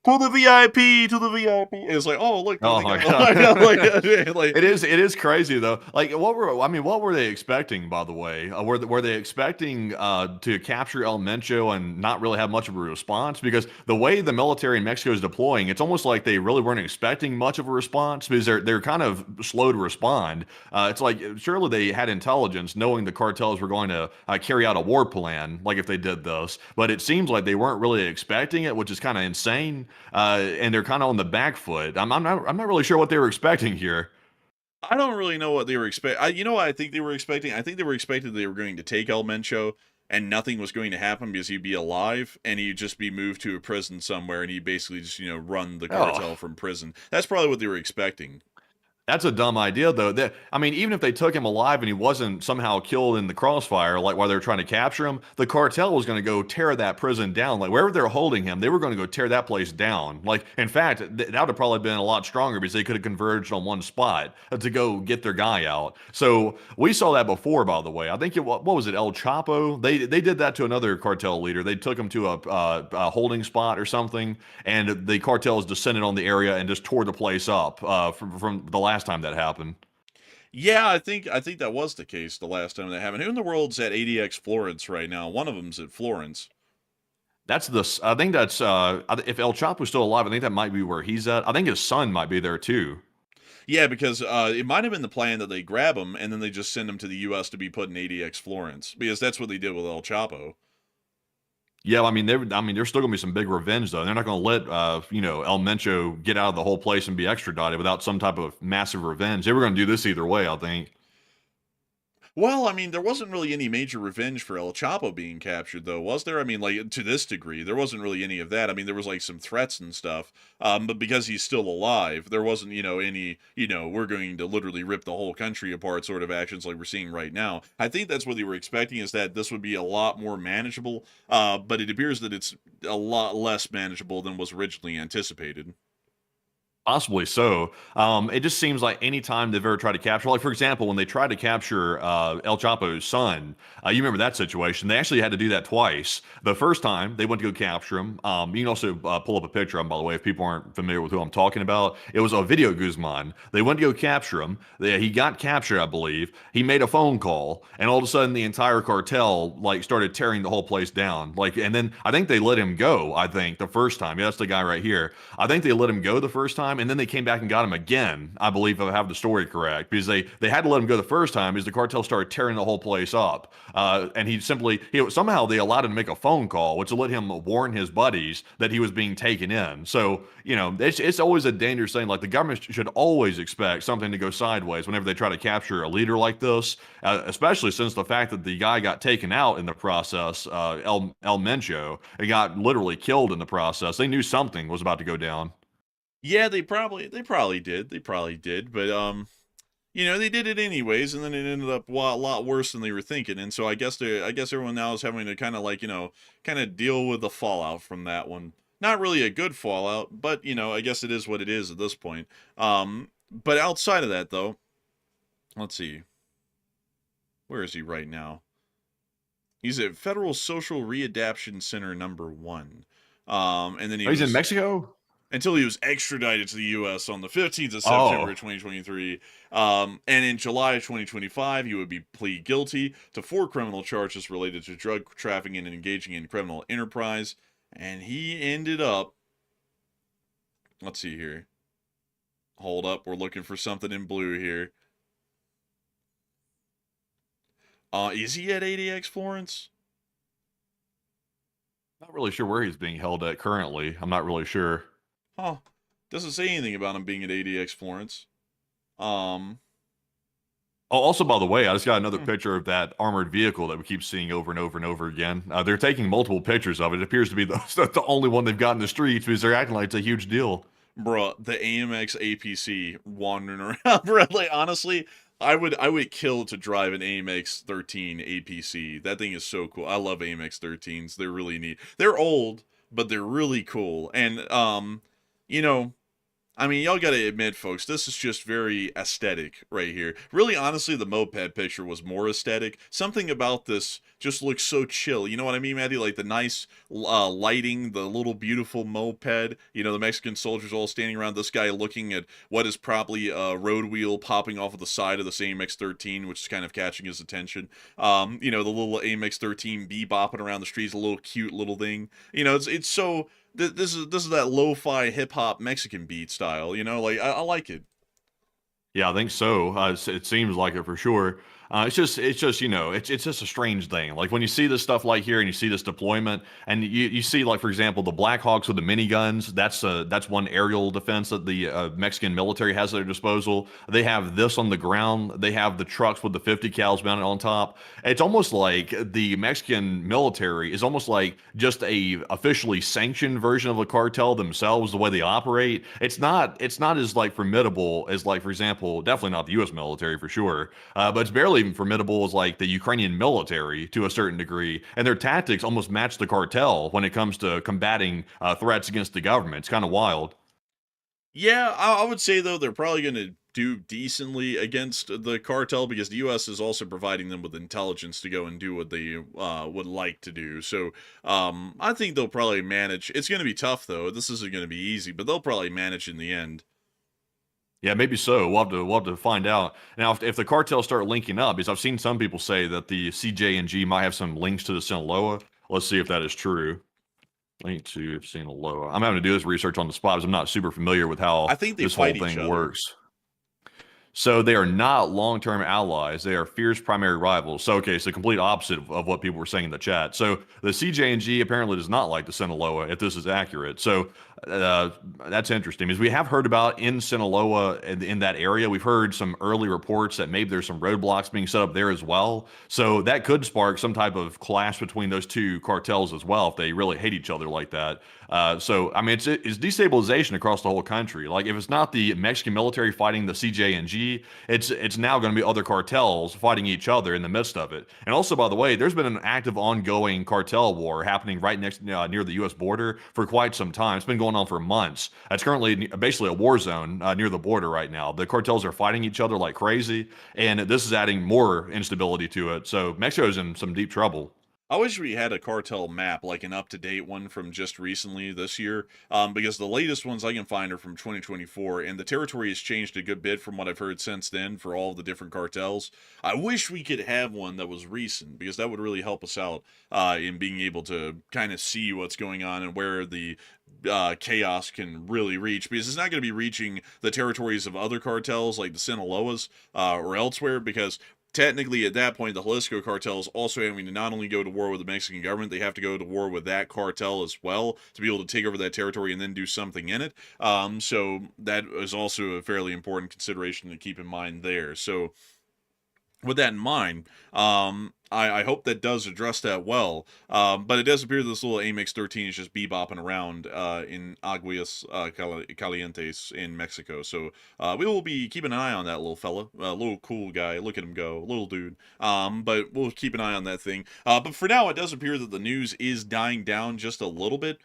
to the VIP, to the VIP. And it's like, oh look, Oh my God. God. like, It is crazy though. Like what were they expecting, by the way? Were they expecting to capture El Mencho and not really have much of a response? Because the way the military in Mexico is deploying, it's almost like they really weren't expecting much of a response because they're kind of slow to respond. It's like surely they had intelligence knowing the cartels were going to carry out a war plan, like if they did this. But it seems like they weren't really expecting it, which is kind of insane. And they're kind of on the back foot. I'm not really sure what they were expecting here. I don't really know what they were expecting. You know what I think they were expecting? I think they were expecting they were going to take El Mencho and nothing was going to happen because he'd be alive and he'd just be moved to a prison somewhere and he'd basically just, run the cartel Oh. from prison. That's probably what they were expecting. That's a dumb idea, though. I mean, even if they took him alive and he wasn't somehow killed in the crossfire, like while they were trying to capture him, the cartel was going to go tear that prison down. Like wherever they're holding him, they were going to go tear that place down. Like, in fact, that would have probably been a lot stronger because they could have converged on one spot to go get their guy out. So we saw that before, by the way. I think what was it, El Chapo? They did that to another cartel leader. They took him to a holding spot or something, and the cartels descended on the area and just tore the place up from the last time that happened. Yeah, I think that was the case the last time that happened. Who in the world's at ADX Florence right now? One of them's at Florence. I think that's if El Chapo's still alive, I think that might be where he's at. I think his son might be there too. Yeah, because it might have been the plan that they grab him and then they just send him to the U.S. to be put in ADX Florence because that's what they did with El Chapo. Yeah, I mean, there's still gonna be some big revenge though. They're not gonna let El Mencho get out of the whole place and be extradited without some type of massive revenge. They were gonna do this either way, I think. Well, I mean, there wasn't really any major revenge for El Chapo being captured, though, was there? I mean, like, to this degree, there wasn't really any of that. I mean, there was, like, some threats and stuff, but because he's still alive, there wasn't, any, we're going to literally rip the whole country apart sort of actions like we're seeing right now. I think that's what they were expecting, is that this would be a lot more manageable, but it appears that it's a lot less manageable than was originally anticipated. Possibly so. It just seems like any time they've ever tried to capture, like for example, when they tried to capture El Chapo's son, you remember that situation? They actually had to do that twice. The first time they went to go capture him. You can also pull up a picture of him, by the way, if people aren't familiar with who I'm talking about. It was Ovidio Guzman. They went to go capture him. He got captured, I believe. He made a phone call, and all of a sudden, the entire cartel like started tearing the whole place down. Like, and then I think they let him go. I think the first time. Yeah, that's the guy right here. I think they let him go the first time, and then they came back and got him again. I believe, if I have the story correct, because they had to let him go the first time because the cartel started tearing the whole place up. And somehow they allowed him to make a phone call, which let him warn his buddies that he was being taken in. So it's always a dangerous thing. Like the government should always expect something to go sideways whenever they try to capture a leader like this, especially since the fact that the guy got taken out in the process, El Mencho, and got literally killed in the process. They knew something was about to go down. Yeah, they probably did. They probably did, but they did it anyways, and then it ended up a lot worse than they were thinking. And so I guess everyone now is having to kind of kind of deal with the fallout from that one. Not really a good fallout, but I guess it is what it is at this point. But outside of that, though, let's see, where is he right now? He's at Federal Social Readaptation Center number 1. And then he Oh, he's in was Mexico? until he was extradited to the U.S. on the 15th of September Oh. 2023. And in July of 2025, he would be plead guilty to 4 criminal charges related to drug trafficking and engaging in criminal enterprise. And he ended up, let's see here. Hold up, we're looking for something in blue here. Is he at ADX Florence? Not really sure where he's being held at currently. I'm not really sure. Huh. Doesn't say anything about him being at ADX Florence. Oh, also, by the way, I just got another Hmm. picture of that armored vehicle that we keep seeing over and over and over again. They're taking multiple pictures of it. It appears to be the only one they've got in the streets because they're acting like it's a huge deal. Bruh, the AMX APC wandering around. Bruh, like, honestly, I would kill to drive an AMX 13 APC. That thing is so cool. I love AMX 13s. They're really neat. They're old, but they're really cool. And you know, I mean, y'all gotta admit, folks, this is just very aesthetic right here. Really, honestly, the moped picture was more aesthetic. Something about this just looks so chill. You know what I mean, Maddie? Like the nice lighting, the little beautiful moped. You know, the Mexican soldiers all standing around this guy looking at what is probably a road wheel popping off of the side of the same MX-13, which is kind of catching his attention. You know, the little AMX-13 bebopping around the streets, a little cute little thing. You know, it's so... This is that lo-fi hip-hop Mexican beat style, you know? Like, I like it. Yeah, I think so. It seems like it for sure. It's just it's just a strange thing. Like when you see this stuff like here and you see this deployment, and you see like for example the Blackhawks with the miniguns. That's one aerial defense that the Mexican military has at their disposal. They have this on the ground. They have the trucks with the 50 cals mounted on top. It's almost like the Mexican military is almost like just a officially sanctioned version of the cartel themselves. The way they operate, it's not as like formidable as like for example, definitely not the U.S. military for sure, but it's barely even formidable as like the Ukrainian military to a certain degree, and their tactics almost match the cartel when it comes to combating threats against the government. It's kind of wild. Yeah, I would say, though, they're probably going to do decently against the cartel because the U.S. is also providing them with intelligence to go and do what they would like to do. So I think they'll probably manage. It's going to be tough, though. This isn't going to be easy, but they'll probably manage in the end. Yeah, maybe so. We'll have to find out. Now, if the cartels start linking up, because I've seen some people say that the CJNG might have some links to the Sinaloa. Let's see if that is true. Link to Sinaloa. I'm having to do this research on the spot because I'm not super familiar with how I think they this whole fight each thing other. works. So they are not long-term allies. They are fierce primary rivals. So okay, so complete opposite of what people were saying in the chat. So the CJNG apparently does not like the Sinaloa, if this is accurate. So that's interesting because we have heard about in Sinaloa in that area. We've heard some early reports that maybe there's some roadblocks being set up there as well. So that could spark some type of clash between those two cartels as well if they really hate each other like that. So I mean, it's destabilization across the whole country. Like if it's not the Mexican military fighting the CJNG, it's now going to be other cartels fighting each other in the midst of it. And also, by the way, there's been an active, ongoing cartel war happening right next near the U.S. border for quite some time. It's been going on for months. It's currently basically a war zone near the border right now. The cartels are fighting each other like crazy, and this is adding more instability to it. So Mexico's in some deep trouble. I wish we had a cartel map, like an up-to-date one from just recently this year, because the latest ones I can find are from 2024, and the territory has changed a good bit from what I've heard since then for all the different cartels. I wish we could have one that was recent, because that would really help us out in being able to kind of see what's going on and where the chaos can really reach, because it's not going to be reaching the territories of other cartels like the Sinaloas or elsewhere, because technically at that point the Jalisco cartel is also having to not only go to war with the Mexican government, they have to go to war with that cartel as well to be able to take over that territory and then do something in it. So that is also a fairly important consideration to keep in mind there. So with that in mind, I hope that does address that well. But it does appear this little AMX 13 is just bebopping around in Aguas Calientes in Mexico. So we will be keeping an eye on that little fella. Little cool guy. Look at him go. Little dude. But we'll keep an eye on that thing. But for now, it does appear that the news is dying down just a little bit.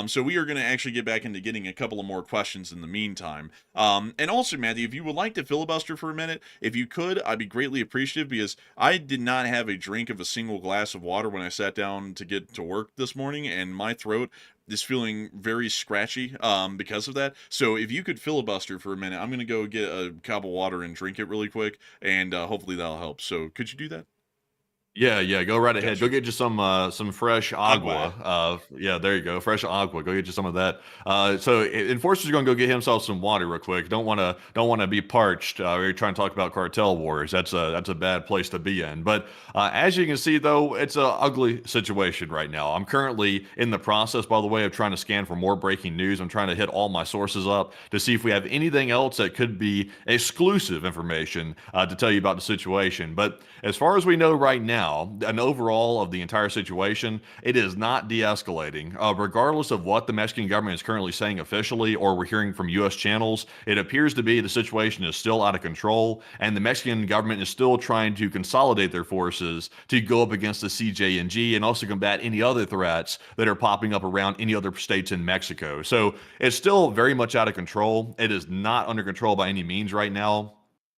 So we are going to actually get back into getting a couple of more questions in the meantime. And also, Matthew, if you would like to filibuster for a minute, if you could, I'd be greatly appreciative because I did not have a drink of a single glass of water when I sat down to get to work this morning, and my throat is feeling very scratchy because of that. So if you could filibuster for a minute, I'm gonna go get a cup of water and drink it really quick, and hopefully that'll help. So could you do that? Yeah, go right ahead. Gotcha. Go get you some fresh Agua. agua. Yeah, there you go, fresh agua. Go get you some of that. So enforcer's gonna go get himself some water real quick. Don't wanna be parched. We're trying to talk about cartel wars. That's a bad place to be in. But as you can see, though, it's a ugly situation right now. I'm currently in the process, by the way, of trying to scan for more breaking news. I'm trying to hit all my sources up to see if we have anything else that could be exclusive information to tell you about the situation. But as far as we know right now, and overall of the entire situation, it is not de-escalating. Regardless of what the Mexican government is currently saying officially, or we're hearing from U.S. channels, it appears to be the situation is still out of control, and the Mexican government is still trying to consolidate their forces to go up against the CJNG and also combat any other threats that are popping up around any other states in Mexico. So it's still very much out of control. It is not under control by any means right now,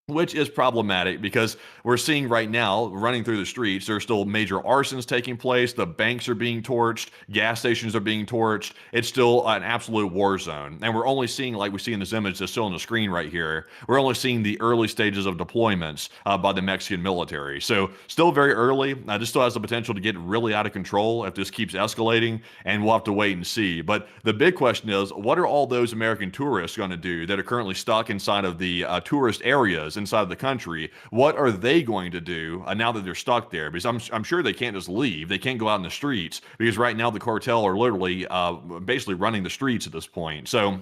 which is problematic because we're seeing right now running through the streets, there's still major arsons taking place. The banks are being torched. Gas stations are being torched. It's still an absolute war zone. And we're only seeing, like we see in this image that's still on the screen right here, we're only seeing the early stages of deployments by the Mexican military. So still very early. This still has the potential to get really out of control if this keeps escalating, and we'll have to wait and see. But the big question is, what are all those American tourists going to do that are currently stuck inside of the tourist areas inside of the country? What are they going to do now that they're stuck there? Because I'm sure they can't just leave. They can't go out in the streets because right now the cartel are literally basically running the streets at this point. So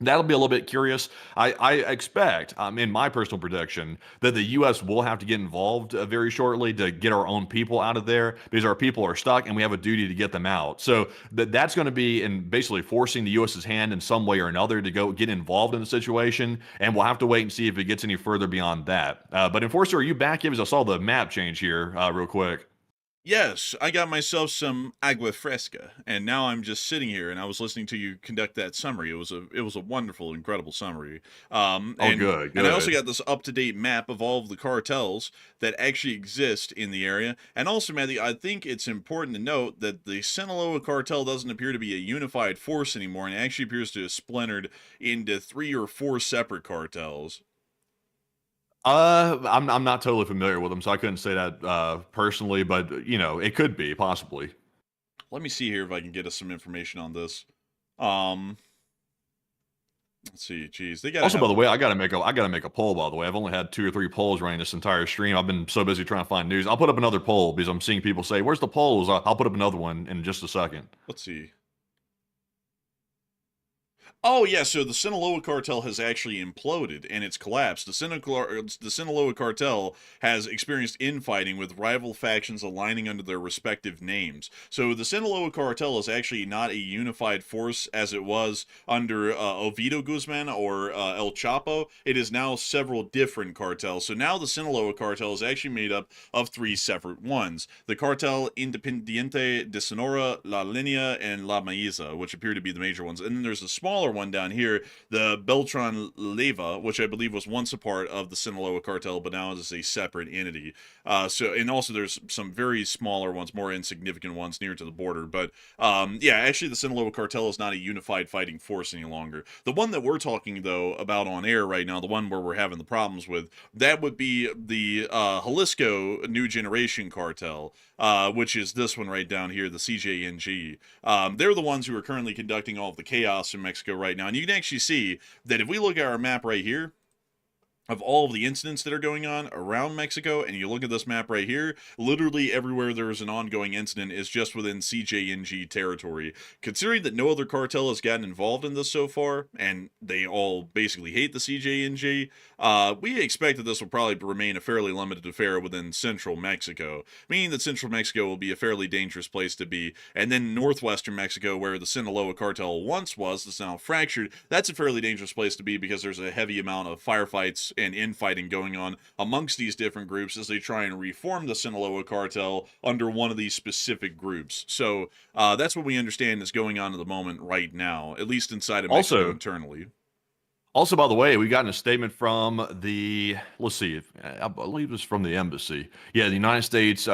that'll be a little bit curious. I expect, in my personal prediction, that the U.S. will have to get involved very shortly to get our own people out of there because our people are stuck and we have a duty to get them out. So that's going to be in basically forcing the U.S.'s hand in some way or another to go get involved in the situation, and we'll have to wait and see if it gets any further beyond that. But Enforcer, are you back? Because I saw the map change here real quick. Yes, I got myself some agua fresca, and now I'm just sitting here, and I was listening to you conduct that summary. It was a wonderful, incredible summary. Oh, And good, and I also good. got this up to date map of all of the cartels that actually exist in the area. And also, Matthew, I think it's important to note that the Sinaloa cartel doesn't appear to be a unified force anymore, and it actually appears to have splintered into 3 or 4 separate cartels. I'm not totally familiar with them, so I couldn't say that personally, but it could be possibly. Let me see here if I can get us some information on this. Um, let's see. Geez, they gotta Also, have by the a. way, I gotta make a poll. By the way, I've only had 2 or 3 polls running this entire stream. I've been so busy trying to find news. I'll put up another poll because I'm seeing people say, "Where's the polls?" I'll put up another one in just a second. Let's see. Oh yeah, so the Sinaloa cartel has actually imploded and it's collapsed. The Sinaloa cartel has experienced infighting with rival factions aligning under their respective names. So the Sinaloa cartel is actually not a unified force as it was under Ovidio Guzman or El Chapo. It is now several different cartels. So now the Sinaloa cartel is actually made up of 3 separate ones: the Cartel Independiente de Sonora, La Linea, and La Maiza, which appear to be the major ones. And then there's a smaller one down here, the Beltran Leyva, which I believe was once a part of the Sinaloa cartel, but now is a separate entity. And also there's some very smaller ones, more insignificant ones near to the border. But yeah, actually the Sinaloa cartel is not a unified fighting force any longer. The one that we're talking though about on air right now, the one where we're having the problems with, that would be the Jalisco New Generation cartel, which is this one right down here, the CJNG. They're the ones who are currently conducting all of the chaos in Mexico right now. And you can actually see that if we look at our map right here, of all of the incidents that are going on around Mexico, and you look at this map right here, literally everywhere there is an ongoing incident is just within CJNG territory. Considering that no other cartel has gotten involved in this so far, and they all basically hate the CJNG, we expect that this will probably remain a fairly limited affair within central Mexico, meaning that central Mexico will be a fairly dangerous place to be. And then northwestern Mexico, where the Sinaloa cartel once was, that's now fractured, that's a fairly dangerous place to be because there's a heavy amount of firefights and infighting going on amongst these different groups as they try and reform the Sinaloa cartel under one of these specific groups. So that's what we understand is going on at the moment right now, at least inside of Mexico Also, internally. Also, by the way, we got a statement from the, let's see, I believe it's from the embassy. Yeah, the United States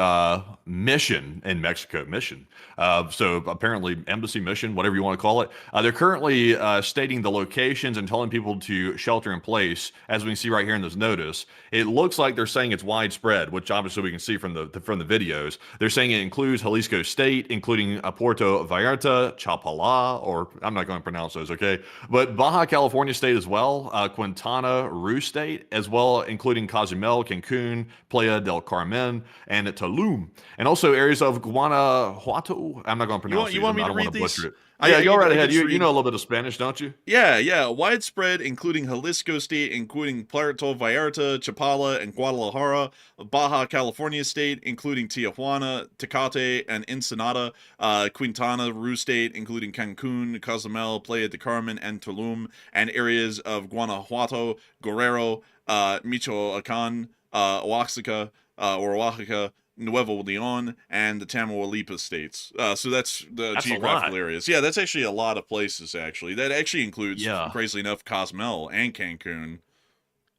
mission in Mexico, mission. So apparently, embassy mission, whatever you want to call it. They're currently stating the locations and telling people to shelter in place. As we can see right here in this notice, it looks like they're saying it's widespread, which obviously we can see from the videos. They're saying it includes Jalisco State, including Puerto Vallarta, Chapala, or I'm not going to pronounce those, okay? But Baja California State as well, Quintana Roo State, as well, including Cozumel, Cancun, Playa del Carmen, and Tulum, and also areas of Guanajuato. I'm not going to pronounce You want me these. I to don't read want to these? butcher it. Yeah, go right ahead. You read... know a little bit of Spanish, don't you? Yeah. Widespread, including Jalisco State, including Puerto Vallarta, Chapala, and Guadalajara. Baja California State, including Tijuana, Tecate, and Ensenada. Quintana Roo State, including Cancun, Cozumel, Playa del Carmen, and Tulum. And areas of Guanajuato, Guerrero, Michoacan, Oaxaca, Nuevo Leon, and the Tamaulipas states. So that's the geographical areas. Yeah, that's actually a lot of places, actually. That actually includes, crazily enough, Cozumel and Cancun.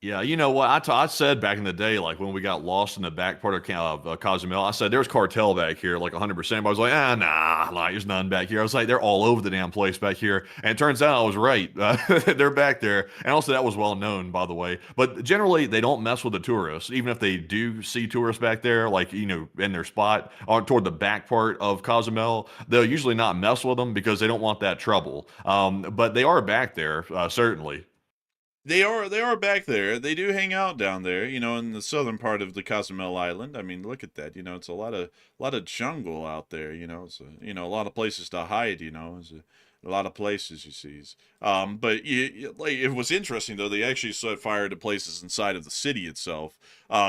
Yeah, you know what? I said back in the day, like when we got lost in the back part of Cozumel, I said there's cartel back here, like 100%. But I was like, nah, there's none back here. I was like, they're all over the damn place back here. And it turns out I was right. They're back there. And also, that was well known, by the way. But generally, they don't mess with the tourists. Even if they do see tourists back there, like, you know, in their spot or toward the back part of Cozumel, they'll usually not mess with them because they don't want that trouble. But they are back there, certainly. They are back there. They do hang out down there, you know, in the southern part of the Cozumel Island. I mean, look at that. You know, it's a lot of jungle out there. You know, it's a lot of places to hide. You know, it's a lot of places you see. But like it was interesting though. They actually set fire to places inside of the city itself,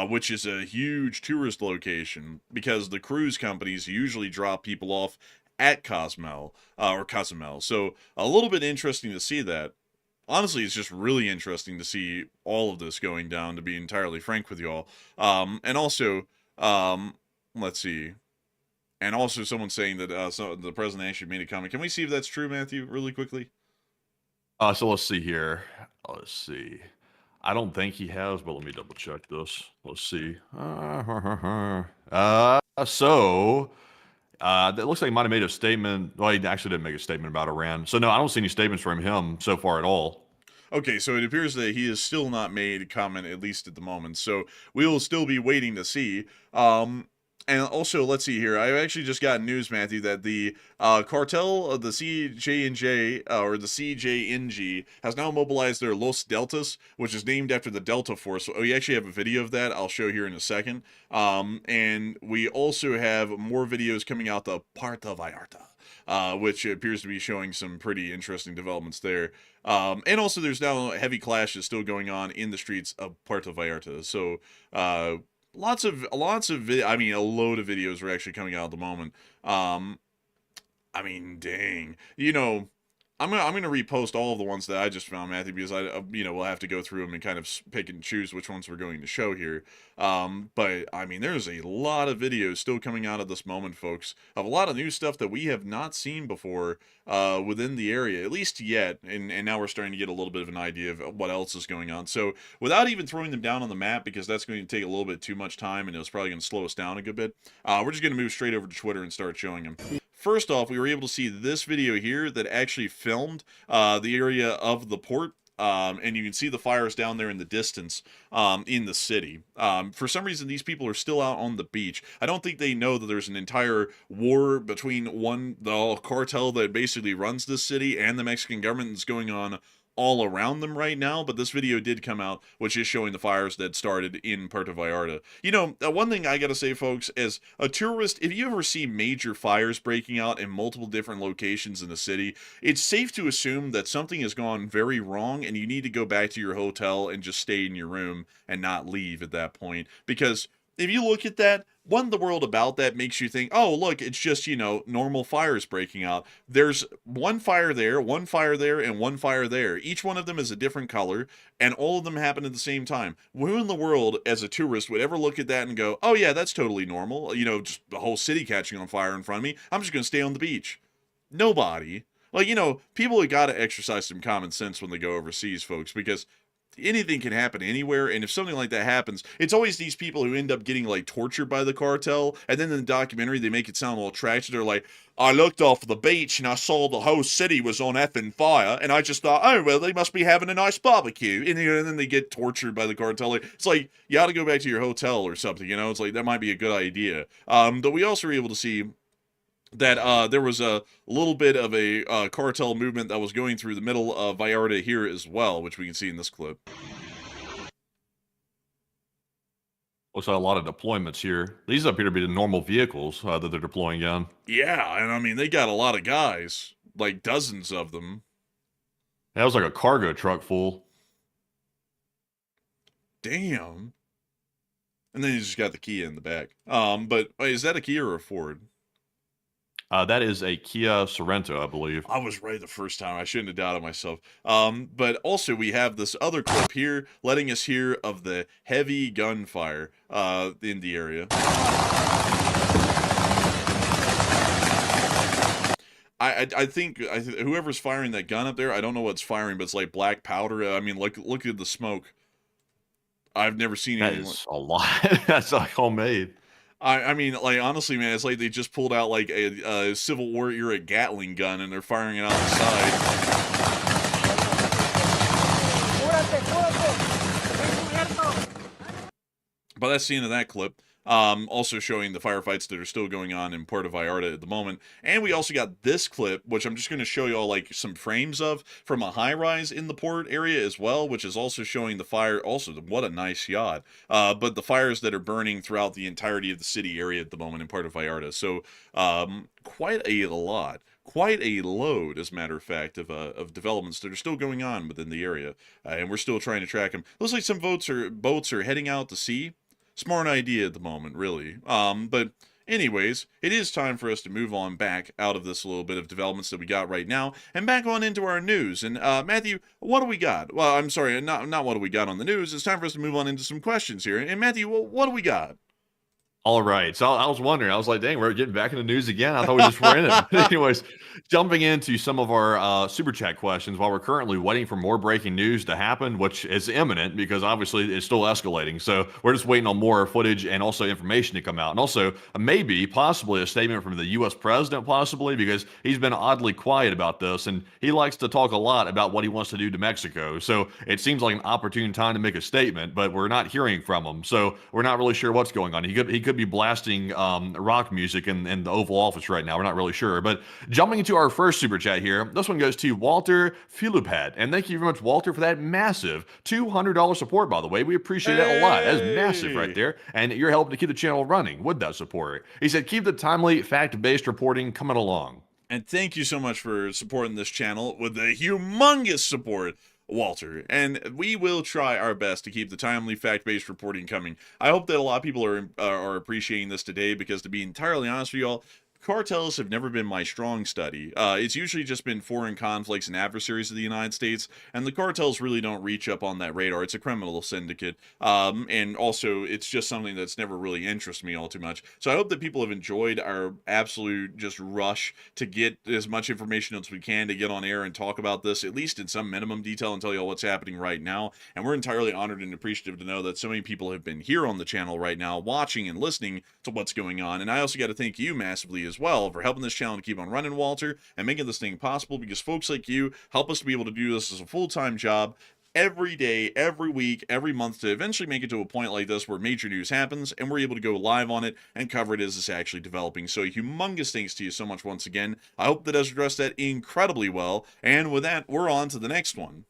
which is a huge tourist location because the cruise companies usually drop people off at Cozumel or Cozumel. So a little bit interesting to see that. Honestly, it's just really interesting to see all of this going down, to be entirely frank with y'all. And also, let's see. And also someone saying that so the president actually made a comment. Can we see if that's true, Matthew, really quickly? So let's see here. Let's see. I don't think he has, but let me double check this. Let's see. That looks like he might have made a statement. Well, he actually didn't make a statement about Iran. So, no, I don't see any statements from him so far at all. Okay, so it appears that he has still not made a comment, at least at the moment. So we will still be waiting to see. And also, let's see here. I actually just got news, Matthew, that the cartel of the CJNJ, or the CJNG, has now mobilized their Los Deltas, which is named after the Delta Force. So we actually have a video of that I'll show here in a second. And we also have more videos coming out of Puerto Vallarta, which appears to be showing some pretty interesting developments there. And also, there's now heavy clashes still going on in the streets of Puerto Vallarta. So, lots of a load of videos are actually coming out at the moment. I mean, dang, you know, I'm gonna repost all of the ones that I just found, Matthew, because we'll have to go through them and kind of pick and choose which ones we're going to show here. But I mean, there's a lot of videos still coming out at this moment, folks, of a lot of new stuff that we have not seen before within the area, at least yet. And now we're starting to get a little bit of an idea of what else is going on. So without even throwing them down on the map, because that's going to take a little bit too much time and it's probably going to slow us down a good bit, we're just going to move straight over to Twitter and start showing them. First off, we were able to see this video here that actually filmed the area of the port. And you can see the fires down there in the distance in the city. For some reason, these people are still out on the beach. I don't think they know that there's an entire war between the cartel that basically runs this city and the Mexican government that's going on all around them right now, but this video did come out, which is showing the fires that started in Puerto Vallarta. You know, one thing I gotta say, folks, as a tourist, if you ever see major fires breaking out in multiple different locations in the city, it's safe to assume that something has gone very wrong and you need to go back to your hotel and just stay in your room and not leave at that point. Because if you look at that, what in the world about that makes you think, oh, look, it's just, normal fires breaking out? There's one fire there, and one fire there. Each one of them is a different color, and all of them happen at the same time. Who in the world, as a tourist, would ever look at that and go, oh, yeah, that's totally normal? Just the whole city catching on fire in front of me. I'm just going to stay on the beach. Nobody. Like, people have got to exercise some common sense when they go overseas, folks, because anything can happen anywhere, and if something like that happens, it's always these people who end up getting like tortured by the cartel, and then in the documentary they make it sound all tragic. They're like, I looked off the beach and I saw the whole city was on effing fire, and I just thought, oh well, they must be having a nice barbecue, and then they get tortured by the cartel. It's like, you ought to go back to your hotel or something. It's like, that might be a good idea. But we also were able to see that there was a little bit of a cartel movement that was going through the middle of Vallarta here as well, which we can see in this clip. Looks like a lot of deployments here. These appear to be the normal vehicles that they're deploying in. Yeah, and I mean, they got a lot of guys, like dozens of them. That was like a cargo truck full. Damn. And then you just got the Kia in the back. But wait, is that a Kia or a Ford? That is a Kia Sorento, I believe. I was right the first time. I shouldn't have doubted myself. But also we have this other clip here letting us hear of the heavy gunfire in the area. I think whoever's firing that gun up there, I don't know what's firing, but it's like black powder. I mean, look at the smoke. I've never seen anything. That is a lot. That's like homemade. I mean, like, honestly, man, it's like they just pulled out like a Civil War era Gatling gun and they're firing it out the side. But that's the end of that clip. Also showing the firefights that are still going on in Puerto Vallarta at the moment. And we also got this clip, which I'm just going to show you all like some frames of from a high rise in the port area as well, which is also showing the fire. Also, what a nice shot. But the fires that are burning throughout the entirety of the city area at the moment in Puerto Vallarta. So quite a lot. Quite a load, as a matter of fact, of developments that are still going on within the area. And we're still trying to track them. Looks like some boats are heading out to sea. Smart idea at the moment, really. But anyways, it is time for us to move on back out of this little bit of developments that we got right now and back on into our news. And Matthew, what do we got? Well, I'm sorry, not what do we got on the news. It's time for us to move on into some questions here. And Matthew, what do we got? All right. So I was wondering, I was like, dang, we're getting back in the news again. I thought we just were in it. Anyways, jumping into some of our super chat questions while we're currently waiting for more breaking news to happen, which is imminent because obviously it's still escalating. So we're just waiting on more footage and also information to come out. And also maybe possibly a statement from the U.S. president, possibly, because he's been oddly quiet about this and he likes to talk a lot about what he wants to do to Mexico. So it seems like an opportune time to make a statement, but we're not hearing from him. So we're not really sure what's going on. He could be blasting rock music in the Oval Office right now. We're not really sure. But jumping into our first super chat here, this one goes to Walter Philippat. And thank you very much, Walter, for that massive $200 support, by the way. We appreciate it a lot. That's massive right there. And you're helping to keep the channel running with that support. He said, keep the timely, fact-based reporting coming along. And thank you so much for supporting this channel with the humongous support, Walter, and we will try our best to keep the timely fact-based reporting coming. I hope that a lot of people are appreciating this today because, to be entirely honest with y'all, cartels have never been my strong study. It's usually just been foreign conflicts and adversaries of the United States, and the cartels really don't reach up on that radar. It's a criminal syndicate, and also it's just something that's never really interested me all too much. So I hope that people have enjoyed our absolute just rush to get as much information as we can to get on air and talk about this, at least in some minimum detail, and tell you all what's happening right now. And we're entirely honored and appreciative to know that so many people have been here on the channel right now, watching and listening to what's going on. And I also got to thank you massively as well for helping this channel to keep on running, Walter, and making this thing possible, because folks like you help us to be able to do this as a full-time job every day, every week, every month, to eventually make it to a point like this where major news happens and we're able to go live on it and cover it as it's actually developing. So humongous thanks to you so much once again. I hope that has addressed that incredibly well. And with that, we're on to the next one.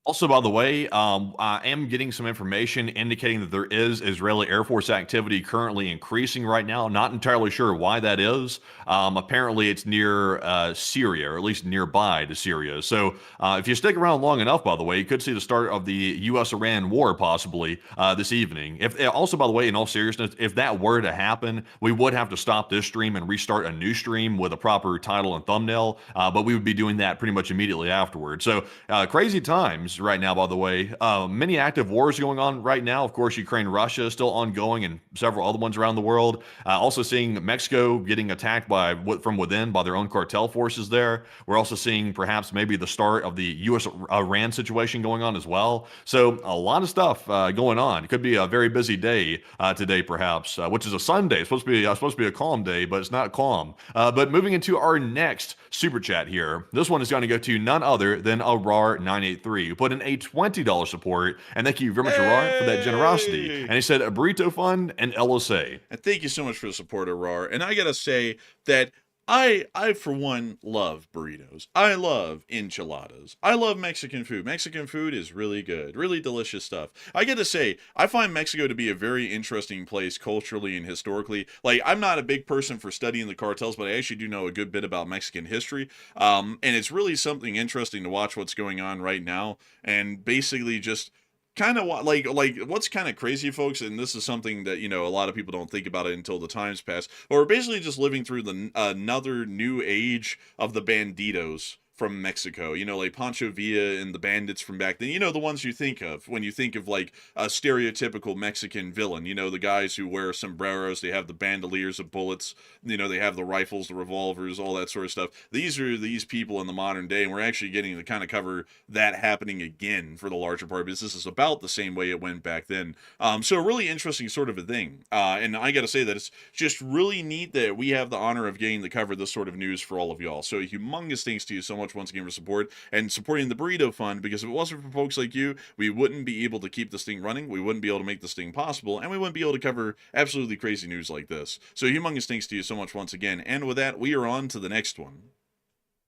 Also, by the way, I am getting some information indicating that there is Israeli Air Force activity currently increasing right now. Not entirely sure why that is. Apparently, it's near Syria, or at least nearby to Syria. So if you stick around long enough, by the way, you could see the start of the U.S.-Iran war possibly this evening. Also, by the way, in all seriousness, if that were to happen, we would have to stop this stream and restart a new stream with a proper title and thumbnail, but we would be doing that pretty much immediately afterwards. So crazy times. times right now, by the way. Many active wars going on right now. Of course, Ukraine-Russia is still ongoing and several other ones around the world. Also seeing Mexico getting attacked from within by their own cartel forces there. We're also seeing perhaps maybe the start of the U.S.-Iran situation going on as well. So a lot of stuff going on. It could be a very busy day today, perhaps, which is a Sunday. It's supposed to be a calm day, but it's not calm. But moving into our next super chat here, this one is going to go to none other than Arar983, who put in a $20 support, and thank you very much, Arar, for that generosity. And he said a burrito fund and LSA. And thank you so much for the support, Arar. And I gotta say that I for one love burritos. I love enchiladas. I love Mexican food. Mexican food is really good, really delicious stuff. I gotta say, I find Mexico to be a very interesting place culturally and historically. Like, I'm not a big person for studying the cartels, but I actually do know a good bit about Mexican history. And it's really something interesting to watch what's going on right now, and basically just kind of like what's kind of crazy, folks, and this is something that, you know, a lot of people don't think about it until the times pass, but we're basically just living through another new age of the banditos from Mexico. You know, like Pancho Villa and the bandits from back then. You know, the ones you think of when you think of like a stereotypical Mexican villain. You know, the guys who wear sombreros, they have the bandoliers of bullets, you know, they have the rifles, the revolvers, all that sort of stuff. These are these people in the modern day, and we're actually getting to kind of cover that happening again for the larger part, because this is about the same way it went back then. So a really interesting sort of a thing. And I got to say that it's just really neat that we have the honor of getting to cover this sort of news for all of y'all. So humongous thanks to you so much once again for support and supporting the Burrito Fund, because if it wasn't for folks like you, we wouldn't be able to keep this thing running, we wouldn't be able to make this thing possible, and we wouldn't be able to cover absolutely crazy news like this. So humongous thanks to you so much once again. And with that, we are on to the next one.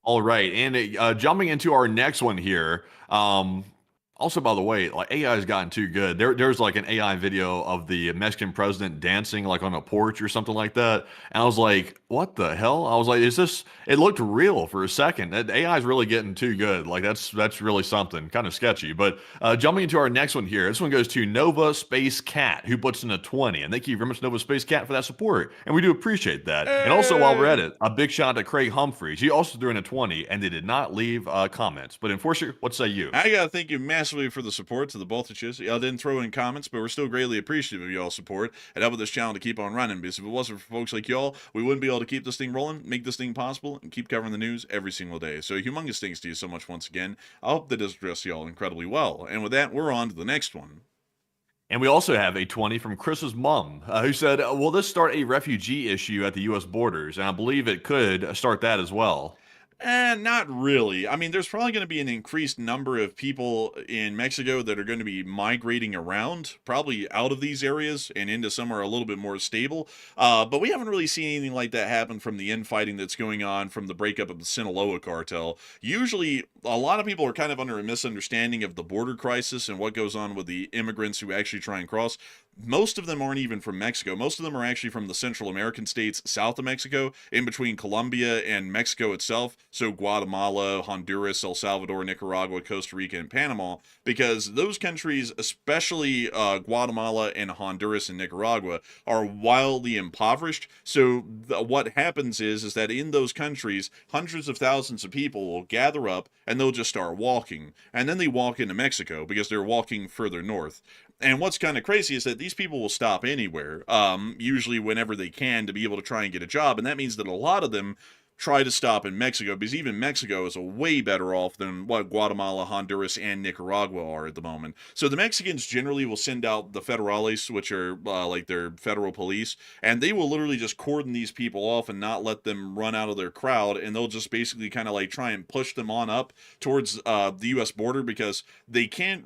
All right, and jumping into our next one here. Also, by the way, like AI has gotten too good. There's like an AI video of the Mexican president dancing like on a porch or something like that. And I was like, what the hell? I was like, is this, it looked real for a second. AI is really getting too good. Like that's really something, kind of sketchy. But jumping into our next one here, this one goes to Nova Space Cat, who puts in a 20. And thank you very much, Nova Space Cat, for that support. And we do appreciate that. Hey! And also, while we're at it, a big shout out to Craig Humphreys. He also threw in a 20, and they did not leave comments. But Enforcer, what say you? I gotta thank you massively for the support to the both of you. Y'all didn't throw in comments, but we're still greatly appreciative of y'all's support and helping this channel to keep on running, because if it wasn't for folks like y'all, we wouldn't be able to keep this thing rolling, make this thing possible, and keep covering the news every single day. So humongous thanks to you so much once again. I hope that does address y'all incredibly well. And with that, we're on to the next one. And we also have a 20 from Chris's mom, who said, will this start a refugee issue at the U.S. borders? And I believe it could start that as well. Not really. I mean, there's probably going to be an increased number of people in Mexico that are going to be migrating around, probably out of these areas and into somewhere a little bit more stable. But we haven't really seen anything like that happen from the infighting that's going on from the breakup of the Sinaloa cartel. Usually, a lot of people are kind of under a misunderstanding of the border crisis and what goes on with the immigrants who actually try and cross. Most of them aren't even from Mexico. Most of them are actually from the Central American states south of Mexico, in between Colombia and Mexico itself. So Guatemala, Honduras, El Salvador, Nicaragua, Costa Rica, and Panama, because those countries, especially Guatemala and Honduras and Nicaragua, are wildly impoverished. So what happens is that in those countries, hundreds of thousands of people will gather up and they'll just start walking. And then they walk into Mexico because they're walking further north. And what's kind of crazy is that these people will stop anywhere, usually whenever they can, to be able to try and get a job. And that means that a lot of them try to stop in Mexico, because even Mexico is a way better off than what Guatemala, Honduras, and Nicaragua are at the moment. So the Mexicans generally will send out the federales, which are like their federal police, and they will literally just cordon these people off and not let them run out of their crowd, and they'll just basically kind of like try and push them on up towards the U.S. border, because they can't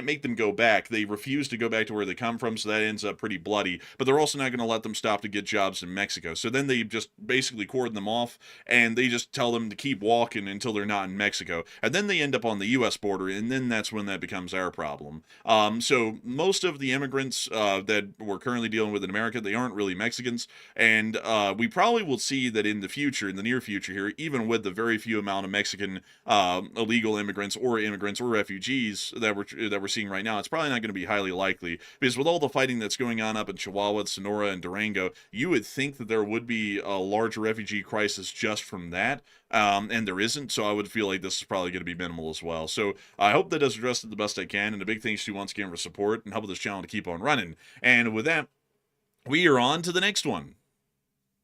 make them go back. They refuse to go back to where they come from, so that ends up pretty bloody. But they're also not going to let them stop to get jobs in Mexico. So then they just basically cordon them off, and they just tell them to keep walking until they're not in Mexico. And then they end up on the U.S. border, and then that's when that becomes our problem. So most of the immigrants that we're currently dealing with in America, they aren't really Mexicans, and we probably will see that in the future, in the near future here, even with the very few amount of Mexican illegal immigrants or refugees that we're seeing right now, it's probably not going to be highly likely, because with all the fighting that's going on up in Chihuahua, Sonora, and Durango, you would think that there would be a larger refugee crisis just from that. And there isn't, so I would feel like this is probably going to be minimal as well. So I hope that does address it the best I can, and a big thanks to you once again for support and helping this channel to keep on running. And with that, we are on to the next one.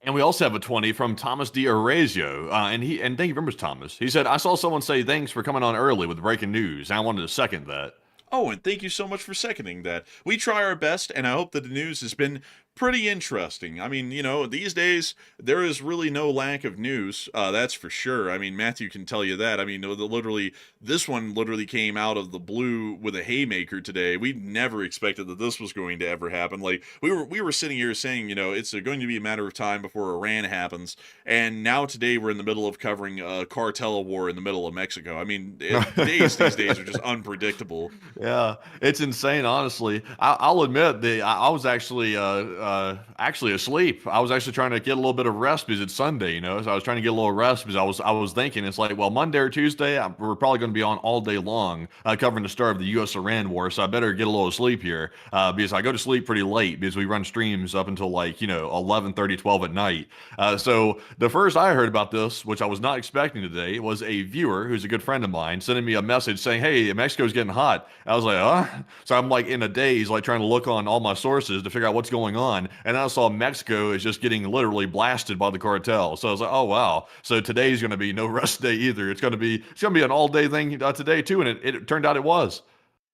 And we also have a 20 from Thomas D. Orazio, and thank you very much, Thomas. He said, I saw someone say thanks for coming on early with breaking news, and I wanted to second that. Oh, and thank you so much for seconding that. We try our best, and I hope that the news has been pretty interesting. I mean, you know, these days, there is really no lack of news, that's for sure. I mean, Matthew can tell you that. I mean, literally, this one literally came out of the blue with a haymaker today. We never expected that this was going to ever happen. Like, we were sitting here saying, you know, it's going to be a matter of time before Iran happens, and now today we're in the middle of covering a cartel war in the middle of Mexico. I mean, these days are just unpredictable. Yeah, it's insane, honestly. I'll admit that I was actually asleep. I was actually trying to get a little bit of rest because it's Sunday, you know. So I was trying to get a little rest because I was thinking it's like, well, Monday or Tuesday, we're probably going to be on all day long covering the start of the U.S.-Iran war. So I better get a little sleep here because I go to sleep pretty late because we run streams up until like 11:30, 12 at night. So the first I heard about this, which I was not expecting today, was a viewer who's a good friend of mine sending me a message saying, "Hey, Mexico's getting hot." I was like, huh? So I'm like in a daze, like trying to look on all my sources to figure out what's going on. And I saw Mexico is just getting literally blasted by the cartel. So I was like, oh, wow. So today's going to be no rest day either. It's going to be an all day thing today too. And it turned out it was.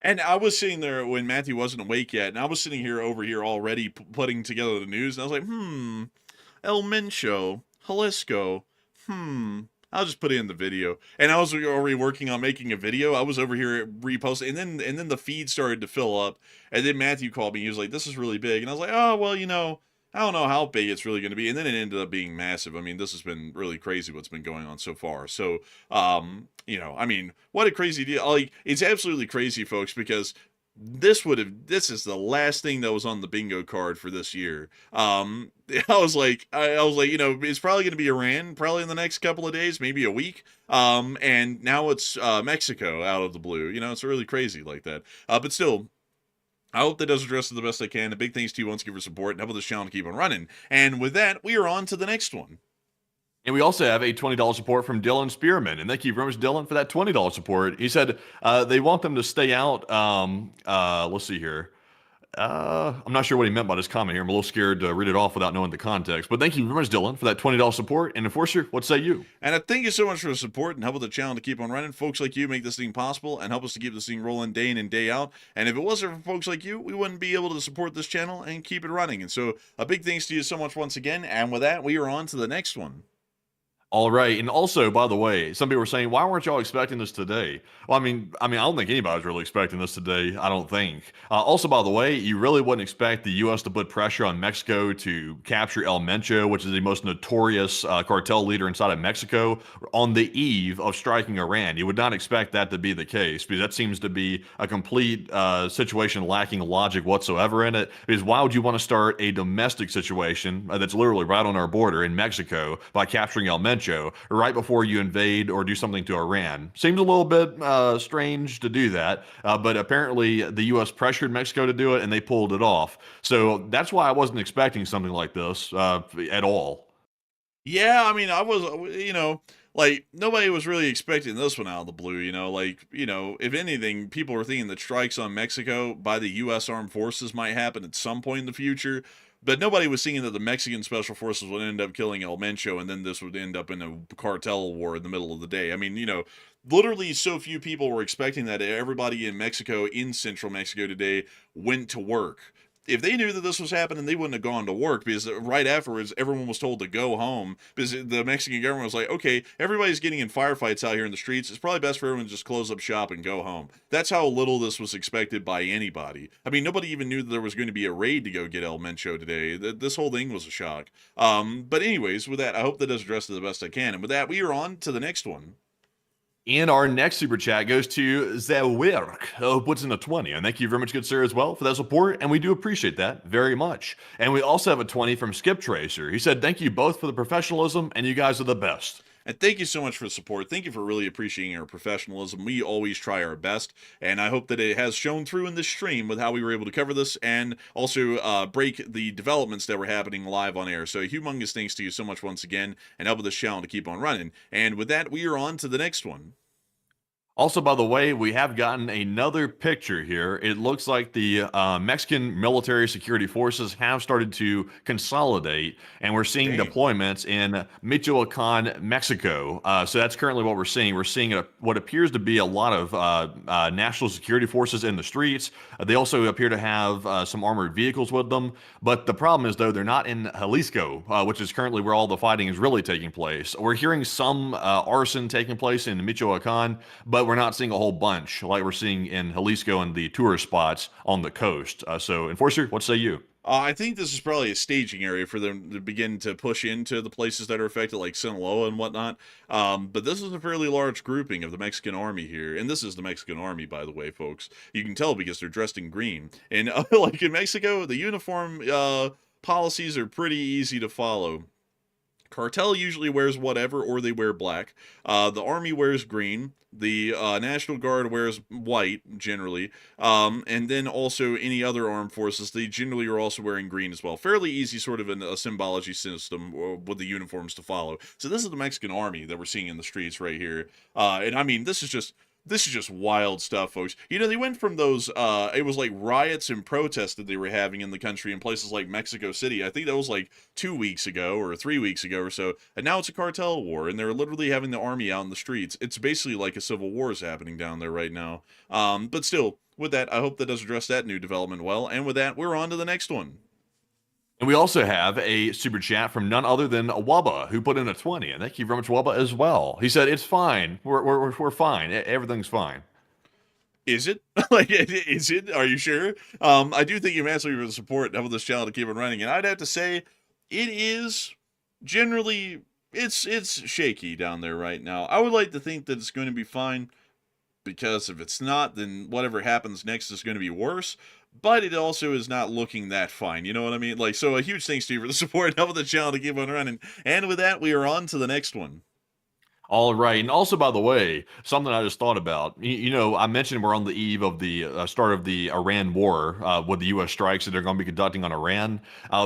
And I was sitting there when Matthew wasn't awake yet, and I was sitting over here already putting together the news, and I was like, El Mencho, Jalisco, I'll just put it in the video. And I was already working on making a video. I was over here reposting, and then the feed started to fill up. And then Matthew called me. He was like, "This is really big." And I was like, "Oh, well, I don't know how big it's really going to be." And then it ended up being massive. I mean, this has been really crazy what's been going on so far. So, I mean, what a crazy deal. Like, it's absolutely crazy, folks, because this is the last thing that was on the bingo card for this year. I was like, it's probably going to be Iran probably in the next couple of days, maybe a week. And now it's Mexico out of the blue. It's really crazy like that. But still, I hope that does address it the best I can. A big thanks to you once again for support and help this channel to keep on running. And with that, we are on to the next one. And we also have a $20 support from Dylan Spearman. And thank you very much, Dylan, for that $20 support. He said they want them to stay out. Let's see here. I'm not sure what he meant by this comment here. I'm a little scared to read it off without knowing the context. But thank you very much, Dylan, for that $20 support. And Enforcer, what say you? And I thank you so much for the support and helping the channel to keep on running. Folks like you make this thing possible and help us to keep this thing rolling day in and day out. And if it wasn't for folks like you, we wouldn't be able to support this channel and keep it running. And so a big thanks to you so much once again. And with that, we are on to the next one. All right. And also, by the way, some people were saying, why weren't y'all expecting this today? Well, I mean, I don't think anybody's really expecting this today. I don't think. Also, by the way, you really wouldn't expect the U.S. to put pressure on Mexico to capture El Mencho, which is the most notorious cartel leader inside of Mexico, on the eve of striking Iran. You would not expect that to be the case because that seems to be a complete situation lacking logic whatsoever in it. Because why would you want to start a domestic situation that's literally right on our border in Mexico by capturing El Mencho right before you invade or do something to Iran? Seems a little bit strange to do that, but apparently the U.S. pressured Mexico to do it and they pulled it off. So that's why I wasn't expecting something like this at all. Yeah, I mean, I was, like, nobody was really expecting this one out of the blue, if anything, people were thinking that strikes on Mexico by the U.S. Armed Forces might happen at some point in the future. But nobody was thinking that the Mexican Special Forces would end up killing El Mencho, and then this would end up in a cartel war in the middle of the day. I mean, literally so few people were expecting that everybody in Mexico, in central Mexico today, went to work. If they knew that this was happening, they wouldn't have gone to work because right afterwards, everyone was told to go home because the Mexican government was like, okay, everybody's getting in firefights out here in the streets. It's probably best for everyone to just close up shop and go home. That's how little this was expected by anybody. I mean, nobody even knew that there was going to be a raid to go get El Mencho today. This whole thing was a shock. But anyways, with that, I hope that does address it the best I can. And with that, we are on to the next one. And our next super chat goes to Zawirk, who puts in a 20. And thank you very much, good sir, as well, for that support. And we do appreciate that very much. And we also have a 20 from Skip Tracer. He said, thank you both for the professionalism, and you guys are the best. And thank you so much for the support. Thank you for really appreciating our professionalism. We always try our best, and I hope that it has shown through in this stream with how we were able to cover this and also break the developments that were happening live on air. So humongous thanks to you so much once again, and helping this channel to keep on running. And with that, we are on to the next one. Also, by the way, we have gotten another picture here. It looks like the Mexican military security forces have started to consolidate, and we're seeing deployments in Michoacan, Mexico. So that's currently what we're seeing. We're seeing what appears to be a lot of national security forces in the streets. They also appear to have some armored vehicles with them. But the problem is, though, they're not in Jalisco, which is currently where all the fighting is really taking place. We're hearing some arson taking place in Michoacan, but we're not seeing a whole bunch like we're seeing in Jalisco and the tourist spots on the coast. So, Enforcer, what say you? I think this is probably a staging area for them to begin to push into the places that are affected, like Sinaloa and whatnot. But this is a fairly large grouping of the Mexican army here. And this is the Mexican army, by the way, folks. You can tell because they're dressed in green. And like in Mexico, the uniform policies are pretty easy to follow. Cartel usually wears whatever, or they wear black. The army wears green. The National Guard wears white, generally. And then also any other armed forces, they generally are also wearing green as well. Fairly easy sort of a symbology system with the uniforms to follow. So this is the Mexican army that we're seeing in the streets right here. And I mean, this is just wild stuff, folks. You know, they went from those, it was like riots and protests that they were having in the country in places like Mexico City. I think that was like 2 weeks ago or 3 weeks ago or so. And now it's a cartel war, and they're literally having the army out in the streets. It's basically like a civil war is happening down there right now. But still, with that, I hope that does address that new development well. And with that, we're on to the next one. And we also have a super chat from none other than Wubba, who put in a 20. And thank you very much, Wubba, as well. He said, it's fine. We're fine. Everything's fine. Is it? Like, is it? Are you sure? I do thank you massively for the support of this channel to keep it running. And I'd have to say, it is generally, it's shaky down there right now. I would like to think that it's going to be fine, because if it's not, then whatever happens next is going to be worse. But it also is not looking that fine. You know what I mean? Like, so a huge thanks to you for the support and helping the channel to keep on running. And with that, we are on to the next one. All right. And also, by the way, something I just thought about, you know, I mentioned we're on the eve of the start of the Iran war with the U.S. strikes that they're going to be conducting on Iran.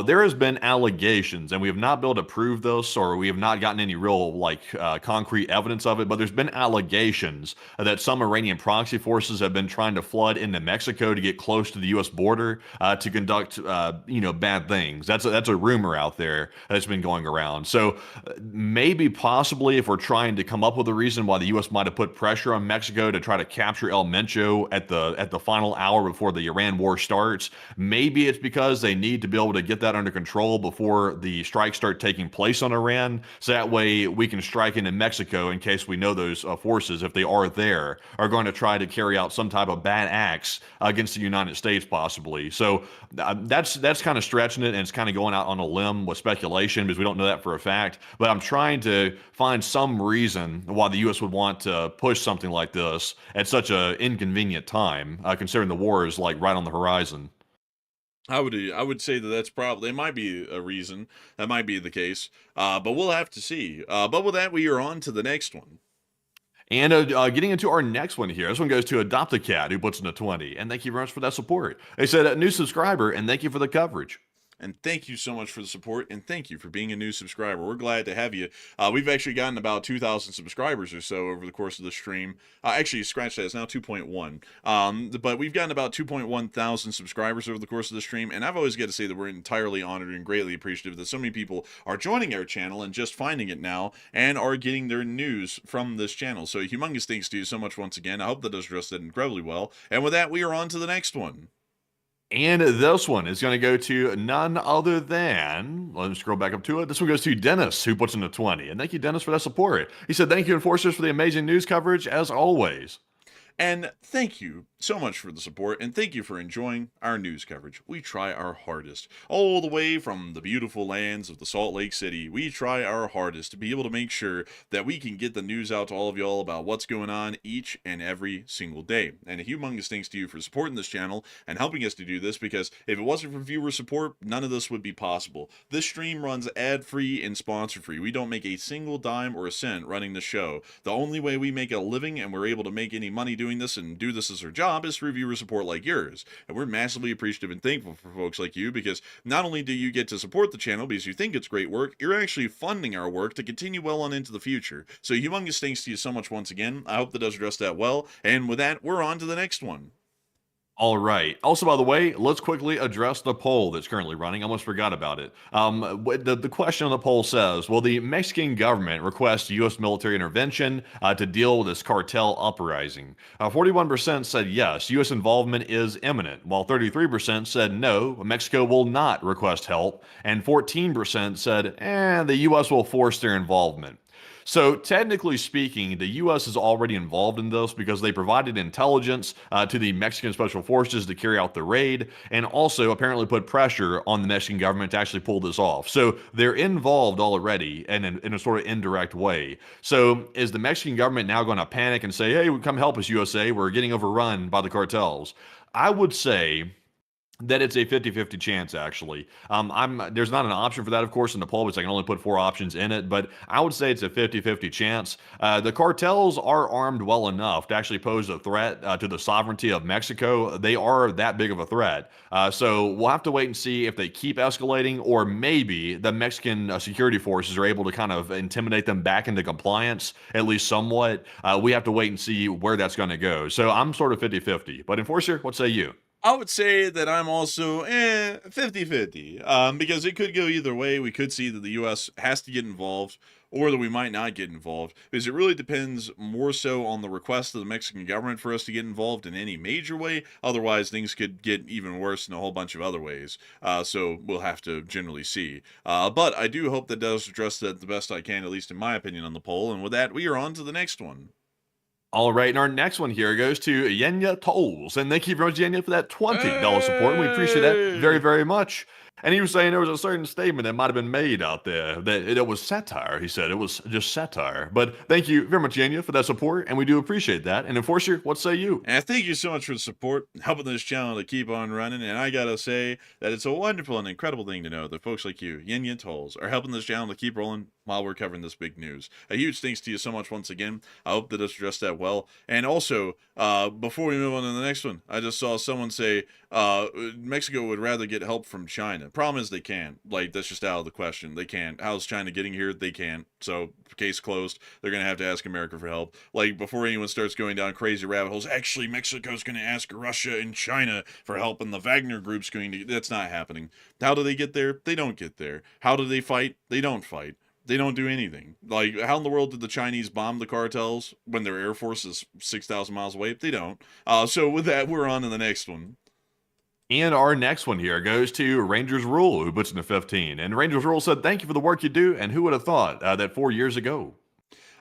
There has been allegations, and we have not been able to prove this, or we have not gotten any real, like, concrete evidence of it, but there's been allegations that some Iranian proxy forces have been trying to flood into Mexico to get close to the U.S. border to conduct, you know, bad things. That's a rumor out there that's been going around. So maybe, possibly, if we're trying to come up with a reason why the U.S. might have put pressure on Mexico to try to capture El Mencho at the final hour before the Iran war starts. Maybe it's because they need to be able to get that under control before the strikes start taking place on Iran, so that way we can strike into Mexico in case we know those forces, if they are there, are going to try to carry out some type of bad acts against the United States, possibly. So that's kind of stretching it, and it's kind of going out on a limb with speculation because we don't know that for a fact. But I'm trying to find some reason why the U.S. would want to push something like this at such an inconvenient time, considering the war is like right on the horizon. I would say that that's probably, it might be a reason. That might be the case. But we'll have to see. But with that, we are on to the next one. And getting into our next one here, this one goes to Adopt a Cat, who puts in a 20. And thank you very much for that support. They said, new subscriber, and thank you for the coverage. And thank you so much for the support, and thank you for being a new subscriber. We're glad to have you. We've actually gotten about 2,000 subscribers or so over the course of the stream. Actually, scratch that, it's now 2.1. But we've gotten about 2.1 thousand subscribers over the course of the stream, and I've always got to say that we're entirely honored and greatly appreciative that so many people are joining our channel and just finding it now, and are getting their news from this channel. So humongous thanks to you so much once again. I hope that does address that incredibly well. And with that, we are on to the next one. And this one is going to go to none other than, let me scroll back up to it. This one goes to Dennis, who puts in a 20. And thank you, Dennis, for that support. He said, thank you, Enforcers, for the amazing news coverage, as always. And thank you so much for the support, and thank you for enjoying our news coverage. We try our hardest. All the way from the beautiful lands of the Salt Lake City, we try our hardest to be able to make sure that we can get the news out to all of y'all about what's going on each and every single day. And a humongous thanks to you for supporting this channel and helping us to do this, because if it wasn't for viewer support, none of this would be possible. This stream runs ad-free and sponsor-free. We don't make a single dime or a cent running the show. The only way we make a living and we're able to make any money doing this and do this as our job is through viewer support like yours. And we're massively appreciative and thankful for folks like you, because not only do you get to support the channel because you think it's great work, you're actually funding our work to continue well on into the future. So humongous thanks to you so much once again. I hope that does address that well. And with that, we're on to the next one. All right. Also, by the way, let's quickly address the poll that's currently running. I almost forgot about it. The question on the poll says, will the Mexican government request U.S. military intervention to deal with this cartel uprising? 41% said yes, U.S. involvement is imminent, while 33% said no, Mexico will not request help, and 14% said, the U.S. will force their involvement. So technically speaking, the U.S. is already involved in this because they provided intelligence to the Mexican Special Forces to carry out the raid, and also apparently put pressure on the Mexican government to actually pull this off. So they're involved already in a sort of indirect way. So is the Mexican government now going to panic and say, hey, come help us, USA, we're getting overrun by the cartels? I would say that it's a 50-50 chance, actually. There's not an option for that, of course, in the poll, because I can only put 4 options in it, but I would say it's a 50-50 chance. The cartels are armed well enough to actually pose a threat to the sovereignty of Mexico. They are that big of a threat. So we'll have to wait and see if they keep escalating, or maybe the Mexican security forces are able to kind of intimidate them back into compliance, at least somewhat. We have to wait and see where that's going to go. So I'm sort of 50-50. But Enforcer, what say you? I would say that I'm also 50-50, because it could go either way. We could see that the U.S. has to get involved, or that we might not get involved, because it really depends more so on the request of the Mexican government for us to get involved in any major way. Otherwise, things could get even worse in a whole bunch of other ways. So we'll have to generally see. But I do hope that does address that the best I can, at least in my opinion, on the poll. And with that, we are on to the next one. All right, and our next one here goes to Yenya Tolls. And thank you very much, Yenya, for that $20 support. And we appreciate that very, very much. And he was saying there was a certain statement that might have been made out there that it was satire. He said it was just satire. But thank you very much, Yenya, for that support. And we do appreciate that. And Enforcer, what say you? And thank you so much for the support, helping this channel to keep on running. And I gotta say that it's a wonderful and incredible thing to know that folks like you, Yin Yin Tolls, are helping this channel to keep rolling while we're covering this big news. A huge thanks to you so much once again. I hope that it's addressed that well. And also, before we move on to the next one, I just saw someone say Mexico would rather get help from China. Problem is they can't. Like, that's just out of the question. They can't. How's China getting here? They can't. So, case closed. They're going to have to ask America for help. Like, before anyone starts going down crazy rabbit holes, actually, Mexico's going to ask Russia and China for help, and the Wagner group's going to... That's not happening. How do they get there? They don't get there. How do they fight? They don't fight. They don't do anything. Like, how in the world did the Chinese bomb the cartels when their air force is 6,000 miles away? They don't. So with that, we're on to the next one. And our next one here goes to Rangers Rule, who puts in a 15. And Rangers Rule said, thank you for the work you do. And who would have thought that 4 years ago?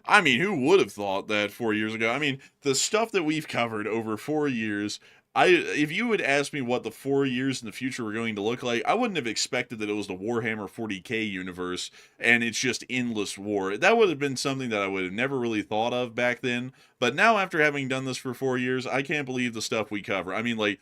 I mean, who would have thought that 4 years ago? I mean, the stuff that we've covered over 4 years... if you would ask me what the 4 years in the future were going to look like, I wouldn't have expected that it was the Warhammer 40k universe and it's just endless war. That would have been something that I would have never really thought of back then. But now, after having done this for 4 years, I can't believe the stuff we cover. I mean, like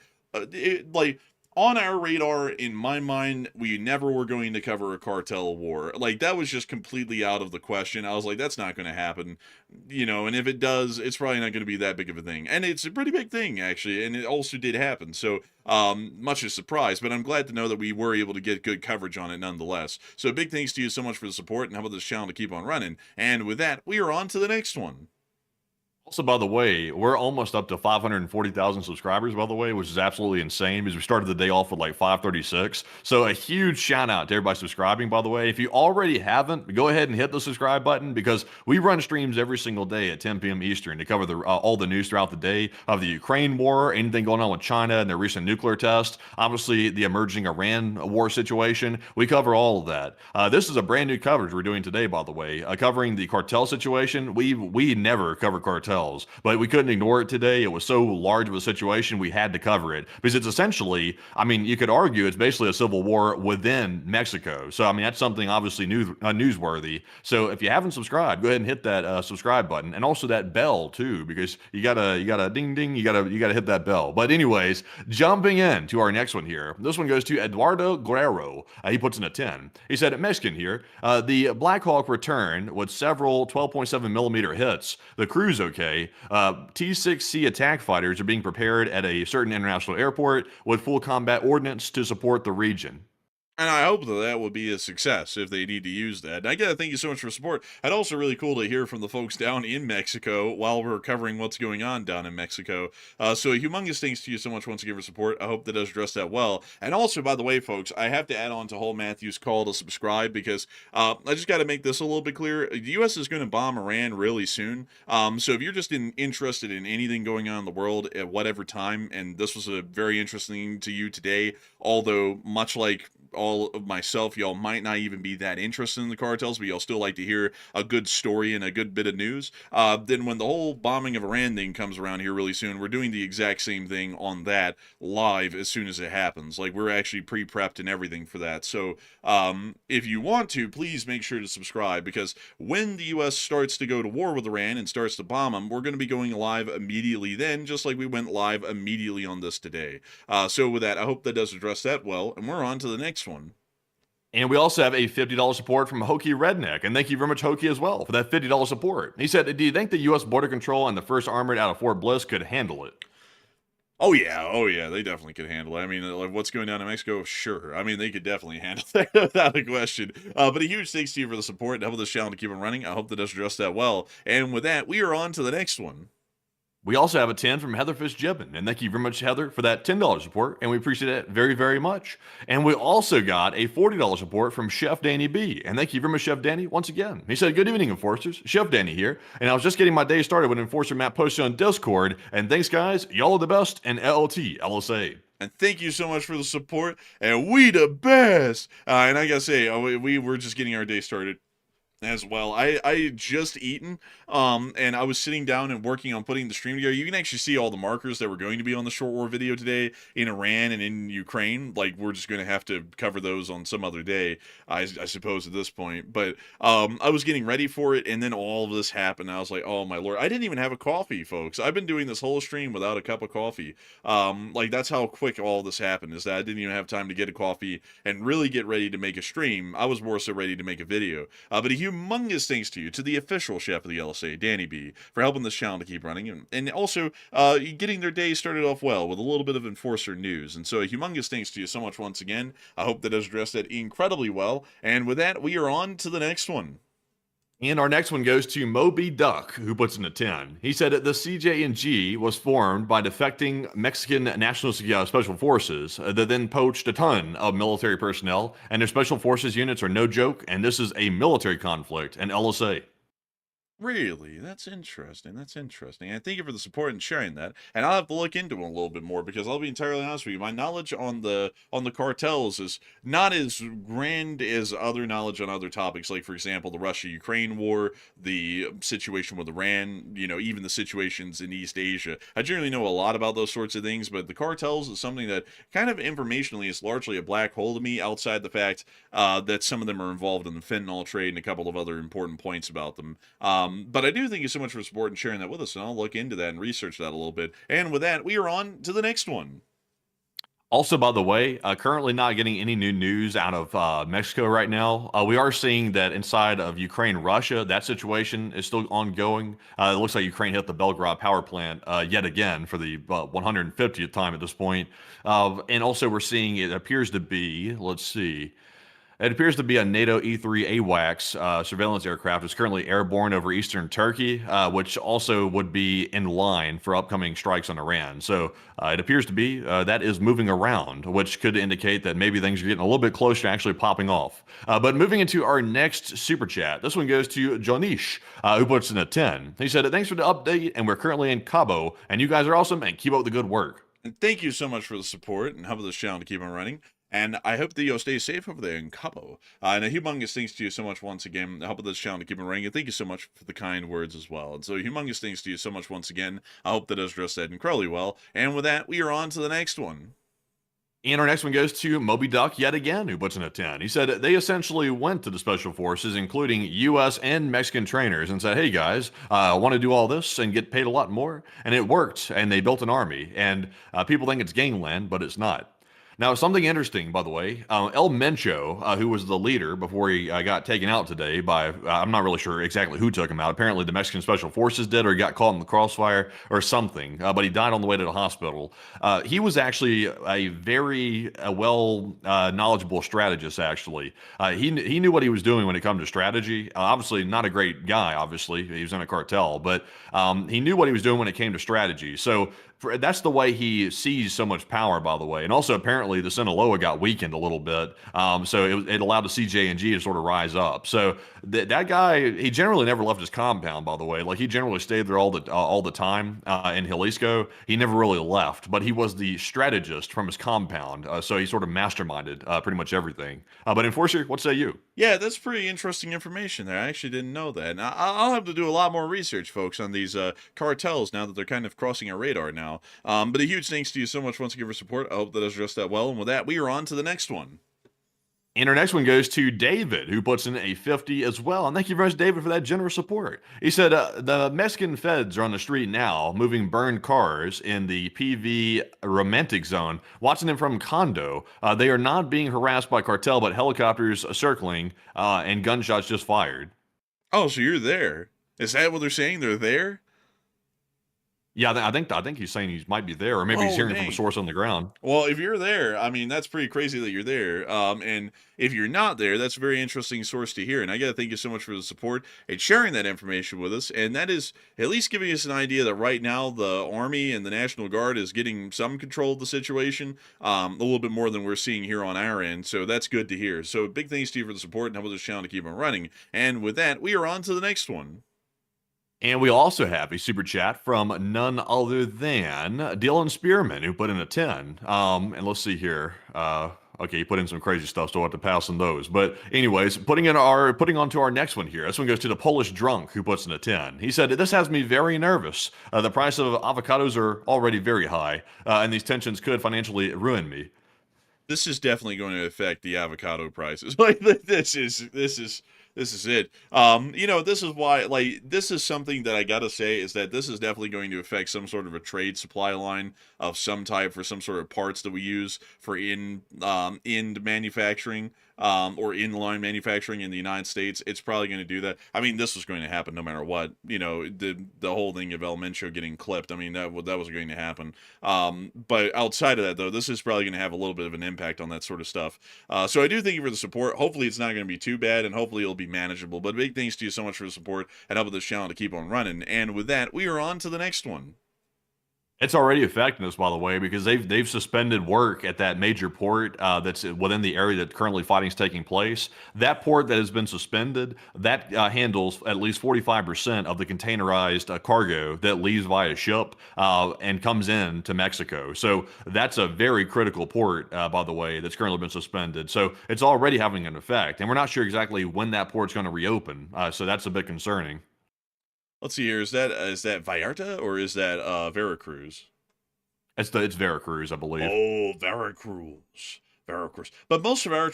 on our radar, in my mind, we never were going to cover a cartel war. Like, that was just completely out of the question. I was like, that's not going to happen, you know, and if it does, it's probably not going to be that big of a thing. And it's a pretty big thing, actually, and it also did happen. So, much a surprise, but I'm glad to know that we were able to get good coverage on it nonetheless. So, big thanks to you so much for the support, and how about this channel to keep on running. And with that, we are on to the next one. Also, by the way, we're almost up to 540,000 subscribers, by the way, which is absolutely insane because we started the day off with like 536. So a huge shout out to everybody subscribing, by the way. If you already haven't, go ahead and hit the subscribe button because we run streams every single day at 10 p.m. Eastern to cover all the news throughout the day of the Ukraine war, anything going on with China and their recent nuclear test, obviously the emerging Iran war situation. We cover all of that. This is a brand new coverage we're doing today, by the way, covering the cartel situation. We never cover cartel cartels. But we couldn't ignore it today. It was so large of a situation, we had to cover it because it's essentially, I mean, you could argue it's basically a civil war within Mexico. So, I mean, that's something obviously newsworthy. So if you haven't subscribed, go ahead and hit that subscribe button and also that bell too, because you gotta ding ding, you gotta hit that bell. But anyways, jumping in to our next one here. This one goes to Eduardo Guerrero. He puts in a 10. He said, Mexican here, the Black Hawk returned with several 12.7 millimeter hits. The crew's okay. T-6C attack fighters are being prepared at a certain international airport with full combat ordnance to support the region. And I hope that would be a success if they need to use that. And I gotta thank you so much for support. And also really cool to hear from the folks down in Mexico while we're covering what's going on down in Mexico. So a humongous thanks to you so much once again for support. I hope that does address that well. And also, by the way, folks, I have to add on to Hull Matthew's call to subscribe because I just got to make this a little bit clear. The U.S. is going to bomb Iran really soon. So if you're just interested in anything going on in the world at whatever time, and this was a very interesting to you today, although much like all of myself, y'all might not even be that interested in the cartels, but y'all still like to hear a good story and a good bit of news. Then when the whole bombing of Iran thing comes around here really soon, we're doing the exact same thing on that live as soon as it happens. Like, we're actually pre-prepped and everything for that. So if you want to, please make sure to subscribe, because when the U.S. starts to go to war with Iran and starts to bomb them, we're going to be going live immediately then, just like we went live immediately on this today. So with that, I hope that does address that well, and we're on to the next one. And we also have a $50 support from Hokey Redneck. And thank you very much, Hokey, as well, for that $50 support. He said, do you think the U.S. Border Control and the 1st Armored out of Fort Bliss could handle it? Oh yeah, they definitely could handle it. I mean, like, what's going down in Mexico? Sure. I mean, they could definitely handle that without a question. But a huge thanks to you for the support and help this channel to keep it running. I hope that does address that well. And with that, we are on to the next one. We also have a 10 from Heather Fitzgibbon, and thank you very much, Heather, for that $10 support, and we appreciate it very, very much. And we also got a $40 support from Chef Danny B, and thank you very much, Chef Danny, once again. He said, good evening, Enforcers. Chef Danny here, and I was just getting my day started when Enforcer Matt posted on Discord, and thanks, guys. Y'all are the best, and LLT, LSA. And thank you so much for the support, and we the best. And I gotta say, we were just getting our day started as well. I just eaten, and I was sitting down and working on putting the stream together. You can actually see all the markers that were going to be on the short war video today in Iran and in Ukraine. Like, we're just going to have to cover those on some other day, I suppose, at this point. But I was getting ready for it, and then all of this happened. I was like, oh my lord, I didn't even have a coffee, folks. I've been doing this whole stream without a cup of coffee. Like, that's how quick all this happened, is that I didn't even have time to get a coffee and really get ready to make a stream. I was more so ready to make a video. But a humongous thanks to you, to the official chef of the LSA, Danny B, for helping this channel to keep running, and also getting their day started off well with a little bit of Enforcer news. And so a humongous thanks to you so much once again. I hope that has addressed that incredibly well. And with that, we are on to the next one. And our next one goes to Moby Duck, who puts in a 10. He said that the CJNG was formed by defecting Mexican National Special Forces that then poached a ton of military personnel, and their Special Forces units are no joke, and this is a military conflict, an LSA. Really? That's interesting. That's interesting. And thank you for the support and sharing that. And I'll have to look into it a little bit more, because I'll be entirely honest with you, my knowledge on the cartels is not as grand as other knowledge on other topics, like, for example, the Russia-Ukraine war, the situation with Iran, you know, even the situations in East Asia. I generally know a lot about those sorts of things, but the cartels is something that kind of informationally is largely a black hole to me, outside the fact that some of them are involved in the fentanyl trade and a couple of other important points about them. But I do thank you so much for support and sharing that with us, and I'll look into that and research that a little bit. And with that, we are on to the next one. Also, by the way, currently not getting any new news out of Mexico right now. We are seeing that inside of Ukraine, Russia, that situation is still ongoing. It looks like Ukraine hit the Belgorod power plant yet again for the 150th time at this point. And also we're seeing it appears to be, let's see, it appears to be a NATO E-3 AWACS surveillance aircraft is currently airborne over eastern Turkey, which also would be in line for upcoming strikes on Iran. So it appears to be that is moving around, which could indicate that maybe things are getting a little bit closer to actually popping off. But moving into our next super chat, this one goes to Jonish, who puts in a 10. He said, thanks for the update, and we're currently in Cabo, and you guys are awesome, and keep up the good work. And thank you so much for the support and helping this channel to keep on running. And I hope that you'll stay safe over there in Cabo. And a humongous thanks to you so much once again. I hope this channel to keep it ringing. Thank you so much for the kind words as well. And so humongous thanks to you so much once again. I hope that is said incredibly well. And with that, we are on to the next one. And our next one goes to Moby Duck yet again, who puts in a 10. He said they essentially went to the special forces, including U.S. and Mexican trainers, and said, hey guys, I want to do all this and get paid a lot more. And it worked, and they built an army. And people think it's gangland, but it's not. Now, something interesting, by the way, El Mencho, who was the leader before he got taken out today by, I'm not really sure exactly who took him out. Apparently the Mexican Special Forces did, or he got caught in the crossfire or something, but he died on the way to the hospital. He was actually a very knowledgeable strategist, actually. He knew what he was doing when it comes to strategy. Obviously, not a great guy, obviously. He was in a cartel, but he knew what he was doing when it came to strategy. So that's the way he sees so much power, by the way. And also, apparently, the Sinaloa got weakened a little bit. So it allowed the CJNG to sort of rise up. So that guy, he generally never left his compound, by the way. Like, he generally stayed there all the time in Jalisco. He never really left, but he was the strategist from his compound. So he sort of masterminded pretty much everything. But Enforcer, what say you? Yeah, that's pretty interesting information there. I actually didn't know that. And I'll have to do a lot more research, folks, on these cartels now that they're kind of crossing our radar now. But a huge thanks to you so much once again for support. I hope that I addressed that well. And with that, we are on to the next one. And our next one goes to David, who puts in a 50 as well. And thank you very much, David, for that generous support. He said, the Mexican feds are on the street now, moving burned cars in the PV romantic zone, watching them from condo. They are not being harassed by cartel, but helicopters circling and gunshots just fired. Oh, so you're there. Is that what they're saying? They're there? Yeah, I think he's saying he might be there, or maybe he's hearing from a source on the ground. Well, if you're there, I mean, that's pretty crazy that you're there. And if you're not there, that's a very interesting source to hear. And I got to thank you so much for the support and sharing that information with us. And that is at least giving us an idea that right now the Army and the National Guard is getting some control of the situation, a little bit more than we're seeing here on our end. So that's good to hear. So big thanks to you for the support and help this channel to keep on running. And with that, we are on to the next one. And we also have a super chat from none other than Dylan Spearman, who put in a 10. And let's see here. Okay, he put in some crazy stuff, so I'll have to pass on those. But anyways, putting on to our next one here. This one goes to the Polish drunk, who puts in a 10. He said, this has me very nervous. The price of avocados are already very high, and these tensions could financially ruin me. This is definitely going to affect the avocado prices. Like, this is it. This is why, like, this is something that I gotta say is that this is definitely going to affect some sort of a trade supply line of some type for some sort of parts that we use for in manufacturing, or inline manufacturing in the United States. It's probably going to do that. I mean, this was going to happen no matter what. You know, the whole thing of El Mencho getting clipped. I mean, that was going to happen. But outside of that, though, this is probably going to have a little bit of an impact on that sort of stuff. So I do thank you for the support. Hopefully, it's not going to be too bad, and hopefully, it'll be manageable. But big thanks to you so much for the support and helping this channel to keep on running. And with that, we are on to the next one. It's already affecting us, by the way, because they've suspended work at that major port that's within the area that currently fighting is taking place. That port that has been suspended, that handles at least 45% of the containerized cargo that leaves via ship and comes in to Mexico. So that's a very critical port, by the way, that's currently been suspended. So it's already having an effect, and we're not sure exactly when that port's going to reopen. So that's a bit concerning. Let's see here. Is that Vallarta or is that Veracruz? It's Veracruz, I believe. Oh, Veracruz. But most of our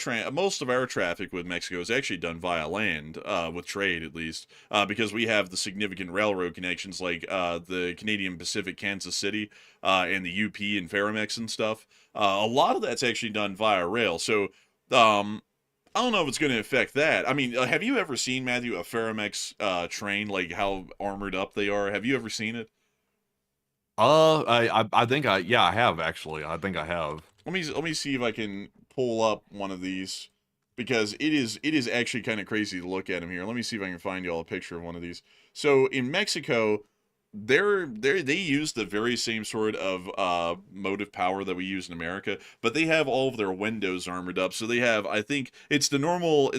traffic with Mexico is actually done via land, with trade at least, because we have the significant railroad connections like the Canadian Pacific, Kansas City, and the UP and Ferromex and stuff. A lot of that's actually done via rail. So I don't know if it's going to affect that. I mean, have you ever seen, Matthew, a Ferromex train, like how armored up they are? Have you ever seen it? I think I have actually. I think I have. Let me see if I can pull up one of these, because it is actually kind of crazy to look at them here. Let me see if I can find you all a picture of one of these. So in Mexico, they use the very same sort of motive power that we use in America, but they have all of their windows armored up. So they have, I think it's the normal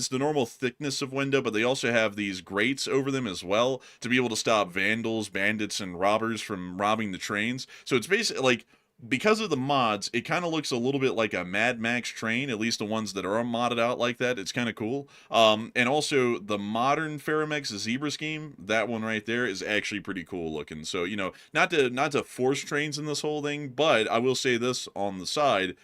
thickness of window, but they also have these grates over them as well to be able to stop vandals, bandits, and robbers from robbing the trains. So it's basically like because of the mods, it kind of looks a little bit like a Mad Max train, at least the ones that are modded out like that. It's kind of cool. And also the modern Faramex Zebra scheme, that one right there is actually pretty cool looking. So, not to force trains in this whole thing, but I will say this on the side.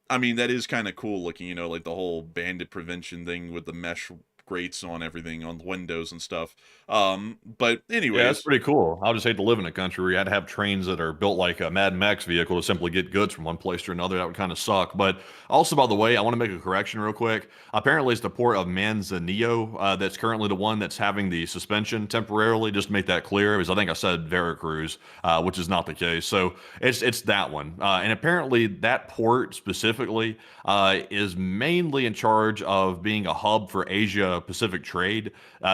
I mean, that is kind of cool looking, like the whole bandit prevention thing with the mesh grates on everything on the windows and stuff. But Yeah, that's anyways, pretty cool. I would just hate to live in a country where you had to have trains that are built like a Mad Max vehicle to simply get goods from one place to another. That would kind of suck. But also, by the way, I want to make a correction real quick. Apparently, it's the port of Manzanillo that's currently the one that's having the suspension temporarily. Just to make that clear, because I think I said Veracruz, which is not the case. So it's that one. And apparently, that port specifically is mainly in charge of being a hub for Asia Pacific trade.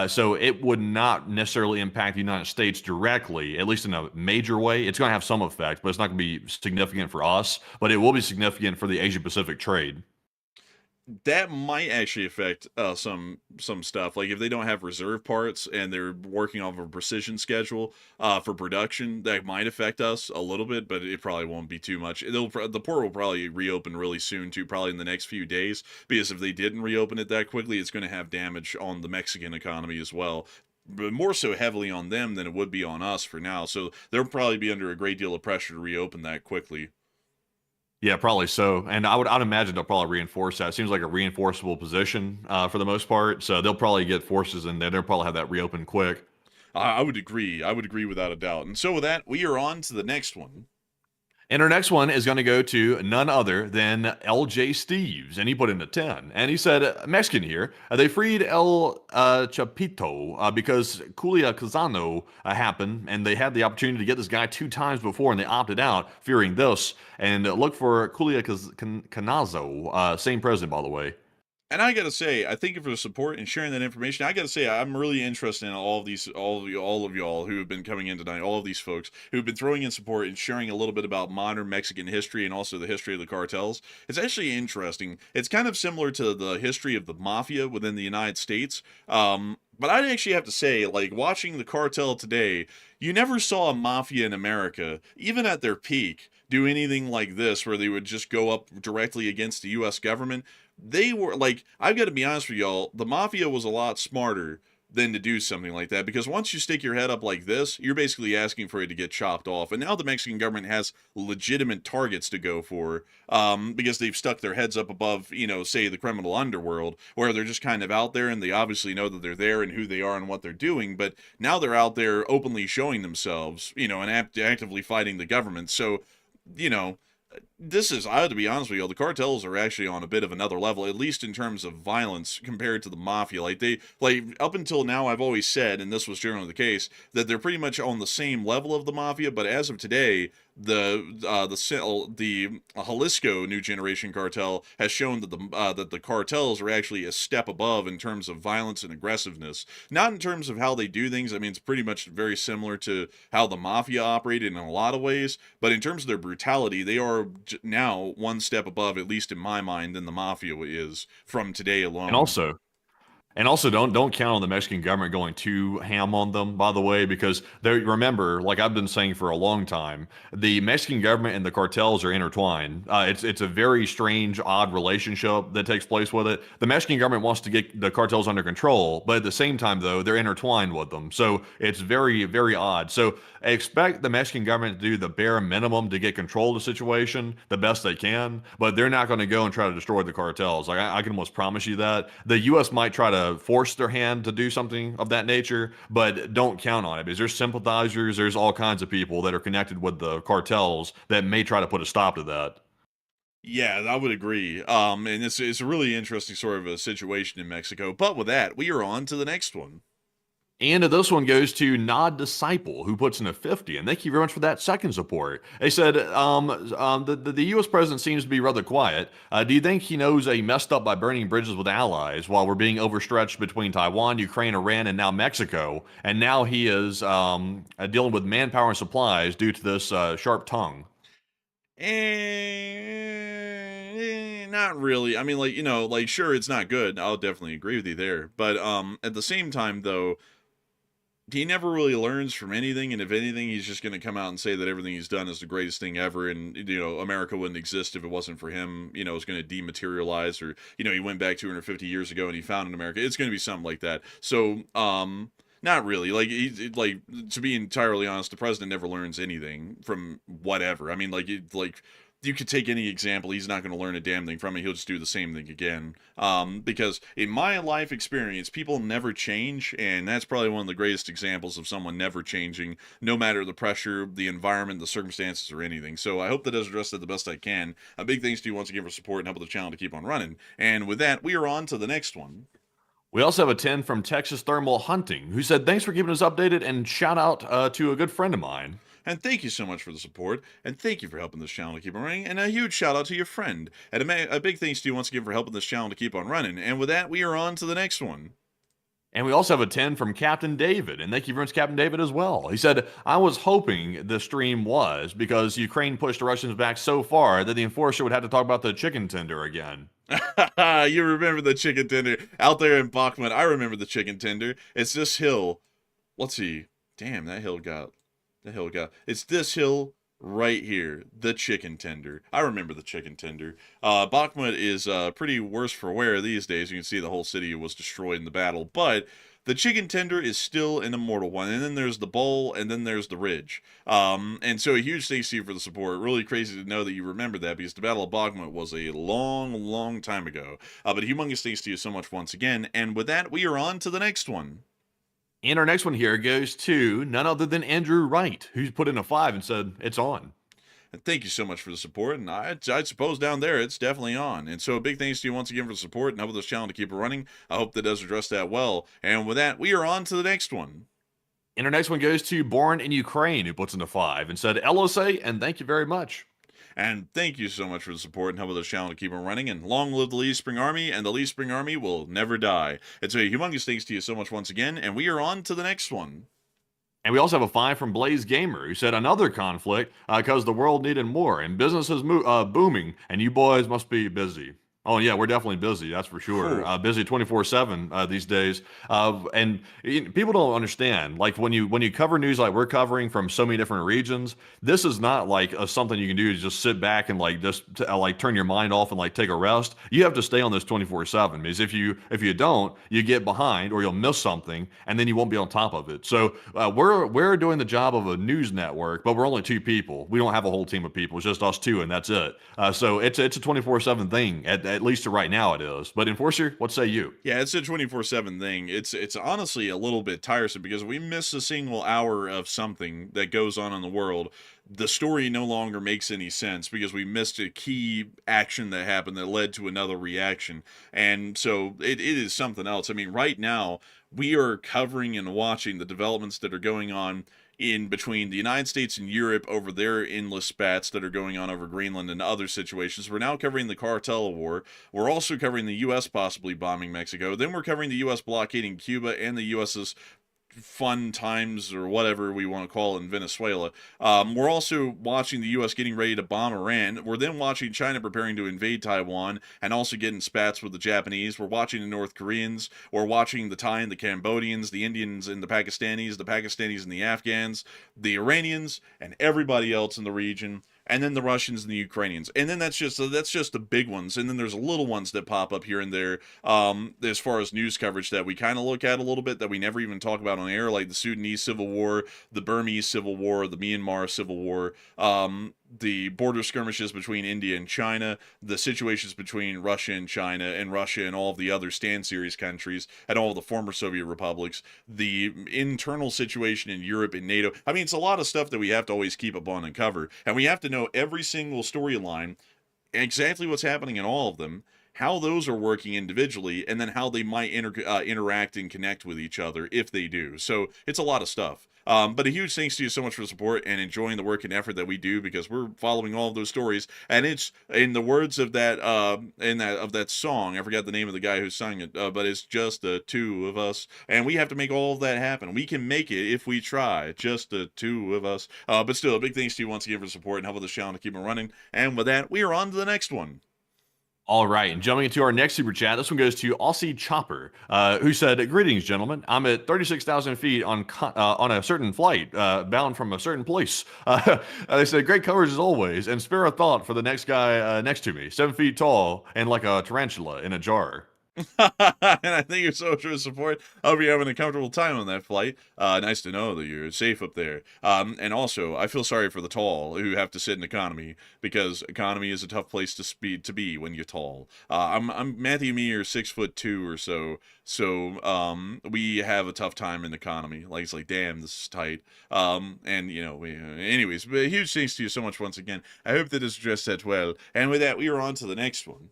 So it would not necessarily impact the United States directly, at least in a major way. It's going to have some effect, but it's not going to be significant for us. But it will be significant for the Asia Pacific trade. that might actually affect some stuff. Like if they don't have reserve parts and they're working off a precision schedule for production, that might affect us a little bit, but it probably won't be too much. The port will probably reopen really soon too, probably in the next few days. Because if they didn't reopen it that quickly, it's going to have damage on the Mexican economy as well. But more so heavily on them than it would be on us for now. So they'll probably be under a great deal of pressure to reopen that quickly. Yeah, probably so. And I'd imagine they'll probably reinforce that. It seems like a reinforceable position for the most part. So they'll probably get forces in there. They'll probably have that reopened quick. I would agree. I would agree without a doubt. And so with that, we are on to the next one. And our next one is going to go to none other than LJ Steves. And he put in a 10. And he said, Mexican here, they freed El Chapito because Culia Kazano happened. And they had the opportunity to get this guy 2 times before, and they opted out, fearing this. And look for Culia Canazo, same president, by the way. And I gotta say, I thank you for the support and sharing that information. I gotta say, I'm really interested in all of y'all who have been coming in tonight, all of these folks who've been throwing in support and sharing a little bit about modern Mexican history and also the history of the cartels. It's actually interesting. It's kind of similar to the history of the mafia within the United States. But I'd actually have to say, like, watching the cartel today, you never saw a mafia in America, even at their peak, do anything like this, where they would just go up directly against the U.S. government. They were like, I've got to be honest with y'all, the mafia was a lot smarter than to do something like that, because once you stick your head up like this, you're basically asking for it to get chopped off. And now the Mexican government has legitimate targets to go for, because they've stuck their heads up above, say the criminal underworld, where they're just kind of out there and they obviously know that they're there and who they are and what they're doing. But now they're out there openly showing themselves, and actively fighting the government. So, you know, I have to be honest with you, the cartels are actually on a bit of another level, at least in terms of violence compared to the mafia. Like up until now, I've always said, and this was generally the case, that they're pretty much on the same level of the mafia. But as of today, the Jalisco new generation cartel has shown that the cartels are actually a step above in terms of violence and aggressiveness. Not in terms of how they do things. I mean, it's pretty much very similar to how the mafia operated in a lot of ways. But in terms of their brutality, they are now one step above, at least in my mind, than the mafia is from today alone. And also, don't count on the Mexican government going too ham on them, by the way, because they remember, like I've been saying for a long time, the Mexican government and the cartels are intertwined. It's a very strange, odd relationship that takes place with it. The Mexican government wants to get the cartels under control, but at the same time, though, they're intertwined with them. So it's very, very odd. So expect the Mexican government to do the bare minimum to get control of the situation the best they can, but they're not going to go and try to destroy the cartels. Like I can almost promise you that. The U.S. might try to force their hand to do something of that nature, but don't count on it, because there's sympathizers, there's all kinds of people that are connected with the cartels that may try to put a stop to that. Yeah, I would agree. And it's a really interesting sort of a situation in Mexico. But with that, we are on to the next one. And this one goes to Nod Disciple, who puts in a 50. And thank you very much for that second support. They said, the U.S. president seems to be rather quiet. Do you think he knows he messed up by burning bridges with allies while we're being overstretched between Taiwan, Ukraine, Iran, and now Mexico? And now he is dealing with manpower and supplies due to this sharp tongue. Not really. I mean, sure, it's not good. I'll definitely agree with you there. But at the same time, though, he never really learns from anything, and if anything, he's just going to come out and say that everything he's done is the greatest thing ever, and America wouldn't exist if it wasn't for him. It's going to dematerialize, or he went back 250 years ago and he founded America. It's going to be something like that. So, not really. Like to be entirely honest, the president never learns anything from whatever. I mean, you could take any example, he's not going to learn a damn thing from it. He'll just do the same thing again. Because in my life experience, people never change, and that's probably one of the greatest examples of someone never changing, no matter the pressure, the environment, the circumstances, or anything. So I hope that does address that the best I can. A big thanks to you once again for support and helping the channel to keep on running. And with that, we are on to the next one. We also have a 10 from Texas Thermal Hunting, who said, thanks for keeping us updated, and shout out to a good friend of mine. And thank you so much for the support, and thank you for helping this channel to keep on running, and a huge shout out to your friend. And a big thanks to you once again for helping this channel to keep on running. And with that, we are on to the next one. And we also have a 10 from Captain David, and thank you very much, Captain David, as well. He said, I was hoping the stream was, because Ukraine pushed the Russians back so far that the enforcer would have to talk about the chicken tender again. You remember the chicken tender out there in Bakhmut. I remember the chicken tender. It's this hill. Let's see. Damn, that hill got... It's this hill right here, the chicken tender. I remember the chicken tender. Bakhmut is pretty worse for wear these days. You can see the whole city was destroyed in the battle, but the chicken tender is still an immortal one. And then there's the bowl, and then there's the ridge. And so a huge thanks to you for the support. Really crazy to know that you remember that, because the Battle of Bakhmut was a long, long time ago. But a humongous thanks to you so much once again. And with that, we are on to the next one. And our next one here goes to none other than Andrew Wright, who's put in a 5 and said, it's on. And thank you so much for the support, and I suppose down there it's definitely on. And so a big thanks to you once again for the support and helping this channel to keep it running. I hope that does address that well. And with that, we are on to the next one. And our next one goes to Born in Ukraine, who puts in a 5 and said, LOSA, and thank you very much. And thank you so much for the support and helping this channel to keep on running. And long live the Lee Spring Army, and the Lee Spring Army will never die. It's a humongous thanks to you so much once again, and we are on to the next one. And we also have a 5 from Blaze Gamer, who said, another conflict because the world needed more, and business is booming, and you boys must be busy. Oh, yeah, we're definitely busy, that's for sure. Busy 24/7 these days. And people don't understand, like when you cover news like we're covering from so many different regions, this is not like something you can do to just sit back and just turn your mind off and take a rest. You have to stay on this 24/7, because if you don't, you get behind or you'll miss something, and then you won't be on top of it. So we're doing the job of a news network, but we're only 2 people. We don't have a whole team of people. It's just us 2, and that's it. So it's a 24/7 thing. At least right now it is. But Enforcer, what say you? Yeah, it's a 24/7 thing. It's honestly a little bit tiresome, because if we miss a single hour of something that goes on in the world, the story no longer makes any sense, because we missed a key action that happened that led to another reaction. And so it is something else. I mean, right now we are covering and watching the developments that are going on in between the United States and Europe over their endless spats that are going on over Greenland and other situations. We're now covering the cartel war. We're also covering the U.S. possibly bombing Mexico. Then we're covering the U.S. blockading Cuba and the U.S.'s fun times, or whatever we want to call it, in Venezuela. We're also watching the U.S. getting ready to bomb Iran. We're then watching China preparing to invade Taiwan and also getting spats with the Japanese. We're watching the North Koreans. We're watching the Thai and the Cambodians, the Indians and the Pakistanis and the Afghans, the Iranians, and everybody else in the region. And then the Russians and the Ukrainians. And then that's just the big ones. And then there's little ones that pop up here and there as far as news coverage that we kind of look at a little bit that we never even talk about on air, like the Sudanese Civil War, the Burmese Civil War, the Myanmar Civil War, the border skirmishes between India and China, the situations between Russia and all of the other Stand Series countries and all of the former Soviet republics, the internal situation in Europe and NATO. I mean, it's a lot of stuff that we have to always keep up on and cover, and we have to know every single storyline, exactly what's happening in all of them, how those are working individually, and then how they might interact and connect with each other if they do. So it's a lot of stuff. But a huge thanks to you so much for the support and enjoying the work and effort that we do, because we're following all of those stories. And it's in the words of that song. I forgot the name of the guy who sang it, but it's just the 2 of us, and we have to make all of that happen. We can make it if we try. Just the 2 of us. But still, a big thanks to you once again for the support and helping the channel to keep it running. And with that, we are on to the next one. All right, and jumping into our next super chat, this one goes to Aussie Chopper, who said, "Greetings, gentlemen. I'm at 36,000 feet on a certain flight, bound from a certain place." They said, "Great coverage as always, and spare a thought for the next guy next to me, 7 feet tall and like a tarantula in a jar." And I thank you so much for the support. I hope you're having a comfortable time on that flight. Nice to know that you're safe up there. And also, I feel sorry for the tall who have to sit in economy because economy is a tough place to be when you're tall. I'm Matthew and me are 6'2" or so, so we have a tough time in economy. Like it's like, damn, this is tight. And you know, anyways, but huge thanks to you so much once again. I hope that is addressed that well. And with that, we are on to the next one.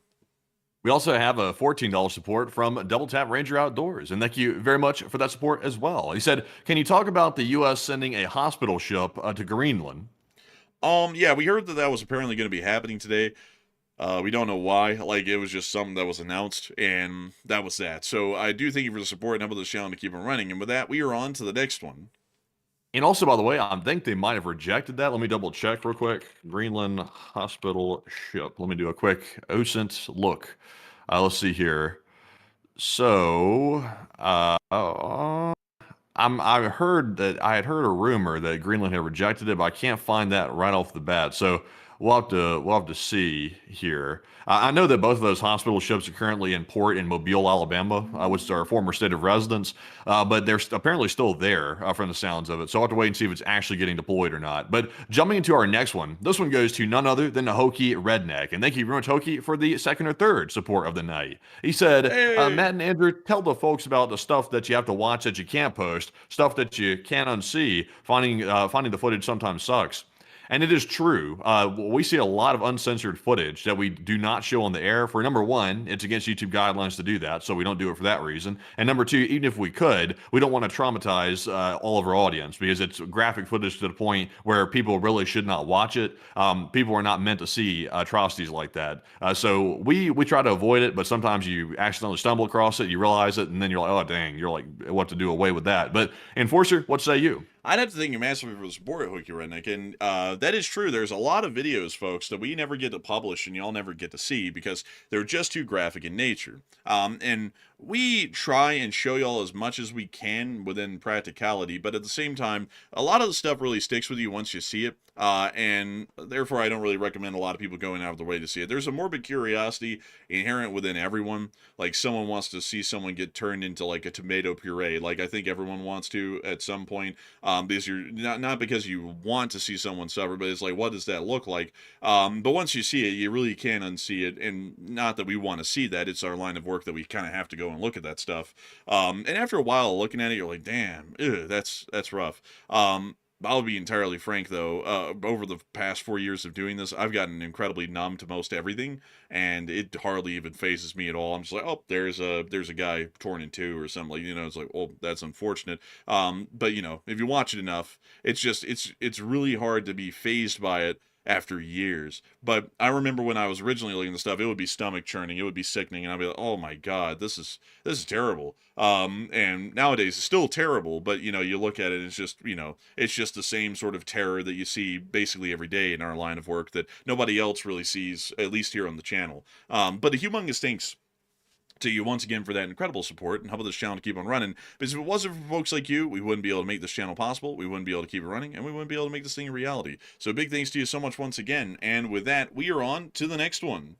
We also have a $14 support from Double Tap Ranger Outdoors, and thank you very much for that support as well. He said, "Can you talk about the U.S. sending a hospital ship to Greenland?" Yeah, we heard that that was apparently going to be happening today. We don't know why. Like, it was just something that was announced, and that was that. So I do thank you for the support and help this channel to keep it running. And with that, we are on to the next one. And also, by the way, I think they might have rejected that. Let me double check real quick. Greenland hospital ship. Let me do a quick OSINT look. Let's see here. So, I had heard a rumor that Greenland had rejected it, but I can't find that right off the bat. So we'll have to see here. I know that both of those hospital ships are currently in port in Mobile, Alabama, which is our former state of residence. But they're apparently still there from the sounds of it. So I'll have to wait and see if it's actually getting deployed or not. But jumping into our next one, this one goes to none other than the Hokey Redneck. And thank you very much, Hokey, for the second or third support of the night. He said, Hey! Matt and Andrew, tell the folks about the stuff that you have to watch that you can't post, stuff that you can't unsee. Finding the footage sometimes sucks. And it is true. We see a lot of uncensored footage that we do not show on the air. For number one, it's against YouTube guidelines to do that, so we don't do it for that reason. And number two, even if we could, we don't want to traumatize all of our audience because it's graphic footage to the point where people really should not watch it. People are not meant to see atrocities like that. So we try to avoid it, but sometimes you accidentally stumble across it, you realize it, and then you're like, oh, dang, you're like, what to do away with that. But Enforcer, what say you? I'd have to thank you massively for the support, Hooky Redneck, and that is true. There's a lot of videos, folks, that we never get to publish and y'all never get to see because they're just too graphic in nature. And we try and show y'all as much as we can within practicality, but at the same time, a lot of the stuff really sticks with you once you see it, and therefore I don't really recommend a lot of people going out of their way to see it. There's a morbid curiosity inherent within everyone. Like, someone wants to see someone get turned into like a tomato puree. Like, I think everyone wants to at some point. Because you're not because you want to see someone suffer, but it's like, what does that look like? But once you see it, you really can unsee it, and not that we want to see that. It's our line of work that we kind of have to go and look at that stuff. And after a while looking at it, you're like, damn, that's rough. I'll be entirely frank, though. Over the past 4 years of doing this, I've gotten incredibly numb to most everything, and it hardly even phases me at all. I'm just like, oh, there's a guy torn in two or something. Like, it's like, oh, that's unfortunate. But if you watch it enough, it's really hard to be phased by it after years. But I remember when I was originally looking at the stuff, it would be stomach churning, it would be sickening, and I'd be like, oh my god, this is terrible. And nowadays it's still terrible, but you look at it, it's just the same sort of terror that you see basically every day in our line of work that nobody else really sees, at least here on the channel. But a humongous thanks to you once again for that incredible support and helping this channel to keep on running. Because if it wasn't for folks like you, we wouldn't be able to make this channel possible, we wouldn't be able to keep it running, and we wouldn't be able to make this thing a reality. So big thanks to you so much once again. And with that, we are on to the next one.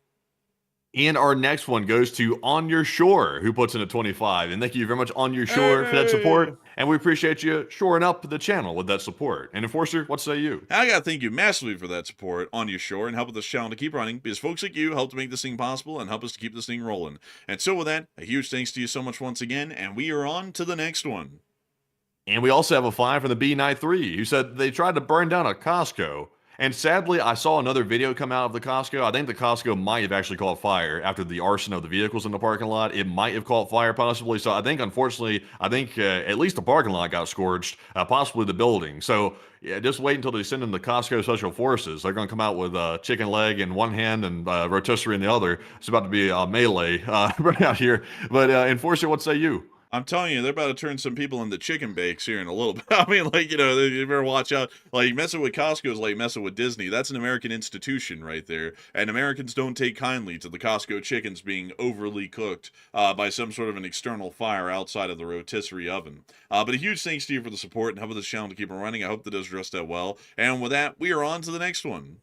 And our next one goes to On Your Shore, who puts in a 25. And thank you very much, On Your Shore, for that support. And we appreciate you shoring up the channel with that support. And Enforcer, what say you? I gotta thank you massively for that support On Your Shore and helping this channel to keep running, because folks like you help to make this thing possible and help us to keep this thing rolling. And so with that, a huge thanks to you so much once again, and we are on to the next one. And we also have a 5 from the B93, who said they tried to burn down a Costco. And sadly, I saw another video come out of the Costco. I think the Costco might have actually caught fire after the arson of the vehicles in the parking lot. It might have caught fire possibly. So I think, unfortunately, at least the parking lot got scorched, possibly the building. So yeah, just wait until they send in the Costco Special Forces. They're going to come out with a chicken leg in one hand and rotisserie in the other. It's about to be a melee right out here. But Enforcer, what say you? I'm telling you, they're about to turn some people into chicken bakes here in a little bit. I mean, like, you know, you better watch out. Like, messing with Costco is like messing with Disney. That's an American institution right there. And Americans don't take kindly to the Costco chickens being overly cooked by some sort of an external fire outside of the rotisserie oven. But a huge thanks to you for the support and helping this channel to keep it running. I hope that does address that well. And with that, we are on to the next one.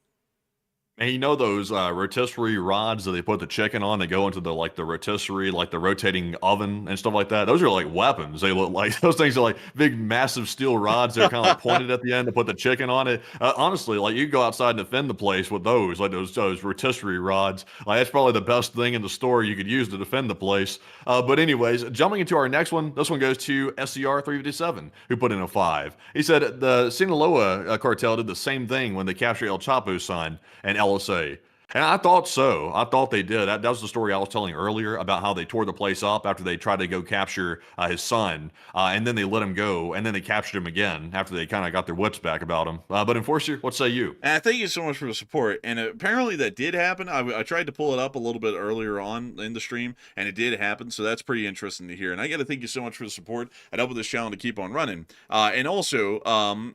And you know those rotisserie rods that they put the chicken on that go into the rotisserie, like the rotating oven and stuff like that? Those are like weapons. They look like those things are like big, massive steel rods. They're kind of like pointed at the end to put the chicken on it. Honestly, like you go outside and defend the place with those, like those rotisserie rods. Like that's probably the best thing in the store you could use to defend the place. But anyways, jumping into our next one, this one goes to SCR 357, who put in a 5. He said the Sinaloa cartel did the same thing when they captured El Chapo's son and LSA. And I thought so. I thought they did. That was the story I was telling earlier about how they tore the place up after they tried to go capture his son. And then they let him go. And then they captured him again after they kind of got their wits back about him. But Enforcer, what say you? Thank you so much for the support. And apparently that did happen. I tried to pull it up a little bit earlier on in the stream, and it did happen. So that's pretty interesting to hear. And I got to thank you so much for the support. I'd help with this channel to keep on running. And also,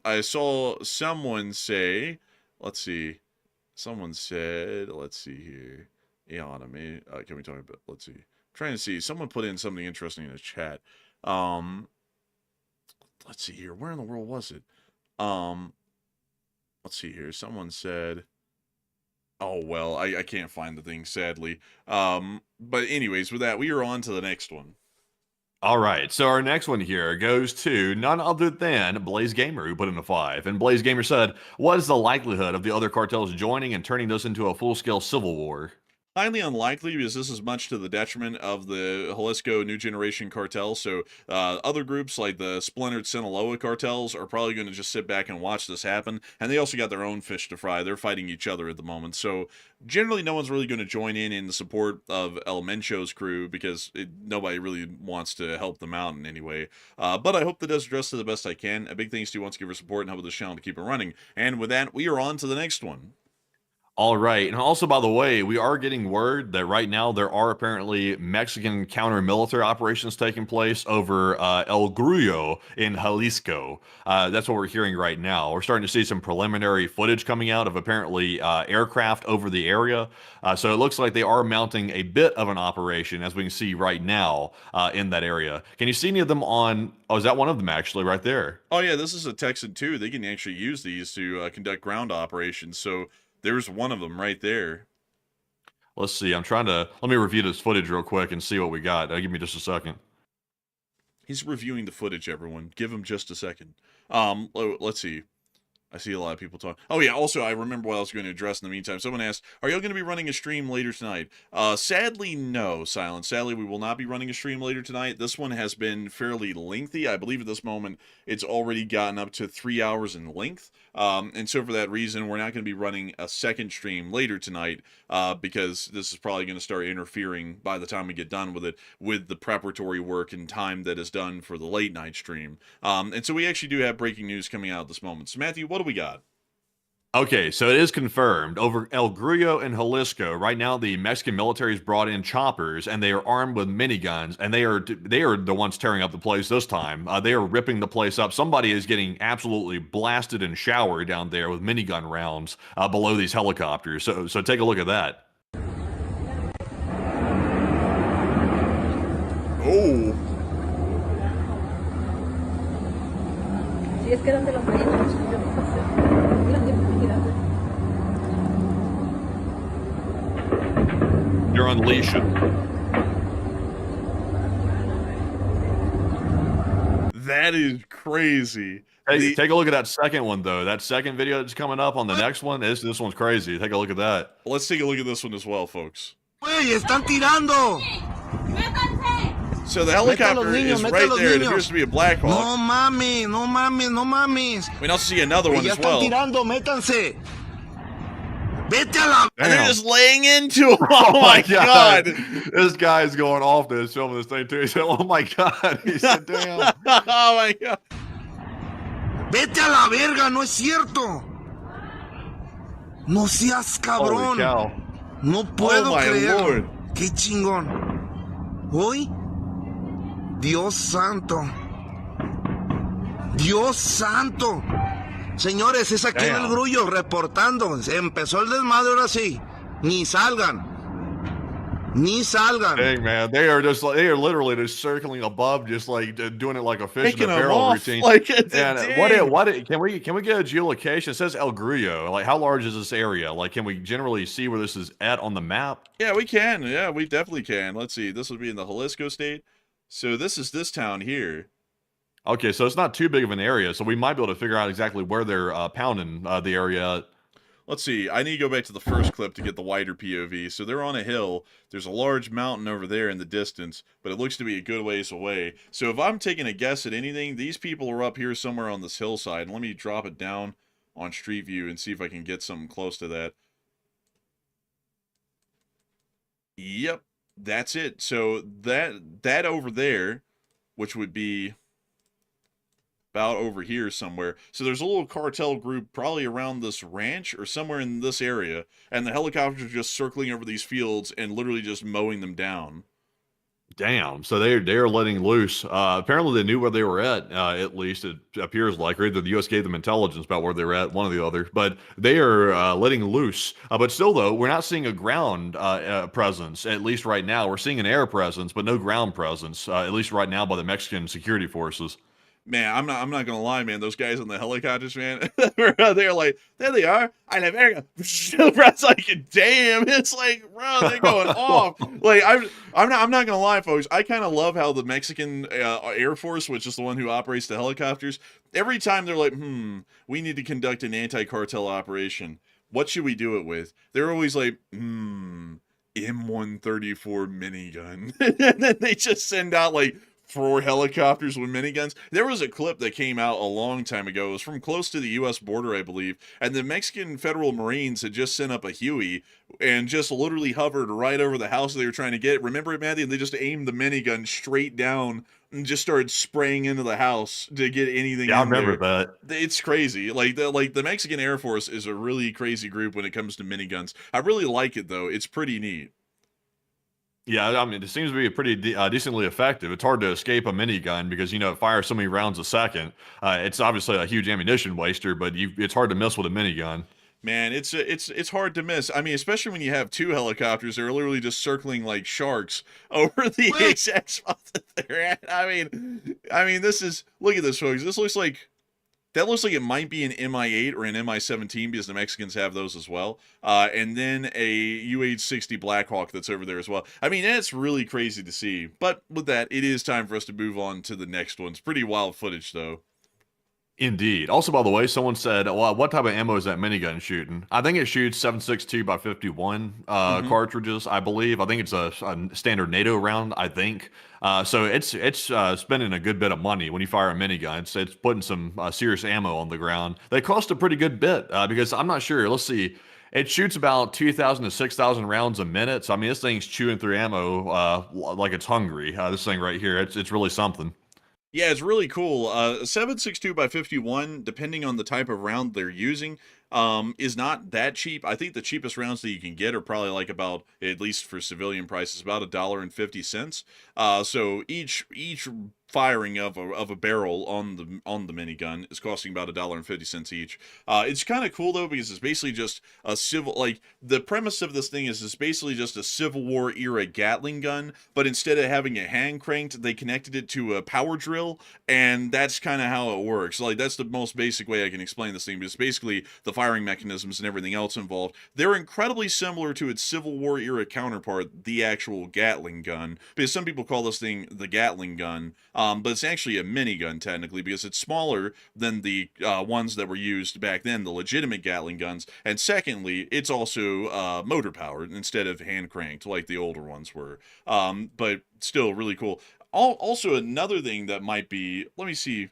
I saw someone say, let's see. Someone said, let's see here. Yeah, can we talk about, let's see. I'm trying to see. Someone put in something interesting in the chat. Let's see here. Where in the world was it? Let's see here. Someone said, oh, well, I can't find the thing, sadly. But anyways, with that, we are on to the next one. All right, so our next one here goes to none other than Blaze Gamer, who put in a 5. And Blaze Gamer said, what is the likelihood of the other cartels joining and turning this into a full-scale civil war? Highly unlikely, because this is much to the detriment of the Jalisco New Generation cartel. So other groups like the splintered Sinaloa cartels are probably going to just sit back and watch this happen. And they also got their own fish to fry. They're fighting each other at the moment. So generally no one's really going to join in the support of El Mencho's crew, because nobody really wants to help them out in any way. But I hope that does address to the best I can. A big thanks to you once again for support and help with this channel to keep it running. And with that, we are on to the next one. All right. And also, by the way, we are getting word that right now there are apparently Mexican counter-military operations taking place over El Grullo in Jalisco. That's what we're hearing right now. We're starting to see some preliminary footage coming out of apparently aircraft over the area. So it looks like they are mounting a bit of an operation, as we can see right now in that area. Can you see any of them on... Oh, is that one of them actually right there? Oh, yeah, this is a Texan 2. They can actually use these to conduct ground operations. So... there's one of them right there. Let's see. Let me review this footage real quick and see what we got. Give me just a second. He's reviewing the footage, everyone. Give him just a second. Let's see. I see a lot of people talk. Oh, yeah. Also, I remember what I was going to address in the meantime. Someone asked, are y'all going to be running a stream later tonight? Sadly, no, Silence. Sadly, we will not be running a stream later tonight. This one has been fairly lengthy. I believe at this moment, it's already gotten up to 3 hours in length. And so for that reason, we're not going to be running a second stream later tonight because this is probably going to start interfering by the time we get done with it with the preparatory work and time that is done for the late night stream. And so we actually do have breaking news coming out at this moment. So Matthew, what do we got? Okay, so it is confirmed. Over El Grullo and Jalisco, right now the Mexican military has brought in choppers, and they are armed with miniguns, and they are the ones tearing up the place this time. They are ripping the place up. Somebody is getting absolutely blasted and showered down there with minigun rounds below these helicopters. So take a look at that. Oh. You're unleashing. That is crazy. Hey, take a look at that second one, though. That second video that's coming up on the next one, this one's crazy. Take a look at that. Let's take a look at this one as well, folks. Wey, están tirando. So the helicopter is right there. It appears to be a Black Hawk. No mames, no mames, no mames. We can also see another one as well. Tirando, métanse. Vete a la... And they're just laying into him. Oh my God. This guy is going off this, filming this thing too. He said, oh my God. He said, damn. Oh my God. Vete a la verga, no es cierto. No seas cabrón. Holy cow. No puedo Oh my creerlo. Lord. Qué chingón. Hoy Dios santo. Dios santo. Señores, es aquí en el Grullo reportando. Empezó el desmadre ahora sí. Ni salgan. Ni salgan. Dang, man, they are literally just circling above, just like doing it like a fish Picking in a 'em barrel off, routine. like, And dang. can we get a geolocation? It says El Grillo. Like, how large is this area? Like, can we generally see where this is at on the map? Yeah, we can. Yeah, we definitely can. Let's see. This would be in the Jalisco state. So this is this town here. Okay, so it's not too big of an area, so we might be able to figure out exactly where they're pounding the area. Let's see. I need to go back to the first clip to get the wider POV. So they're on a hill. There's a large mountain over there in the distance, but it looks to be a good ways away. So if I'm taking a guess at anything, these people are up here somewhere on this hillside. Let me drop it down on Street View and see if I can get something close to that. Yep, that's it. So that over there, which would be about over here somewhere. So there's a little cartel group probably around this ranch or somewhere in this area, and the helicopters are just circling over these fields and literally just mowing them down. Damn. So they're letting loose. Apparently they knew where they were at least it appears like, or either the U.S. gave them intelligence about where they were at, one or the other. But they are letting loose. But still, though, we're not seeing a ground presence, at least right now. We're seeing an air presence, but no ground presence, at least right now by the Mexican security forces. Man, I'm not gonna lie, man. Those guys on the helicopters, man, they're like, there they are. I love America. It's like, damn. It's like, bro, they're going off. Like, I'm not gonna lie, folks. I kind of love how the Mexican Air Force, which is the one who operates the helicopters, every time they're like, we need to conduct an anti-cartel operation. What should we do it with? They're always like, M134 minigun, and then they just send out like 4 helicopters with miniguns. There was a clip that came out a long time ago. It was from close to the U.S. border, I believe, and the Mexican Federal Marines had just sent up a Huey and just literally hovered right over the house they were trying to get. Remember it, Matthew? And they just aimed the minigun straight down and just started spraying into the house to get anything. Yeah, I remember that. It's crazy. Like the Mexican Air Force is a really crazy group when it comes to miniguns. I really like it though. It's pretty neat. Yeah, I mean, it seems to be pretty decently effective. It's hard to escape a minigun because, you know, it fires so many rounds a second. It's obviously a huge ammunition waster, but it's hard to miss with a minigun. Man, it's hard to miss. I mean, especially when you have 2 helicopters that are literally just circling like sharks over the exact spot that they're at. I mean, look at this, folks. This looks like it might be an MI-8 or an MI-17 because the Mexicans have those as well. And then a UH-60 Blackhawk that's over there as well. I mean, that's really crazy to see. But with that, it is time for us to move on to the next one. It's pretty wild footage, though. Indeed. Also, by the way, someone said, well, what type of ammo is that minigun shooting? I think it shoots 7.62 by 51 cartridges, I believe. I think it's a standard NATO round, I think. So it's spending a good bit of money when you fire a minigun. It's putting some serious ammo on the ground. They cost a pretty good bit because I'm not sure. Let's see. It shoots about 2,000 to 6,000 rounds a minute. So, I mean, this thing's chewing through ammo like it's hungry. This thing right here, it's really something. Yeah, it's really cool. 7.62 by 51, depending on the type of round they're using, is not that cheap. I think the cheapest rounds that you can get are probably like about, at least for civilian prices, about $1.50. So each firing of a barrel on the minigun is costing about $1.50 each. It's kind of cool though because it's basically just a the premise of this thing is it's basically just a Civil War era Gatling gun, but instead of having it hand cranked, they connected it to a power drill, and that's kind of how it works. Like that's the most basic way I can explain this thing. Because basically the firing mechanisms and everything else involved, they're incredibly similar to its Civil War era counterpart, the actual Gatling gun. Because some people call this thing the Gatling gun. But it's actually a minigun technically because it's smaller than the ones that were used back then, the legitimate Gatling guns. And secondly, it's also motor powered instead of hand cranked like the older ones were. But still really cool. Also, another thing that might be, let me see,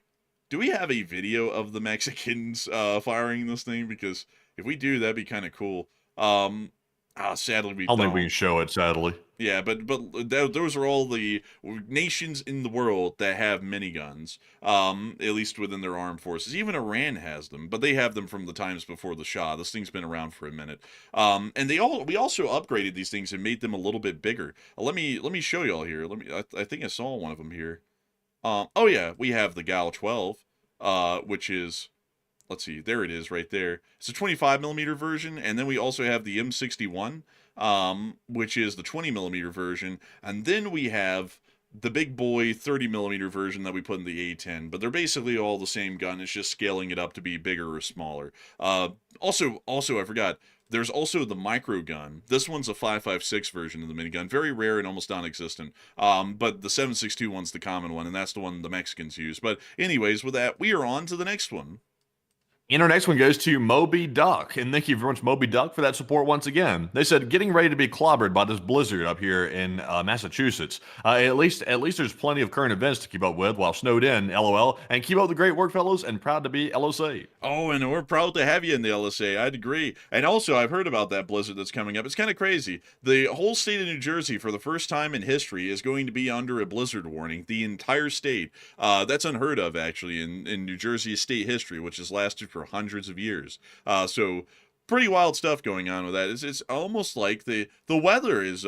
do we have a video of the Mexicans firing this thing? Because if we do, that'd be kind of cool. Sadly, we I don't think we don't. can show it, sadly. Yeah, but those are all the nations in the world that have miniguns, at least within their armed forces. Even Iran has them, but they have them from the times before the Shah. This thing's been around for a minute. And we also upgraded these things and made them a little bit bigger. Let me show y'all here. I think I saw one of them here. Oh yeah, we have the Gal 12, which is, let's see, there it is right there. It's a 25 millimeter version, and then we also have the M61, which is the 20 millimeter version, and then we have the big boy 30 millimeter version that we put in the A10. But they're basically all the same gun. It's just scaling it up to be bigger or smaller. Also, I forgot. There's also the micro gun. This one's a 5.56 version of the minigun, very rare and almost non-existent. But the 7.62 one's the common one, and that's the one the Mexicans use. But anyways, with that, we are on to the next one. And our next one goes to Moby Duck. And thank you very much, Moby Duck, for that support once again. They said, getting ready to be clobbered by this blizzard up here in Massachusetts. At least there's plenty of current events to keep up with while snowed in, LOL. And keep up the great work, fellows, and proud to be LSA. Oh, and we're proud to have you in the LSA. I'd agree. And also, I've heard about that blizzard that's coming up. It's kind of crazy. The whole state of New Jersey, for the first time in history, is going to be under a blizzard warning. The entire state. That's unheard of, actually, in New Jersey state history, which has lasted for hundreds of years. So pretty wild stuff going on with that. It's almost like the weather is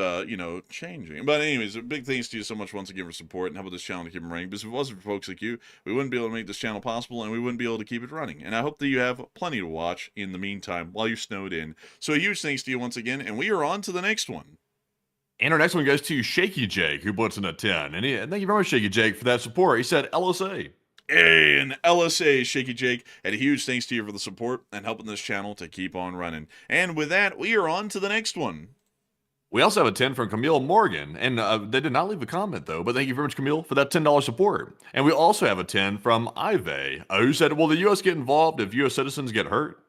changing. But anyways, big thanks to you so much once again for support and helping this channel to keep running. Because if it wasn't for folks like you, we wouldn't be able to make this channel possible, and we wouldn't be able to keep it running. And I hope that you have plenty to watch in the meantime while you're snowed in. So a huge thanks to you once again, and we are on to the next one. And our next one goes to Shaky Jake, who puts in a 10. And thank you very much, Shaky Jake, for that support. He said LSA. Hey, and LSA, Shaky Jake, and a huge thanks to you for the support and helping this channel to keep on running. And with that, we are on to the next one. We also have a 10 from Camille Morgan, and they did not leave a comment, though, but thank you very much, Camille, for that $10 support. And we also have a 10 from Ive, who said, will the U.S. get involved if U.S. citizens get hurt?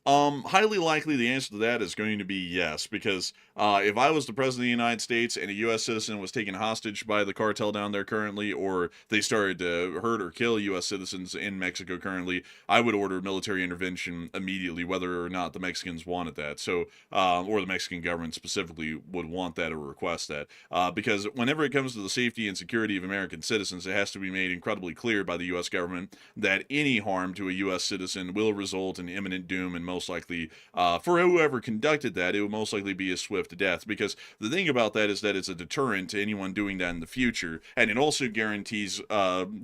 Highly likely the answer to that is going to be yes, because if I was the president of the United States and a U.S. citizen was taken hostage by the cartel down there currently, or they started to hurt or kill U.S. citizens in Mexico currently, I would order military intervention immediately, whether or not the Mexicans wanted that. So, or the Mexican government specifically would want that or request that, because whenever it comes to the safety and security of American citizens, it has to be made incredibly clear by the U.S. government that any harm to a U.S. citizen will result in imminent doom, and most likely, for whoever conducted that, it would most likely be a swift death. Because the thing about that is that it's a deterrent to anyone doing that in the future, and it also guarantees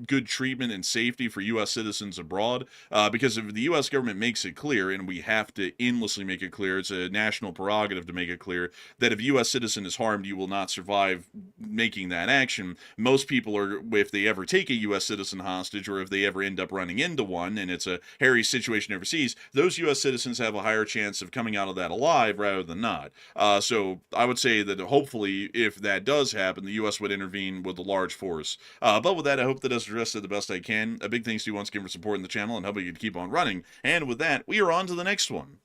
good treatment and safety for U.S. citizens abroad. Because if the U.S. government makes it clear, and we have to endlessly make it clear, it's a national prerogative to make it clear that if a U.S. citizen is harmed, you will not survive making that action. Most people are, if they ever take a U.S. citizen hostage, or if they ever end up running into one, and it's a hairy situation overseas, those U.S. citizens have a higher chance of coming out of that alive rather than not. So I would say that hopefully, if that does happen, the U.S. would intervene with a large force. But with that, I hope that does address it the best I can. A big thanks to you once again for supporting the channel and helping you to keep on running. And with that, we are on to the next one.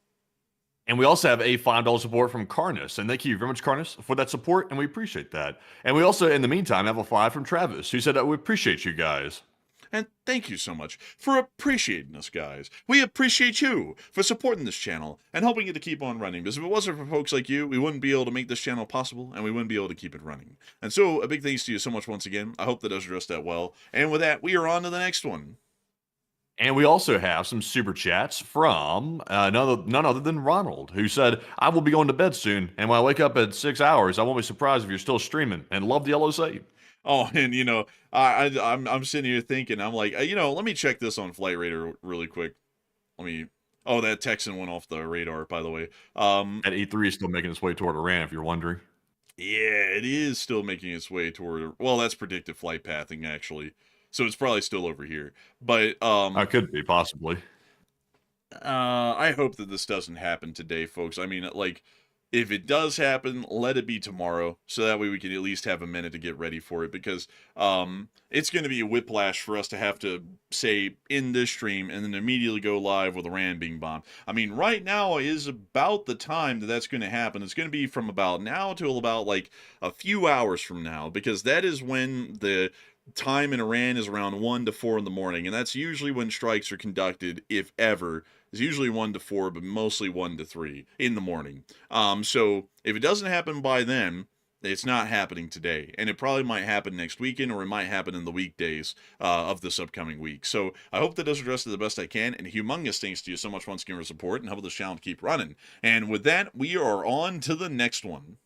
And we also have a $5 support from Carnus. And thank you very much, Carnus, for that support, and we appreciate that. And we also, in the meantime, have a 5 from Travis, who said that we appreciate you guys. And thank you so much for appreciating us, guys. We appreciate you for supporting this channel and helping it to keep on running. Because if it wasn't for folks like you, we wouldn't be able to make this channel possible, and we wouldn't be able to keep it running. And so, a big thanks to you so much once again. I hope that does address that well. And with that, we are on to the next one. And we also have some super chats from none other than Ronald, who said, I will be going to bed soon, and when I wake up at 6 hours, I won't be surprised if you're still streaming, and love the LSA. Oh, and I'm sitting here thinking, I'm like, let me check this on Flight Radar really quick. Oh, that Texan went off the radar, by the way. That E3 is still making its way toward Iran, if you're wondering. Yeah, it is still making its way toward, well, that's predictive flight pathing, actually. So it's probably still over here. But, it could be, possibly. I hope that this doesn't happen today, folks. I mean, like, if it does happen, let it be tomorrow, so that way we can at least have a minute to get ready for it, because it's going to be a whiplash for us to have to say in this stream and then immediately go live with Iran being bombed. I mean, right now is about the time that that's going to happen. It's going to be from about now till about like a few hours from now, because that is when the time in Iran is around 1 to 4 in the morning, and that's usually when strikes are conducted, if ever. It's usually 1 to 4, but mostly 1 to 3 in the morning. So if it doesn't happen by then, it's not happening today, and it probably might happen next weekend, or it might happen in the weekdays of this upcoming week. So I hope that does address it the best I can, and humongous thanks to you so much once again for support and help this channel keep running. And with that, we are on to the next one.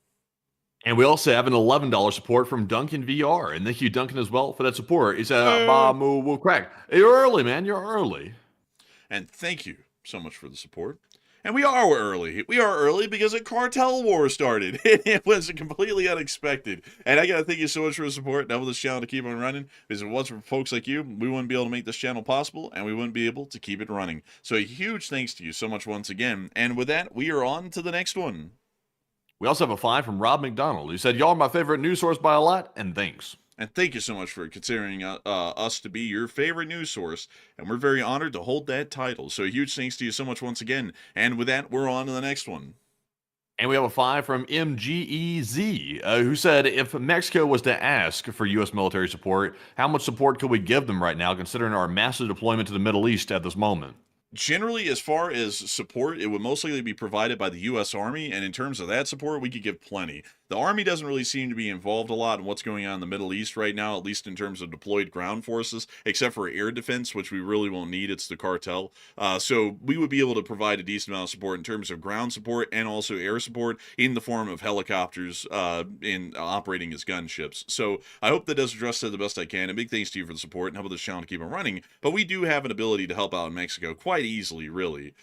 And we also have an $11 support from Duncan VR. And thank you, Duncan, as well, for that support. He said, Hey. Ba Moo Woo Crack. You're early, man. You're early. And thank you so much for the support. And we are early. We are early because a cartel war started. It was completely unexpected. And I got to thank you so much for the support and helping this channel to keep on running. Because if it wasn't for folks like you, we wouldn't be able to make this channel possible, and we wouldn't be able to keep it running. So a huge thanks to you so much once again. And with that, we are on to the next one. We also have a 5 from Rob McDonald, who said, y'all are my favorite news source by a lot, and thanks. And thank you so much for considering us to be your favorite news source. And we're very honored to hold that title. So a huge thanks to you so much once again. And with that, we're on to the next one. And we have a 5 from MGEZ, who said, if Mexico was to ask for U.S. military support, how much support could we give them right now, considering our massive deployment to the Middle East at this moment? Generally, as far as support, it would most likely be provided by the U.S. Army, and in terms of that support, we could give plenty. The Army doesn't really seem to be involved a lot in what's going on in the Middle East right now, at least in terms of deployed ground forces, except for air defense, which we really won't need. It's the cartel. So we would be able to provide a decent amount of support in terms of ground support and also air support in the form of helicopters in operating as gunships. So I hope that does address that the best I can. And big thanks to you for the support and helping this channel to keep on running. But we do have an ability to help out in Mexico quite easily, really,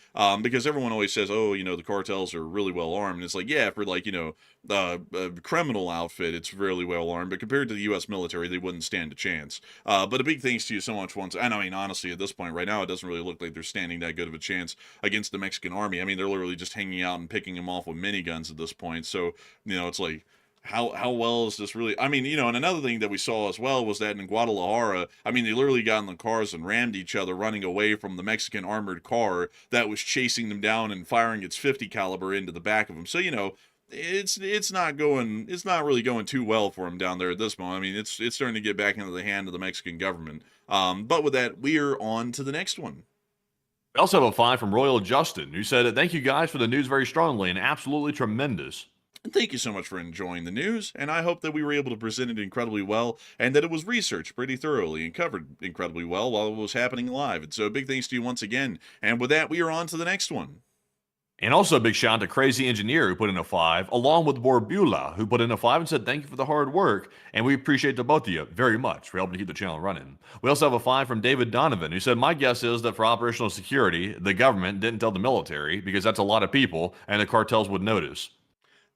because everyone always says, oh, you know, the cartels are really well armed. And it's like, yeah, for like, you know, a criminal outfit, it's really well armed, but compared to the U.S. military, they wouldn't stand a chance. But a big thanks to you so much once. And I mean, honestly, at this point right now, it doesn't really look like they're standing that good of a chance against the Mexican army. I mean, they're literally just hanging out and picking them off with miniguns at this point. So, you know, it's like, how well is this really? I mean, you know, and another thing that we saw as well was that in Guadalajara, I mean, they literally got in the cars and rammed each other, running away from the Mexican armored car that was chasing them down and firing its 50 caliber into the back of them. So, you know, it's not really going too well for them down there at this moment. I mean, it's starting to get back into the hand of the Mexican government. But with that, we are on to the next one. We also have a 5 from Royal Justin, who said, thank you guys for the news very strongly and absolutely tremendous. And thank you so much for enjoying the news, and I hope that we were able to present it incredibly well, and that it was researched pretty thoroughly and covered incredibly well while it was happening live. And so big thanks to you once again. And with that, we are on to the next one. And also a big shout out to Crazy Engineer, who put in a 5, along with Borbula, who put in a 5 and said, thank you for the hard work. And we appreciate the both of you very much for helping to keep the channel running. We also have a 5 from David Donovan, who said, my guess is that for operational security, the government didn't tell the military, because that's a lot of people, and the cartels would notice.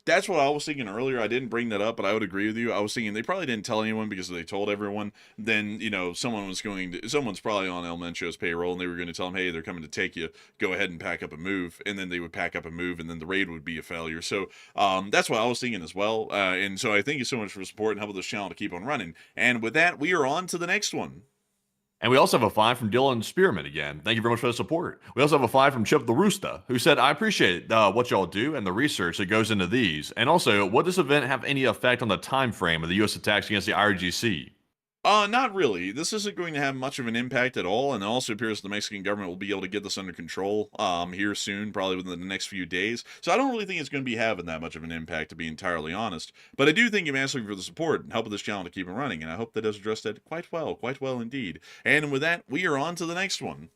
That's what I was thinking earlier. I didn't bring that up, but I would agree with you. I was thinking they probably didn't tell anyone because if they told everyone, then, you know, someone's probably on El Mencho's payroll and they were going to tell them, hey, they're coming to take you. Go ahead and pack up and move. And then they would pack up and move, and then the raid would be a failure. So that's what I was thinking as well. And so I thank you so much for support and helping this channel to keep on running. And with that, we are on to the next one. And we also have a 5 from Dylan Spearman again. Thank you very much for the support. We also have a 5 from Chip the Rooster, who said, I appreciate what y'all do and the research that goes into these. And also, would this event have any effect on the time frame of the U.S. attacks against the IRGC? Not really. This isn't going to have much of an impact at all, and it also appears the Mexican government will be able to get this under control here soon, probably within the next few days. So I don't really think it's going to be having that much of an impact, to be entirely honest. But I do thank you massively for the support and helping this channel to keep it running, and I hope that does address that quite well indeed. And with that, we are on to the next one.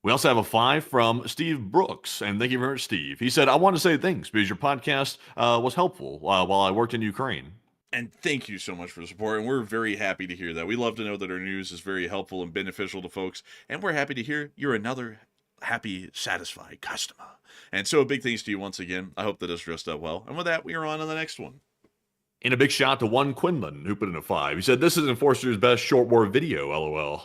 We also have a 5 from Steve Brooks, and thank you very much, Steve. He said, I want to say thanks because your podcast was helpful while I worked in Ukraine. And thank you so much for the support, and we're very happy to hear that. We love to know that our news is very helpful and beneficial to folks, and we're happy to hear you're another happy, satisfied customer. And so a big thanks to you once again. I hope that has dressed up well. And with that, we are on to the next one. And a big shout out to one Quinlan, who put in a 5. He said, this is Enforcer's best short war video, LOL.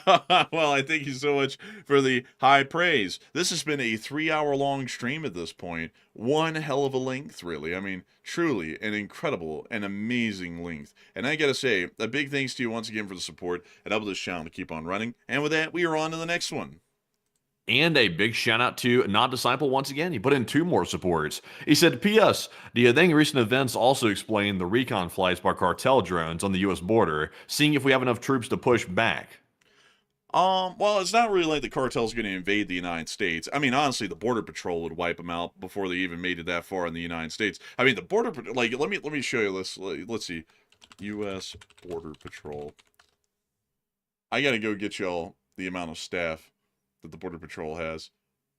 Well, I thank you so much for the high praise. This has been a 3-hour-long stream at this point. One hell of a length, really. I mean, truly an incredible and amazing length. And I gotta say, a big thanks to you once again for the support and helping this channel to keep on running. And with that, we are on to the next one. And a big shout out to Not Disciple once again. He put in 2 more supports. He said, P.S. Do you think recent events also explain the recon flights by cartel drones on the U.S. border, seeing if we have enough troops to push back? Well, it's not really like the cartel's going to invade the United States. I mean, honestly, the Border Patrol would wipe them out before they even made it that far in the United States. I mean, the Border Patrol, like, let me show you this. Let's see. U.S. Border Patrol. I got to go get y'all the amount of staff that the Border Patrol has.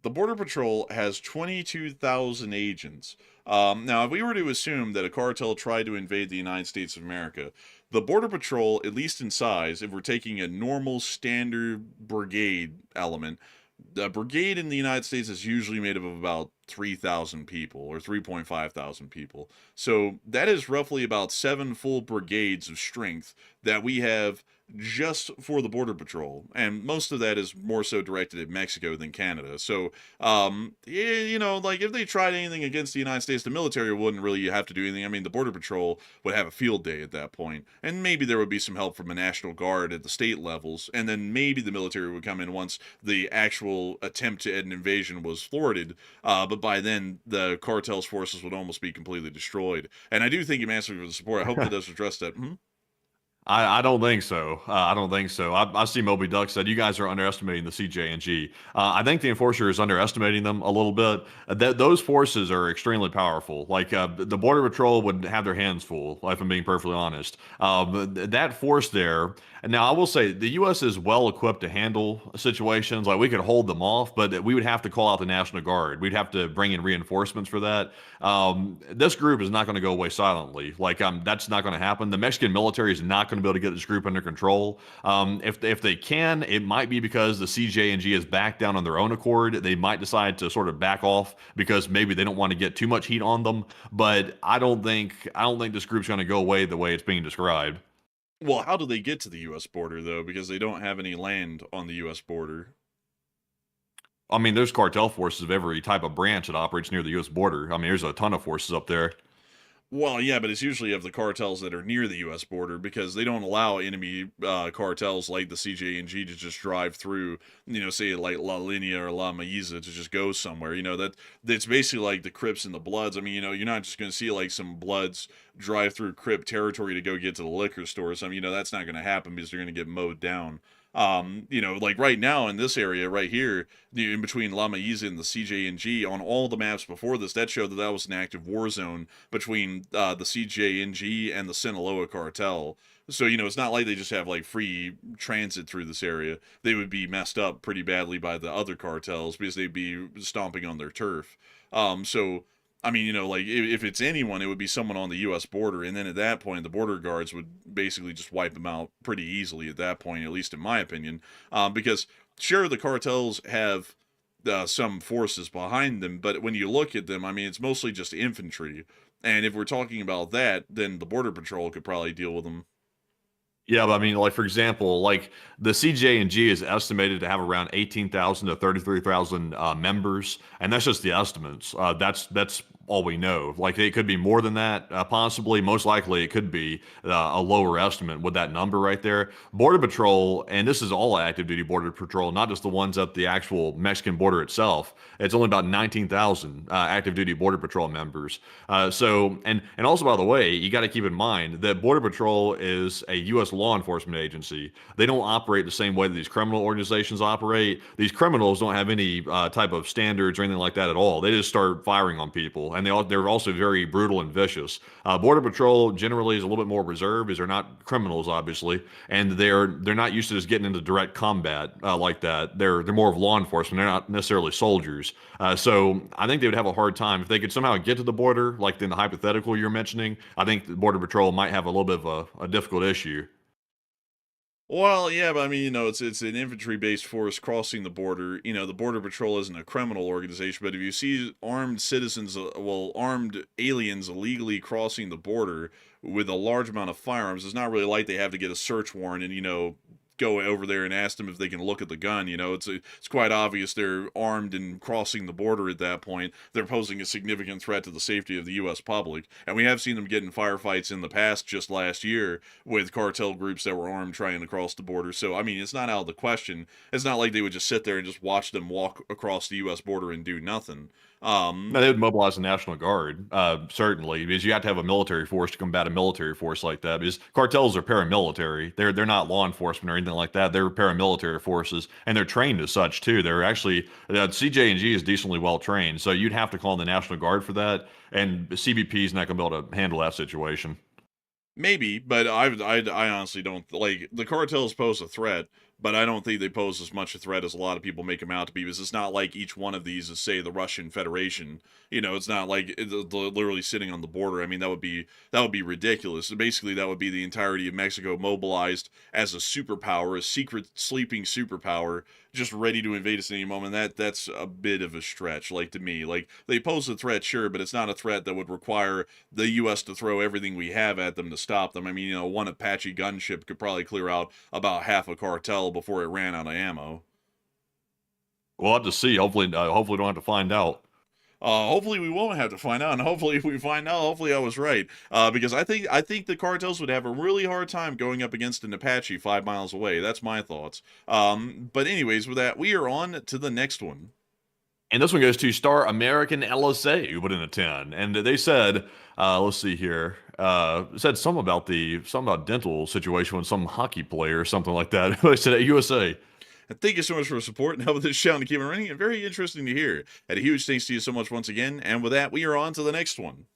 The Border Patrol has 22,000 agents. Now, if we were to assume that a cartel tried to invade the United States of America, the Border Patrol, at least in size, if we're taking a normal standard brigade element, the brigade in the United States is usually made up of about 3,000 people or 3.5 thousand people. So that is roughly about 7 full brigades of strength that we have just for the Border Patrol. And most of that is more so directed at Mexico than Canada. So, like if they tried anything against the United States, the military wouldn't really have to do anything. I mean, the Border Patrol would have a field day at that point, and maybe there would be some help from a National Guard at the state levels, and then maybe the military would come in once the actual attempt at an invasion was thwarted. But by then, the cartel's forces would almost be completely destroyed. And I do thank you massively for the support. I hope that does address that. I don't think so. I don't think so. I see Moby Duck said you guys are underestimating the CJNG. I think the Enforcer is underestimating them a little bit. Those forces are extremely powerful. Like the Border Patrol would have their hands full, if I'm being perfectly honest. That force there. And now I will say the U.S. is well equipped to handle situations. Like we could hold them off, but we would have to call out the National Guard. We'd have to bring in reinforcements for that. This group is not going to go away silently. Like that's not going to happen. The Mexican military is not going to be able to get this group under control. If they can, it might be because the CJNG is back down on their own accord. They might decide to sort of back off because maybe they don't want to get too much heat on them. But I don't think this group's going to go away the way it's being described. Well, how do they get to the U.S. border, though? Because they don't have any land on the U.S. border. I mean, there's cartel forces of every type of branch that operates near the U.S. border. I mean, there's a ton of forces up there. Well, yeah, but it's usually of the cartels that are near the U.S. border because they don't allow enemy cartels like the CJNG to just drive through, say like La Linea or La Maiza to just go somewhere. That's basically like the Crips and the Bloods. I mean, you're not just going to see like some Bloods drive through Crip territory to go get to the liquor stores. I mean, that's not going to happen because they're going to get mowed down. Like right now in this area right here, in between La Maiza and the CJNG, on all the maps before this, that showed that was an active war zone between the CJNG and the Sinaloa cartel. So, it's not like they just have like free transit through this area. They would be messed up pretty badly by the other cartels because they'd be stomping on their turf. So I mean, like if it's anyone, it would be someone on the U.S. border, and then at that point, the border guards would basically just wipe them out pretty easily. At that point, at least in my opinion, because sure, the cartels have some forces behind them, but when you look at them, I mean, it's mostly just infantry. And if we're talking about that, then the border patrol could probably deal with them. Yeah, but I mean, like for example, like the CJNG is estimated to have around 18,000 to 33,000 members, and that's just the estimates. That's all we know. Like it could be more than that, possibly. Most likely, it could be a lower estimate with that number right there. Border Patrol, and this is all active duty Border Patrol, not just the ones at the actual Mexican border itself. It's only about 19,000 active duty Border Patrol members. And also, by the way, you got to keep in mind that Border Patrol is a U.S. law enforcement agency. They don't operate the same way that these criminal organizations operate. These criminals don't have any type of standards or anything like that at all. They just start firing on people, and they're also very brutal and vicious. Border Patrol generally is a little bit more reserved, because they're not criminals, obviously, and they're not used to just getting into direct combat like that. They're more of law enforcement. They're not necessarily soldiers. So I think they would have a hard time if they could somehow get to the border, like in the hypothetical you're mentioning. I think the Border Patrol might have a little bit of a difficult issue. Well, yeah, but I mean, it's an infantry-based force crossing the border. The Border Patrol isn't a criminal organization, but if you see armed citizens, armed aliens illegally crossing the border with a large amount of firearms, it's not really like they have to get a search warrant and, go over there and ask them if they can look at the gun. It's quite obvious they're armed and crossing the border at that point. They're posing a significant threat to the safety of the U.S. public. And we have seen them get in firefights in the past, just last year, with cartel groups that were armed trying to cross the border. So, I mean, it's not out of the question. It's not like they would just sit there and just watch them walk across the U.S. border and do nothing. No, they would mobilize the National Guard, certainly, because you have to have a military force to combat a military force like that. Because cartels are paramilitary; they're not law enforcement or anything like that. They're paramilitary forces, and they're trained as such too. They're actually CJNG is decently well trained, so you'd have to call in the National Guard for that. And CBP is not going to be able to handle that situation. Maybe, but I honestly don't like the cartels pose a threat, but I don't think they pose as much a threat as a lot of people make them out to be, because it's not like each one of these is, say, the Russian Federation. You know, it's not like literally sitting on the border. I mean, that would be ridiculous. Basically, that would be the entirety of Mexico mobilized as a superpower, a secret sleeping superpower, just ready to invade us at any moment. That's a bit of a stretch, like, to me. Like, they pose a threat, sure, but it's not a threat that would require the U.S. to throw everything we have at them to stop them. I mean, you know, one Apache gunship could probably clear out about half a cartel before it ran out of ammo. We'll have to see. Hopefully we don't have to find out. Hopefully we won't have to find out, and hopefully if we find out, hopefully I was right. Because I think the cartels would have a really hard time going up against an Apache 5 miles away. That's my thoughts. But anyways, with that, we are on to the next one. And this one goes to Star American LSA, who put in a 10. And they said, let's see here, said something about dental situation with some hockey player or something like that. They said at USA. And thank you so much for support and helping this channel to keep it running. And very interesting to hear. And a huge thanks to you so much once again. And with that, we are on to the next one.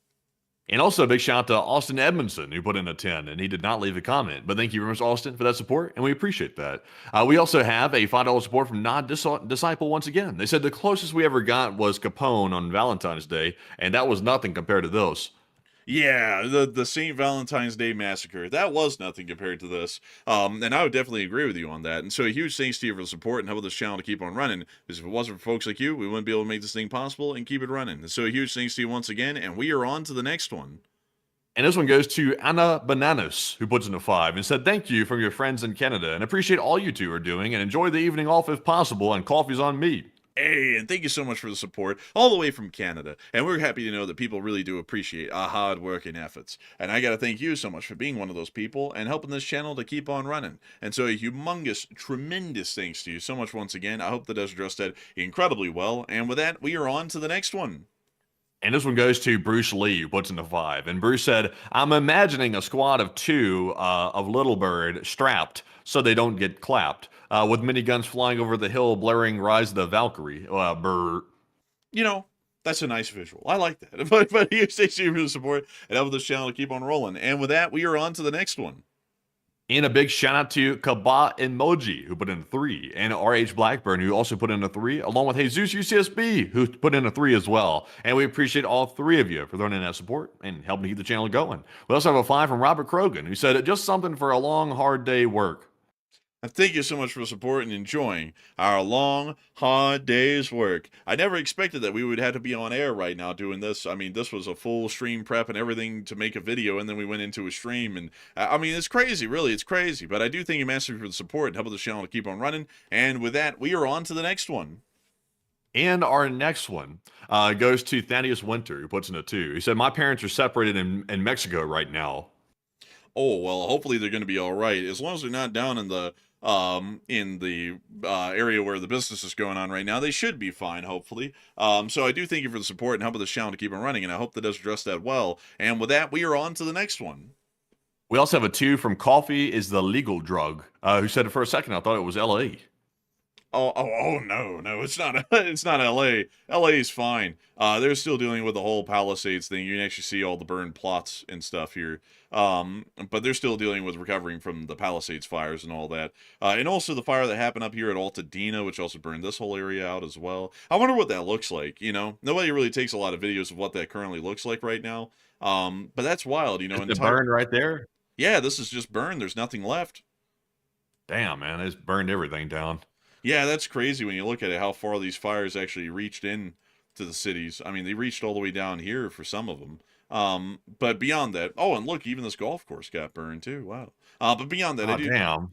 And also a big shout out to Austin Edmondson, who put in a 10, and he did not leave a comment. But thank you very much, Austin, for that support, and we appreciate that. We also have a $5 support from Nod Disciple once again. They said the closest we ever got was Capone on Valentine's Day, and that was nothing compared to this. Yeah, the St. Valentine's Day Massacre. That was nothing compared to this. And I would definitely agree with you on that. And so a huge thanks to you for the support and helping this channel to keep on running. Because if it wasn't for folks like you, we wouldn't be able to make this thing possible and keep it running. And so a huge thanks to you once again, and we are on to the next one. And this one goes to Anna Bananas, who puts in a 5 and said, thank you from your friends in Canada and appreciate all you two are doing and enjoy the evening off if possible, and coffee's on me. Hey, and thank you so much for the support all the way from Canada. And we're happy to know that people really do appreciate our hard work and efforts. And I got to thank you so much for being one of those people and helping this channel to keep on running. And so a humongous, tremendous thanks to you so much once again. I hope that does address that incredibly well. And with that, we are on to the next one. And this one goes to Bruce Lee, who puts in a 5. And Bruce said, I'm imagining a squad of 2 of Little Bird strapped so they don't get clapped, with miniguns flying over the hill blaring Rise of the Valkyrie. You know, that's a nice visual. I like that. But you stay tuned for the support and help this channel to keep on rolling. And with that, we are on to the next one. And a big shout out to Kaba Emoji, who put in a 3, and RH Blackburn, who also put in a 3, along with Jesus UCSB, who put in a 3 as well. And we appreciate all 3 of you for throwing in that support and helping keep the channel going. We also have a 5 from Robert Krogan, who said, just something for a long, hard day work. And thank you so much for the support and enjoying our long, hard day's work. I never expected that we would have to be on air right now doing this. I mean, this was a full stream prep and everything to make a video, and then we went into a stream. And I mean, it's crazy, really. It's crazy. But I do thank you massively for the support and helping the channel to keep on running. And with that, we are on to the next one. And our next one goes to Thaddeus Winter, who puts in a 2. He said, my parents are separated in Mexico right now. Oh, well, hopefully they're going to be all right. As long as they're not down in the area where the business is going on right now, they should be fine, hopefully. So I do thank you for the support and helping the channel to keep on running, and I hope that does address that well. And with that, we are on to the next one. We also have a 2 from Coffee is the Legal Drug, who said it for a second, I thought it was LA. Oh no, it's not. It's not L.A. L.A. is fine. They're still dealing with the whole Palisades thing. You can actually see all the burned plots and stuff here. But they're still dealing with recovering from the Palisades fires and all that. And also the fire that happened up here at Altadena, which also burned this whole area out as well. I wonder what that looks like. You know, nobody really takes a lot of videos of what that currently looks like right now. But that's wild. You know, it's burned right there. Yeah, this is just burned. There's nothing left. Damn, man, it's burned everything down. Yeah, that's crazy when you look at it, how far these fires actually reached in to the cities. I mean, they reached all the way down here for some of them. But beyond that, oh, and look, even this golf course got burned too. Wow. But beyond that, damn.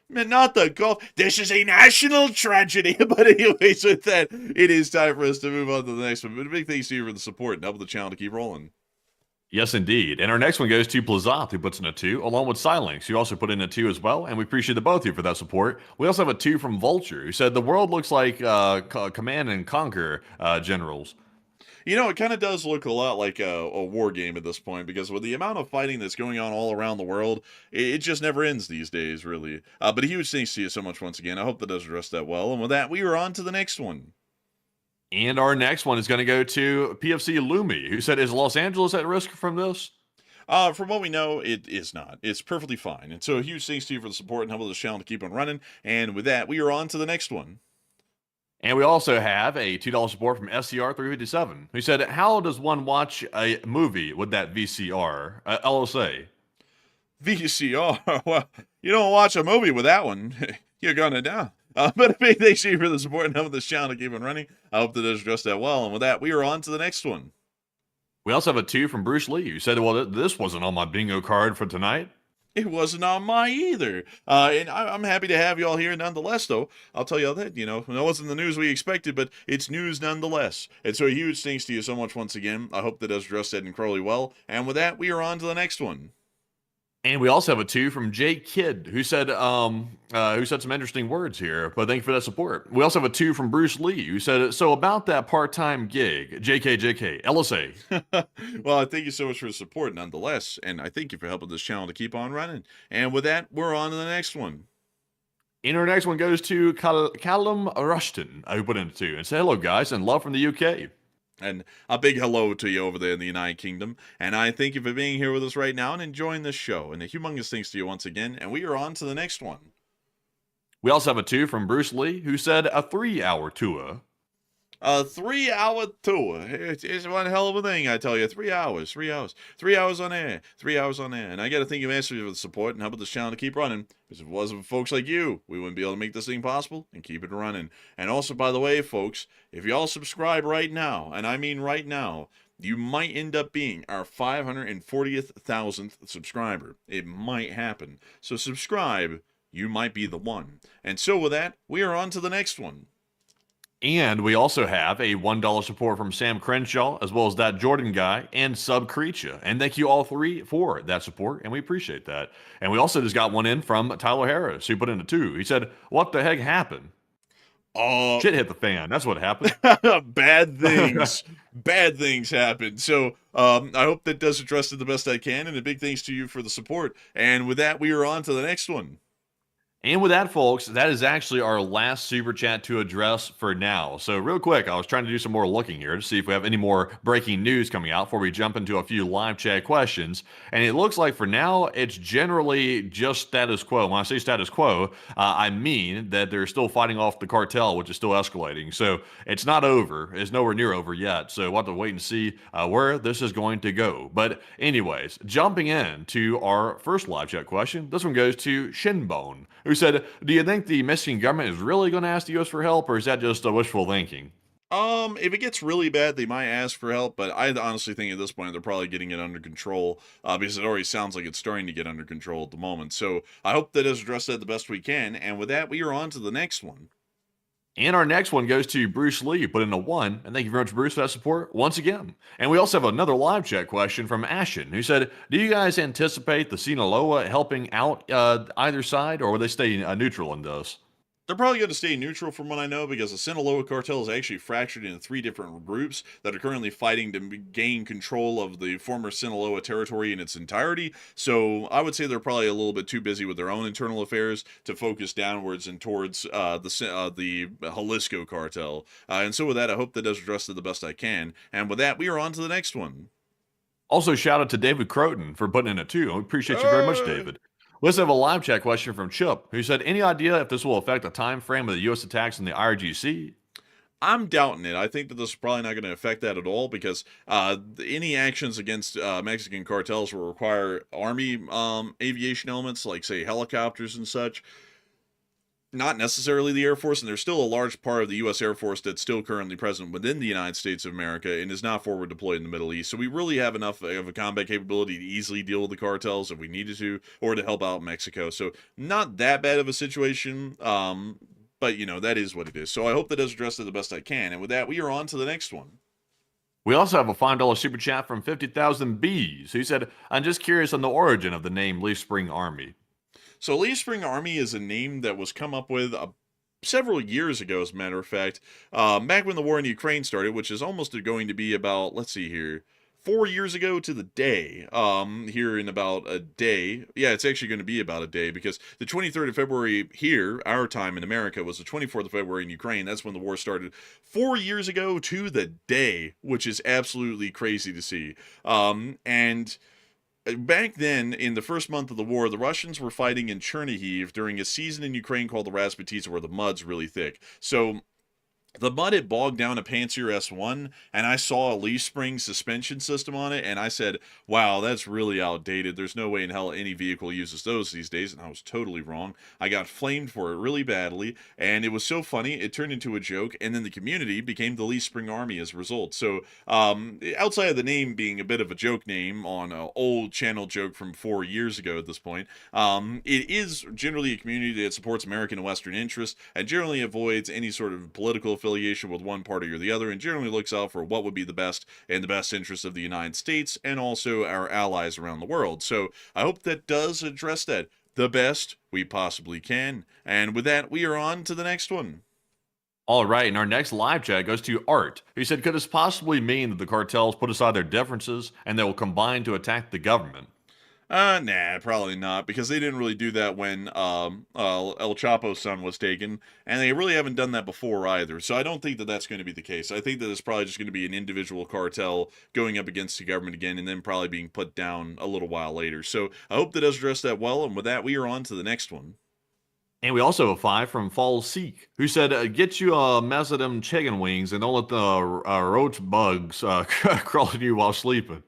Man, not the golf. This is a national tragedy. But anyways, with that, it is time for us to move on to the next one. But a big thanks to you for the support and helping the channel to keep rolling. Yes, indeed. And our next one goes to Plazoth, who puts in a 2, along with Silinx, who also put in a 2 as well, and we appreciate the both of you for that support. We also have a 2 from Vulture, who said, the world looks like Command and Conquer generals. You know, it kind of does look a lot like a war game at this point, because with the amount of fighting that's going on all around the world, it just never ends these days, really. But a huge thanks to you so much once again. I hope that does address that well. And with that, we are on to the next one. And our next one is going to go to PFC Lumi, who said, is Los Angeles at risk from this? From what we know, it is not. It's perfectly fine. And so a huge thanks to you for the support and help this channel to keep on running. And with that, we are on to the next one. And we also have a $2 support from SCR357, who said, how does one watch a movie with that VCR? LSA. VCR. Well, you don't watch a movie with that one. You're gonna die. But a big thanks to you for the support and help this channel to keep on running. I hope that it does just that well. And with that, we are on to the next one. We also have a 2 from Bruce Lee, who said, well, this wasn't on my bingo card for tonight. It wasn't on my either. And I'm happy to have you all here nonetheless, though. I'll tell you all that, it wasn't the news we expected, but it's news nonetheless. And so a huge thanks to you so much once again. I hope that does address that incredibly well. And with that, we are on to the next one. And we also have a 2 from Jay Kidd, who said some interesting words here, but thank you for that support. We also have a 2 from Bruce Lee, who said, so about that part-time gig, JK, LSA. Well, I thank you so much for the support nonetheless, and I thank you for helping this channel to keep on running. And with that, we're on to the next one. And our next one goes to Callum Rushton, who put in 2, and said, hello, guys, and love from the UK. And a big hello to you over there in the United Kingdom. And I thank you for being here with us right now and enjoying this show. And a humongous thanks to you once again. And we are on to the next one. We also have a 2 from Bruce Lee, who said a 3-hour tour. A 3-hour tour. It's one hell of a thing, I tell you. 3 hours, 3 hours. 3 hours on air, 3 hours on air. And I got to thank you massively for the support and help this channel to keep running. Because if it wasn't for folks like you, we wouldn't be able to make this thing possible and keep it running. And also, by the way, folks, if y'all subscribe right now, and I mean right now, you might end up being our 540,000th subscriber. It might happen. So subscribe. You might be the one. And so with that, we are on to the next one. And we also have a $1 support from Sam Crenshaw, as well as that Jordan guy and Sub Creature. And thank you all 3 for that support, and we appreciate that. And we also just got one in from Tyler Harris, who put in a 2. He said, what the heck happened? Shit hit the fan. That's what happened. Bad things. Bad things happened. So I hope that does address it the best I can. And a big thanks to you for the support. And with that, we are on to the next one. And with that, folks, that is actually our last super chat to address for now. So real quick, I was trying to do some more looking here to see if we have any more breaking news coming out before we jump into a few live chat questions. And it looks like for now, it's generally just status quo. When I say status quo, I mean that they're still fighting off the cartel, which is still escalating. So it's not over. It's nowhere near over yet. So we'll have to wait and see where this is going to go. But anyways, jumping into our first live chat question, this one goes to Shinbone, who said, do you think the Mexican government is really going to ask the U.S. for help, or is that just wishful thinking? If it gets really bad, they might ask for help, but I honestly think at this point they're probably getting it under control, because it already sounds like it's starting to get under control at the moment. So I hope that has addressed that the best we can, and with that, we are on to the next one. And our next one goes to Bruce Lee, put in a 1, and thank you very much, Bruce, for that support once again. And we also have another live chat question from Ashen, who said, do you guys anticipate the Sinaloa helping out either side, or will they stay neutral in this? They're probably going to stay neutral from what I know, because the Sinaloa cartel is actually fractured into 3 different groups that are currently fighting to gain control of the former Sinaloa territory in its entirety. So I would say they're probably a little bit too busy with their own internal affairs to focus downwards and towards the Jalisco cartel. And so with that, I hope that does address it the best I can. And with that, we are on to the next one. Also, shout out to David Croton for putting in it too. We appreciate you very much, David. Let's have a live chat question from Chip, who said, any idea if this will affect the time frame of the U.S. attacks on the IRGC? I'm doubting it. I think that this is probably not going to affect that at all, because any actions against Mexican cartels will require Army aviation elements, like, say, helicopters and such. Not necessarily the Air Force, and there's still a large part of the U.S. Air Force that's still currently present within the United States of America and is not forward deployed in the Middle East. So we really have enough of a combat capability to easily deal with the cartels if we needed to, or to help out Mexico. So not that bad of a situation, but, that is what it is. So I hope that does address it the best I can. And with that, we are on to the next one. We also have a $5 super chat from 50,000 Bees, who said, I'm just curious on the origin of the name Leaf Spring Army. So Leaf Spring Army is a name that was come up with several years ago, as a matter of fact, back when the war in Ukraine started, which is almost going to be about, let's see here, 4 years ago to the day, here in about a day. Yeah, it's actually going to be about a day, because the 23rd of February here, our time in America, was the 24th of February in Ukraine. That's when the war started 4 years ago to the day, which is absolutely crazy to see. And back then, in the first month of the war, the Russians were fighting in Chernihiv during a season in Ukraine called the Rasputitsa, where the mud's really thick. So the mud had bogged down a Pantsir S1, and I saw a leaf spring suspension system on it, and I said, wow, that's really outdated. There's no way in hell any vehicle uses those these days, and I was totally wrong. I got flamed for it really badly, and it was so funny, it turned into a joke, and then the community became the Leaf Spring Army as a result. So, outside of the name being a bit of a joke name on an old channel joke from 4 years ago at this point, it is generally a community that supports American and Western interests, and generally avoids any sort of political affiliation with one party or the other, and generally looks out for what would be the best and the best interest of the United States and also our allies around the world. So I hope that does address that the best we possibly can. And with that, we are on to the next one. All right, and our next live chat goes to Art, who said, could this possibly mean that the cartels put aside their differences and they will combine to attack the government? Nah, probably not, because they didn't really do that when El Chapo's son was taken, and they really haven't done that before either. So I don't think that that's going to be the case. I think that it's probably just going to be an individual cartel going up against the government again, and then probably being put down a little while later. So I hope that does address that well, and with that, we are on to the next one. And we also have a 5 from Fall Seek, who said, get you a mess of them chicken wings and don't let the roach bugs crawl on you while sleeping.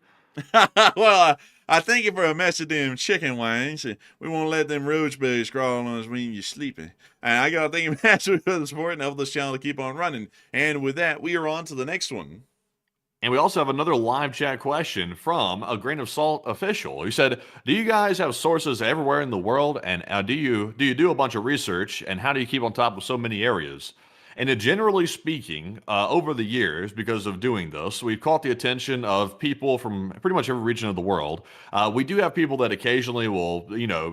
Well, I thank you for a mess of them chicken wings. We won't let them roach bugs crawl on us when you're sleeping. And I got to thank you, Master, for the support and help this channel to keep on running. And with that, we are on to the next one. And we also have another live chat question from a Grain of Salt official who said, do you guys have sources everywhere in the world? And do you do a bunch of research? And how do you keep on top of so many areas? And generally speaking, over the years, because of doing this, we've caught the attention of people from pretty much every region of the world. We do have people that occasionally will,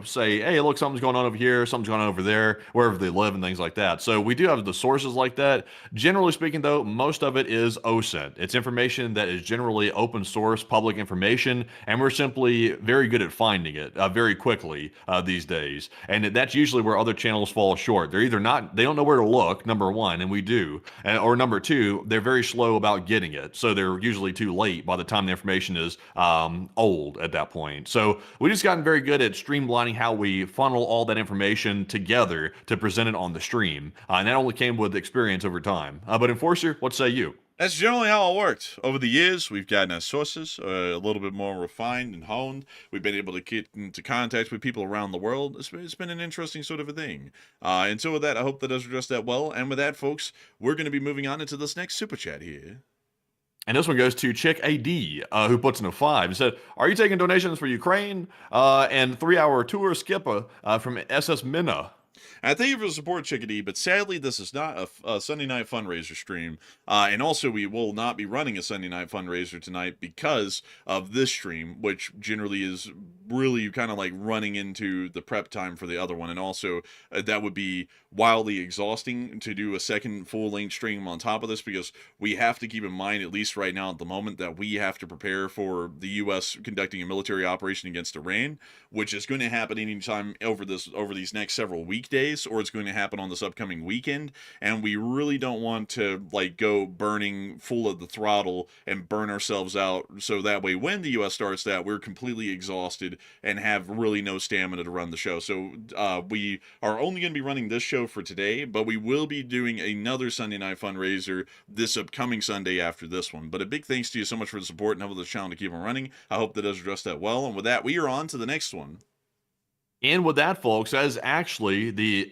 say, hey, look, something's going on over here, something's going on over there, wherever they live and things like that. So we do have the sources like that. Generally speaking, though, most of it is OSINT. It's information that is generally open source, public information, and we're simply very good at finding it very quickly these days. And that's usually where other channels fall short. They don't know where to look, number one, and we do. Or number two, they're very slow about getting it. So they're usually too late by the time the information is old at that point. So we just gotten very good at streamlining how we funnel all that information together to present it on the stream. And that only came with experience over time. But Enforcer, what say you? That's generally how it worked. Over the years, we've gotten our sources a little bit more refined and honed. We've been able to get into contact with people around the world. It's been an interesting sort of a thing. And so with that, I hope that does address that well. And with that, folks, we're going to be moving on into this next super chat here. And this one goes to Chick AD, who puts in a 5. He said, are you taking donations for Ukraine? And 3-hour tour skipper from SS Minna. I thank you for the support, Chickadee, but sadly, this is not a Sunday night fundraiser stream. And also, we will not be running a Sunday night fundraiser tonight because of this stream, which generally is really kind of like running into the prep time for the other one. And also, that would be wildly exhausting to do a second full-length stream on top of this, because we have to keep in mind, at least right now at the moment, that we have to prepare for the U.S. conducting a military operation against Iran, which is going to happen anytime over these next several weekdays, or it's going to happen on this upcoming weekend. And we really don't want to go burning full of the throttle and burn ourselves out, so that way when the U.S. starts that, we're completely exhausted and have really no stamina to run the show. So we are only going to be running this show for today, but we will be doing another Sunday night fundraiser this upcoming Sunday after this one. But a big thanks to you so much for the support and helping the channel to keep on running. I hope that does address that well. And with that, we are on to the next one. And with that, folks, that is actually the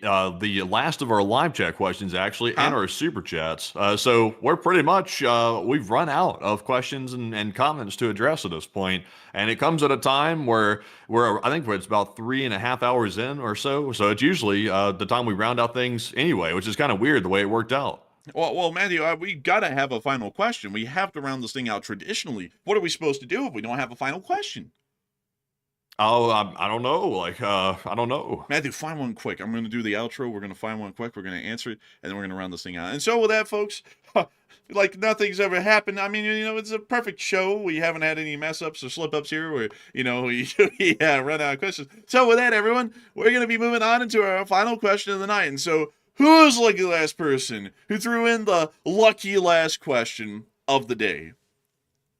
last of our live chat questions, and our super chats. So we're pretty much, we've run out of questions and comments to address at this point. And it comes at a time where I think it's about 3.5 hours in or so. So it's usually the time we round out things anyway, which is kind of weird the way it worked out. Well, Matthew, we got to have a final question. We have to round this thing out traditionally. What are we supposed to do if we don't have a final question? Oh, I don't know. I don't know. Matthew, find one quick. I'm going to do the outro. We're going to find one quick. We're going to answer it, and then we're going to round this thing out. And so with that, folks, like nothing's ever happened. I mean, it's a perfect show. We haven't had any mess ups or slip ups here where, we run out of questions. So with that, everyone, we're going to be moving on into our final question of the night. And so who's the lucky last person who threw in the lucky last question of the day?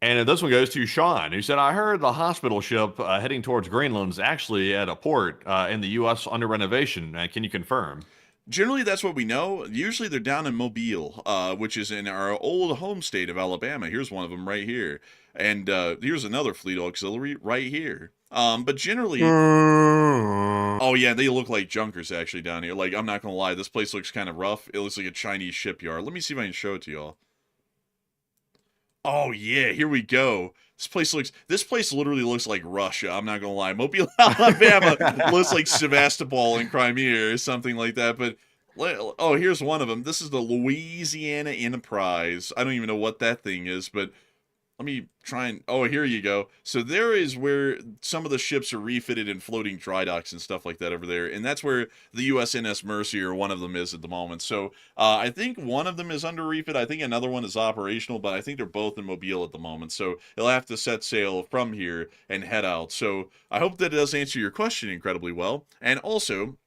And this one goes to Sean, who said, I heard the hospital ship heading towards Greenland is actually at a port in the U.S. under renovation. Can you confirm? Generally, that's what we know. Usually, they're down in Mobile, which is in our old home state of Alabama. Here's one of them right here. And here's another fleet auxiliary right here. But generally, oh yeah, they look like junkers actually down here. Like, I'm not gonna lie, this place looks kind of rough. It looks like a Chinese shipyard. Let me see if I can show it to y'all. Oh yeah, here we go. This place literally looks like Russia. I'm not gonna lie. Mobile, Alabama looks like Sevastopol in Crimea or something like that. But oh, here's one of them. This is the Louisiana Enterprise. I don't even know what that thing is, but let me try and, oh, here you go. So there is where some of the ships are refitted in floating dry docks and stuff like that over there. And that's where the USNS Mercy, or one of them, is at the moment. So I think one of them is under refit. I think another one is operational, but I think they're both in Mobile at the moment. So they'll have to set sail from here and head out. So I hope that it does answer your question incredibly well. And also,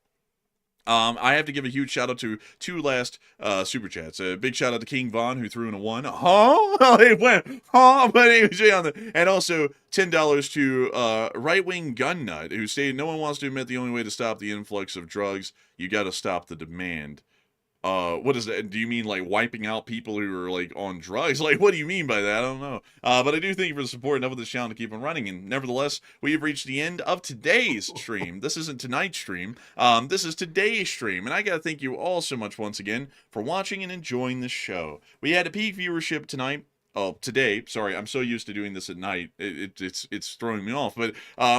I have to give a huge shout out to two last super chats. A big shout out to King Von, who threw in a 1. Huh? It went, huh? But anyway, on the, and also $10 to Right Wing Gun Nut, who stated, no one wants to admit the only way to stop the influx of drugs, you got to stop the demand. What is that? Do you mean like wiping out people who are like on drugs? Like, what do you mean by that? I don't know. But I do thank you for the support enough of this channel to keep on running. And nevertheless, we have reached the end of today's stream. This isn't tonight's stream. This is today's stream. And I got to thank you all so much once again for watching and enjoying this show. We had a peak viewership tonight. Oh, today, sorry, I'm so used to doing this at night, it's throwing me off, but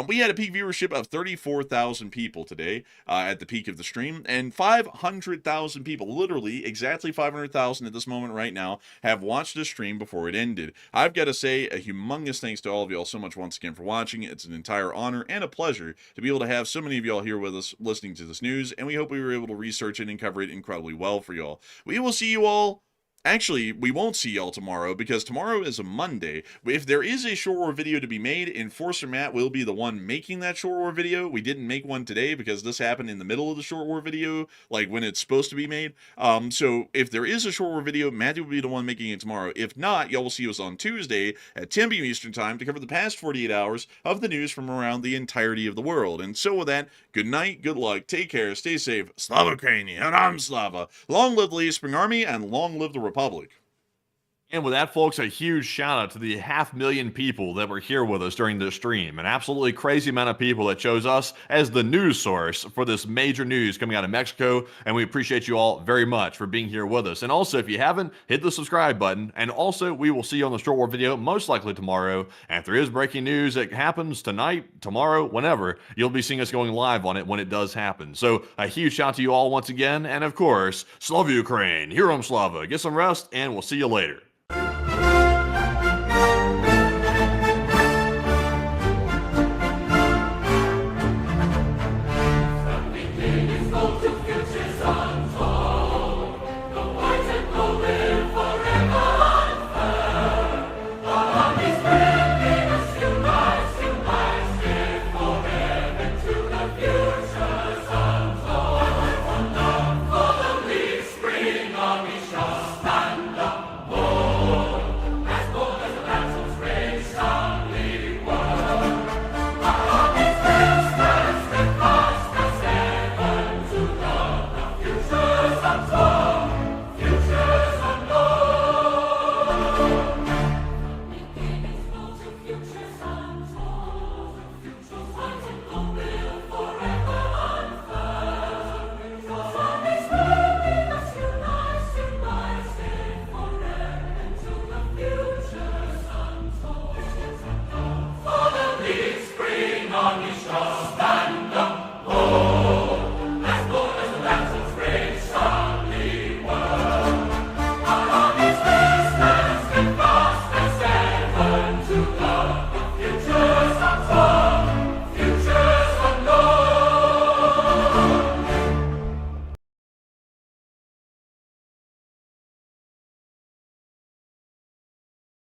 we had a peak viewership of 34,000 people today at the peak of the stream, and 500,000 people, literally exactly 500,000 at this moment right now, have watched the stream before it ended. I've got to say a humongous thanks to all of y'all so much once again for watching. It's an entire honor and a pleasure to be able to have so many of y'all here with us listening to this news, and we hope we were able to research it and cover it incredibly well for y'all. We will see you all. Actually, we won't see y'all tomorrow, because tomorrow is a Monday. If there is a short war video to be made, Enforcer Matt will be the one making that short war video. We didn't make one today because this happened in the middle of the short war video, like when it's supposed to be made. So if there is a short war video, Matthew will be the one making it tomorrow. If not, y'all will see us on Tuesday at 10 p.m. Eastern Time to cover the past 48 hours of the news from around the entirety of the world. And so with that, good night, good luck, take care, stay safe, Slava Ukraini, Haram Slava, long live the Lee Spring Army, and long live the Republic. And with that, folks, a huge shout out to the 500,000 people that were here with us during this stream. An absolutely crazy amount of people that chose us as the news source for this major news coming out of Mexico. And we appreciate you all very much for being here with us. And also, if you haven't, hit the subscribe button. And also, we will see you on the short war video most likely tomorrow. And if there is breaking news that happens tonight, tomorrow, whenever, you'll be seeing us going live on it when it does happen. So a huge shout out to you all once again. And of course, Slava Ukraine, Herom Slava, get some rest, and we'll see you later.